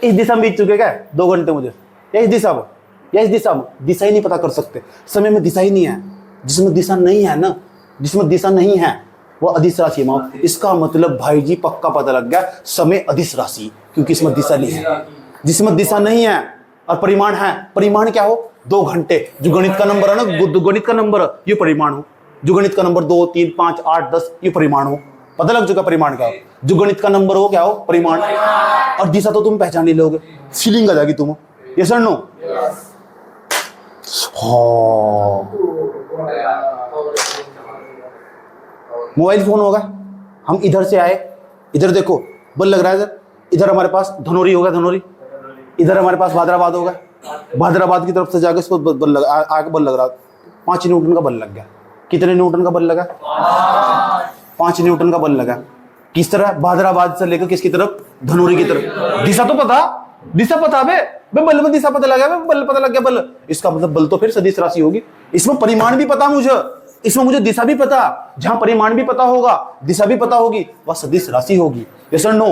Speaker 1: इस दिशा में बीत चुके क्या 2 घंटे मुझे, या इस दिशा में, या इस दिशा में? दिशा ही नहीं पता कर सकते, समय में दिशा ही नहीं है। जिसमें दिशा नहीं है ना, जिसमें दिशा नहीं है वो अदिश राशि है माँ। इसका मतलब भाई जी पक्का पता लग गया, समय अदिश राशि, क्योंकि इसमें दिशा नहीं है। जिसमें दिशा नहीं है और परिमाण है, परिमाण क्या हो? 2 घंटे। जो गणित का नंबर है ना, गणित का नंबर ये परिमाण हो। जो गणित का नंबर 2, 3, 5, 8, 10 ये परिमाण हो। पता लग चुका परिमाण क्या हो। जो गणित का नंबर हो क्या हो? परिमाण। और दिशा तो तुम पहचान ही लोगे, फीलिंग आ जाएगी तुम। ये सर नो? मोबाइल फोन होगा, हम इधर से आए, इधर देखो बल लग रहा है, इधर हमारे पास धनोरी होगा, धनोरी। इधर हमारे पास भादराबाद होगा, भादराबाद की तरफ से जाके इसको बल लग आगे बल लग रहा, 5 न्यूटन का बल लग गया। कितने न्यूटन का बल लगा? 5 न्यूटन का बल लगा। किस तरह? भादराबाद से लेकर किसकी तरफ? धनोरी की तरफ। दिशा तो पता, दिशा पता बे बल में दिशा पता लगा, बल पता लग गया बल। इसका मतलब बल तो फिर सदिश राशि होगी। इसमें परिमाण भी पता मुझे, इसमें मुझे दिशा भी पता। जहां परिमाण भी पता होगा, दिशा भी पता होगी, वह सदिश राशि होगी। यस और नो?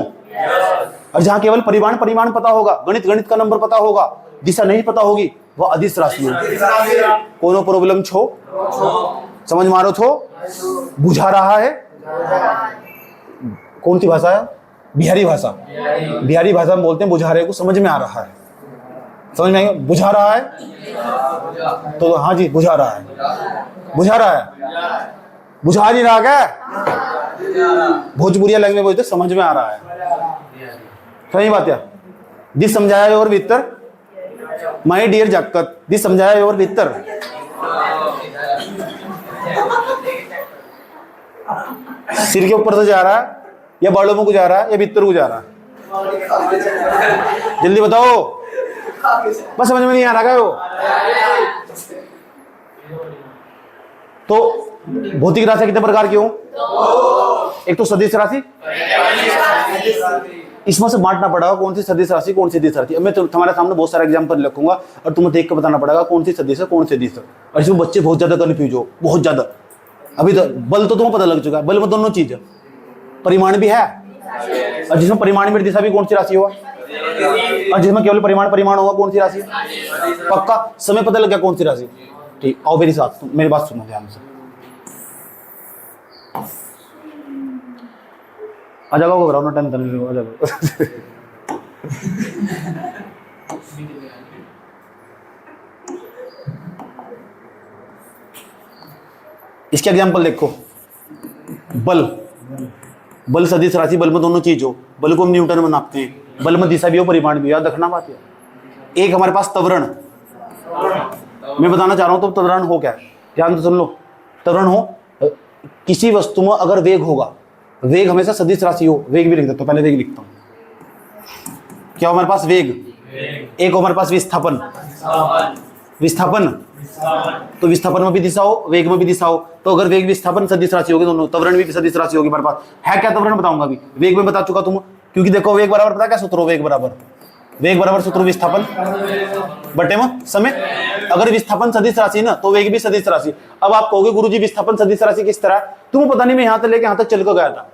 Speaker 1: और जहां केवल परिमाण पता होगा, गणित का नंबर पता होगा, दिशा नहीं पता होगी, वह अदिश राशि होगी। कोनो प्रॉब्लम छो? समझ मारो थो? बुझा रहा है? कौन सी भाषा है? बिहारी भाषा। बिहारी भाषा में बोलते हैं बुझा रहे को, समझ में आ रहा है। समझ में आएगा? बुझा रहा है तो हाँ जी बुझा रहा है, बुझा रहा है, बुझा नहीं रहा क्या? भोजपुरिया लैंग्वेज बोलते समझ में आ रहा है। सही बात है। दिस समझाया और भीतर, माय डियर जाकत, दिस समझाया और भीतर। सिर के ऊपर से जा रहा है या बालों में को जा रहा है या भीतर को जा रहा है? जल्दी बताओ, बस समझ में नहीं आ रहा क्या वो? तो भौतिक राशि कितने प्रकार की हो? एक तो सदिश राशि, इसमें से बांटना पड़ेगा कौन सी सदिश राशि कौन सी दिशा राशि। मैं तुम्हारे सामने बहुत सारे एग्जांपल रखूंगा और तुम्हें देख कर बताना पड़ेगा कौन सी सदिश है कौन सी दिशा। और इसमें बच्चे बहुत ज्यादा कंफ्यूज हो, बहुत ज्यादा। अभी तो बल तो तुम्हें पता लग चुका है, बल में दोनों चीज है, परिमाण भी है और जिसमें परिमाण में दिशा भी कौन सी राशि होगा, और जिसमें केवल परिमाण होगा कौन सी राशि? पक्का समय पता लग गया कौन सी राशि? ठीक, आओ मेरे साथ, मेरी बात सुनो ध्यान से। आ जाओ, घबराओ ना, टेंशन नहीं लो, आ जाओ। इसके एग्जाम्पल देखो। बल सदिश राशि, बल में दोनों चीज हो। बल को हम न्यूटन में नापते हैं, बल में दिशा भी हो परिमाण भी, याद रखना बात है। एक हमारे पास त्वरण, मैं बताना चाह रहा हूं तो त्वरण हो क्या? ध्यान से सुन लो। त्वरण हो किसी वस्तु में अगर वेग होगा, वेग हमेशा सदिश राशि हो। वेग भी लिख देता हूं, पहले वेग लिखता हूं। क्या हमारे पास वेग? एक हमारे पास विस्थापन, विस्थापन तो विस्थापन में भी दिशा हो, वेग में भी दिशा हो। तो अगर वेग विस्थापन सदिश राशि होगी, दोनों त्वरण भी सदिश राशि होगी हमारे पास। है क्या त्वरण बताऊंगा अभी, वेग में बता चुका तुम, क्योंकि देखो वेग बराबर पता क्या सूत्र हो? वेग बराबर सूत्र विस्थापन बटे में समय। अगर विस्थापन सदिश राशि ना तो वेग भी सदिश राशि। अब आप कहोगे गुरुजी विस्थापन सदिश राशि किस तरह? तुम्हें पता नहीं, मैं यहां से लेके यहां तक चल कर गया था,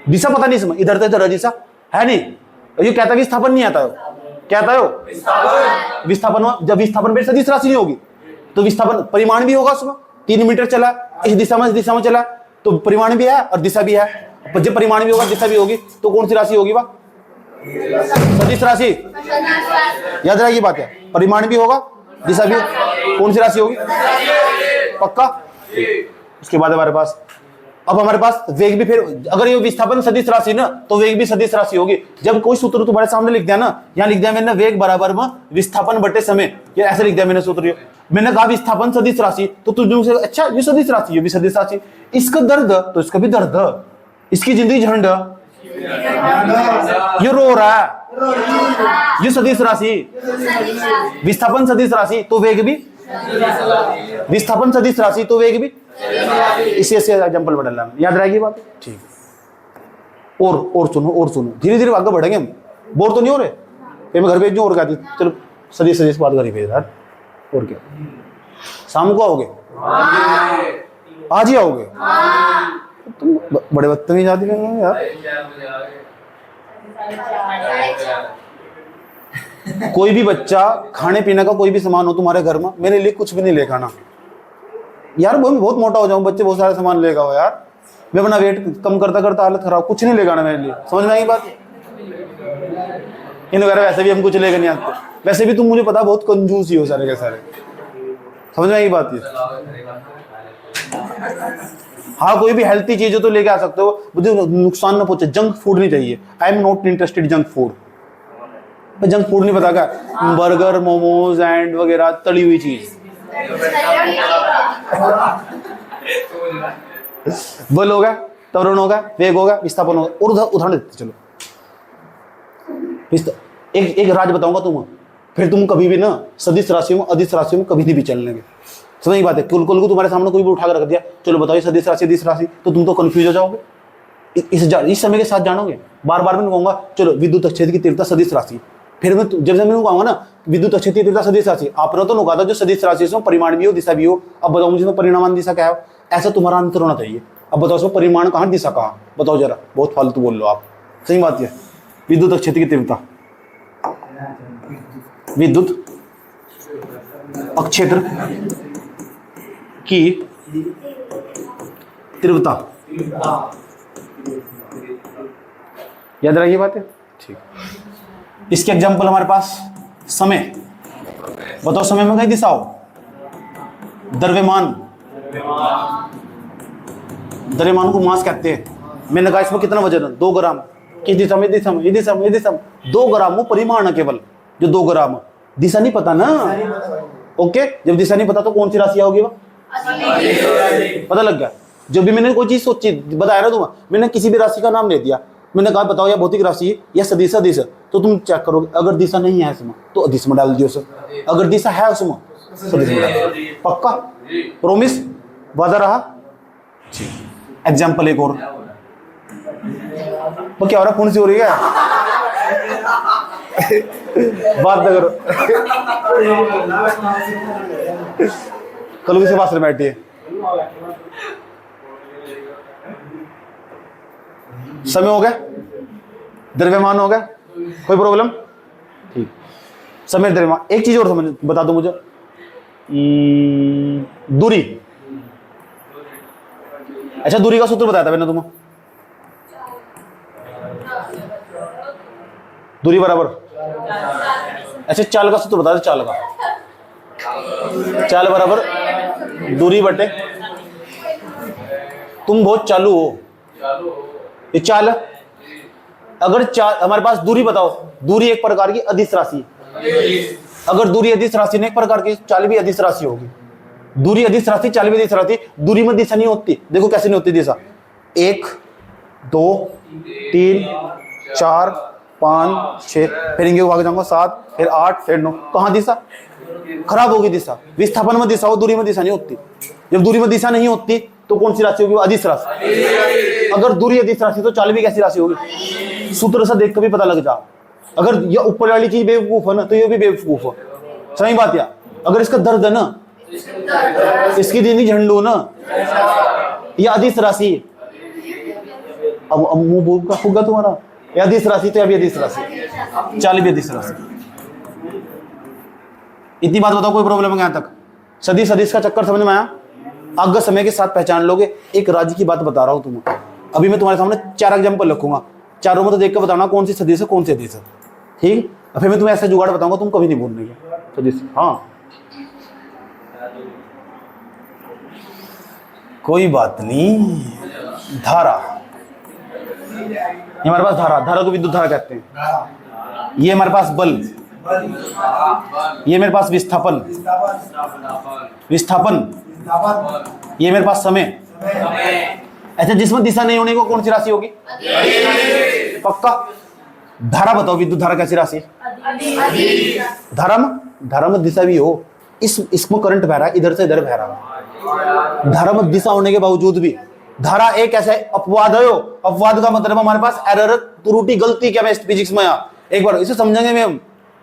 Speaker 1: दिशा पता नहीं, इसमें इधर से इधर दिशा है नहीं। ये कहता है विस्थापन नहीं आता हो, क्या आता हो? विस्थापन। जब विस्थापन पे सदिश राशि नहीं होगी तो विस्थापन परिमाण भी होगा उसमें। 3 मीटर चला, इस दिशा में चला तो परिमाण भी है और दिशा भी है। जब परिमाण भी होगा दिशा भी होगी तो कौन सी राशि होगी? वह सदिश राशि। याद रखिए बात है, परिमाण भी होगा दिशा भी, कौन सी राशि होगी? पक्का। उसके बाद हमारे पास, अब हमारे पास वेग भी, फिर अगर ये विस्थापन सदिश राशि ना तो वेग भी सदिश राशि होगी। जब कोई सूत्र तुम्हारे सामने लिख दिया ना, यहाँ लिख दिया मैंने वेग बराबर में विस्थापन बटे समय, ये ऐसे लिख दिया मैंने सूत्र। मैंने कहा विस्थापन सदिश राशि तो तुझे अच्छा ये सदिश राशि, ये भी सदिश राशि। इसका दर्द तो इसका भी दर्द, इसकी जिंदगी झंड, ये रो रहा है, ये सदिश राशि, विस्थापन सदिश राशि तो वेग भी विस्थापन सदिश राशि तो वेग भी इसी से एग्जाम्पल बदल रहा है, याद रहेगी बात? ठीक। और सुनो धीरे धीरे आगे बढ़ेंगे हम। बोर तो नहीं हो रहे? फिर मैं घर भेज दूँ और क्या? चलो सदिश बात घर ही भेज यार। और क्या शाम को आओगे? आज ही आओगे? तुम बड़े बदतमीज आदमी हो यार। कोई भी बच्चा खाने पीने का कोई भी सामान हो तुम्हारे घर में, मेरे लिए कुछ भी नहीं लेकर आना यार। मैं बहुत मोटा हो जाऊं, बच्चे बहुत सारे सामान लेगा हो यार, मैं अपना वेट कम करता करता हालत खराब, कुछ नहीं लेकर आना मेरे लिए। समझ में आई बात? इन वगैरह वैसे भी हम कुछ लेकर नहीं आते। वैसे भी तुम मुझे पता बहुत कंजूस ही हो सारे के सारे। समझ में आई बात? ये हाँ, कोई भी हेल्थी चीज हो तो लेके आ सकते हो, मुझे नुकसान ना पहुंचे। जंक फूड नहीं चाहिए। I am not interested junk food. Junk food नहीं पता क्या? बर्गर, मोमोज एंड वगैरह तली हुई चीज। बल होगा, त्वरण होगा, वेग होगा, विस्थापन होगा। और उदाहरण देते चलो। एक राज बताऊंगा तुम, फिर तुम कभी भी ना सदिश राशियों में अदिश राशियों में कभी नहीं भी चलने के। समझ बात है? कुल को तुम्हारे सामने कोई भी उठा कर रख दिया, चलो बताओ सदिश राशि अदिश राशि, तो तुम तो कंफ्यूज हो जाओगे। इस समय के साथ जानोगे। बार बार मैं कहूंगा चलो विद्युत क्षेत्र की तीव्रता सदिश राशि, फिर मैं जब मैं कहूंगा ना विद्युत क्षेत्र की तीव्रता सदिश राशि, आपने तो कहा था जो सदिश राशि से परिमाण भी हो दिशा भी हो। अब बताओ मुझे परिणामान दिशा क्या है? ऐसा तुम्हारा अंतर होना चाहिए। अब बताओ उसमें परिमाण कहाँ, दिशा कहाँ? बताओ जरा, बहुत फालतू बोल लो आप। सही बात है। विद्युत क्षेत्र की तीव्रता, विद्युत क्षेत्र की तीव्रता, याद रखिए बात है? ठीक। इसके एग्जाम्पल हमारे पास समय। बताओ समय में कई दिशा हो? द्रव्यमान, द्रव्यमान को मास कहते हैं। मैंने कहा इसमें कितना वजन है? 2 ग्राम। किस दिशा में? दिशा में, ये दिशा में, ये दिशा में। 2 ग्राम वो परिमाण है केवल, जो 2 ग्राम। दिशा नहीं पता ना? ओके, जब दिशा नहीं पता तो कौन सी राशि आओगी? वो पता लग गया। जब भी मैंने कोई चीज सोची, बताया ना तुम्हें, मैंने किसी भी राशि का नाम ले दिया, मैंने कहा बताओ या भौतिक राशि या सदिश सदिश, तो तुम चेक करोगे। अगर दिशा नहीं है इसमें तो अदिश में डाल दियो उसे, अगर दिशा है उसमें सदिश में डाल दियो। पक्का? प्रोमिस? वादा रहा? एग्जाम्पल एक और। वो क्या हो रहा है? कौन सी हो रही है? बात ना करो। कल किसी पास में बैठी है। समय हो गया, द्रव्यमान हो गया, कोई प्रॉब्लम? ठीक। समय, द्रव्यमान। एक चीज और समझ बता दो मुझे, दूरी। अच्छा, दूरी का सूत्र बताया था मैंने तुम्हें। दूरी बराबर, अच्छा चाल का सूत्र बता दो। चाल का, चाल बराबर दूरी बटे, तुम बहुत चालू हो, ये चाल। अगर चाल हमारे पास दूरी बताओ, दूरी एक प्रकार की अदिश राशि। अगर दूरी अदिश राशि ने एक प्रकार की, चाल भी अदिश राशि होगी। दूरी अदिश राशि, चाल भी अदिश राशि। दूरी में दिशा नहीं होती। देखो कैसे नहीं होती दिशा? 1 2 3 4 5 6, फिर इनके आगे जाऊंगा 7, फिर 8, फिर 9। कहाँ दिशा? खराब होगी दिशा। विस्थापन में दिशा हो, दूरी में दिशा नहीं होती। जब दूरी में दिशा नहीं होती तो कौन सी राशि होगी? अदिश राशि। अगर दूरी अदिश राशि तो चाल भी कैसी राशि होगी? सूत्र से देख कर भी पता लग जा। अगर ये ऊपर वाली चीज बेवकूफ है ना, तो ये भी बेवकूफ है। सही बात या? अगर इसका दर्द है ना, इसकी दीनी झंडू ना, ये अदिश राशि। अब मुंह बोल का होगा तुम्हारा, या अदिश राशि तो अभी अदिश राशि, चाल भी अदिश राशि। इतनी बात बताओ, कोई प्रॉब्लम है यहाँ तक? सदिश सदिश का चक्कर समझ में आया? आगे समय के साथ पहचान लोगे। एक राज्य की बात बता रहा हूं तुम्हें। अभी मैं तुम्हारे सामने 4 एग्जाम्पल रखूंगा, चारों में तो देख कर बताना कौन सी सदिश है, कौन सी अदिश है। ठीक? फिर मैं तुम्हें ऐसा जुगाड़ बताऊंगा, तुम कभी नहीं भूलने का। सदिश, हाँ कोई बात नहीं। धारा, ये हमारे पास धारा, धारा को विद्युत धारा कहते हैं। ये हमारे पास बल, ये मेरे पास विस्थापन, विस्थापन, ये मेरे पास समय। अच्छा, जिसमें दिशा नहीं होने को कौन सी राशि होगी? पक्का? धारा बताओ, विद्युत धारा कैसी राशि? धारा में दिशा भी हो, इसमें करंट बह रहा है, इधर से इधर बह रहा है। धारा में दिशा होने के बावजूद भी धारा एक ऐसा अपवाद है। अपवाद का मतलब हमारे पास एरर, त्रुटि, गलती क्या है फिजिक्स में। यहाँ एक बार इसे समझेंगे में हम।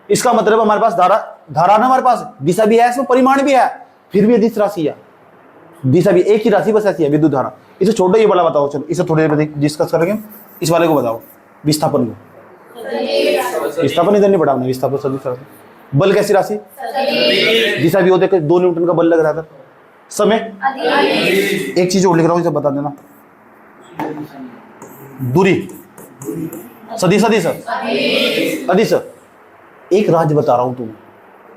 Speaker 1: इसका मतलब हमारे पास धारा ना, हमारे पास दिशा भी है, इसमें परिमाण भी है, फिर भी अदिश राशि है। दिशा भी एक ही राशि बस ऐसी है, विद्युत धारा। इसे छोड़ो, ये वाला बताओ। चलो इसे थोड़ी देर डिस्कस करेंगे। इस वाले को बताओ, विस्थापन को। विस्थापन इधर नहीं पढ़ा हमने, विस्थापन सदिश राशि। बल कैसी राशि? दिशा भी होते, 2 न्यूटन का बल लग रहा था। समय एक चीज और लिख रहा हूं, इसे बता देना। दूरी सदिश सदिश अदिश। एक राज बता रहा हूं, तुम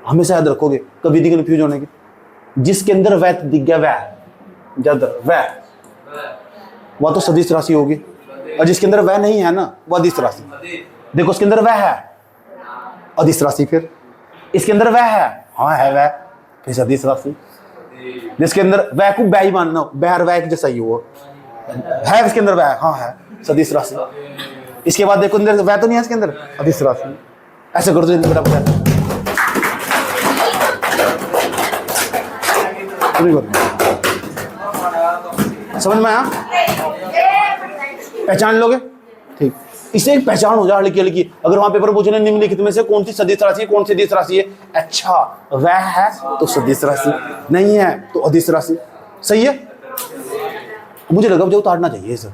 Speaker 1: हमेशा याद रखोगे, कभी नहीं कंफ्यूज होने की। जिसके अंदर वह दिख गया, वह तो सदिश राशि होगी, और जिसके अंदर वह नहीं है ना, वह अदिश राशि। देखो इसके अंदर वह है, अदिश राशि। फिर इसके अंदर वह है, हाँ है वह, फिर सदिश राशि। जिसके अंदर वह को वह ही मानना, वह वह जैसा ही हो है, इसके अंदर वह, हाँ है, सदिश राशि। इसके बाद देखो अंदर वह तो नहीं है, इसके अंदर अदिश राशि। ऐसे कर दो बेटा, समझ में आया? पहचान लोगे? ठीक, इसे एक पहचान हो जाए हल्की हल्की। अगर वहां पेपर पूछने निम्नलिखित में से कौन सी सदिश राशि है, कौन सी अदिश राशि है, अच्छा वह है तो सदिश राशि, नहीं है तो अदिश राशि। सही है? मुझे लगा जो उतारना चाहिए सर।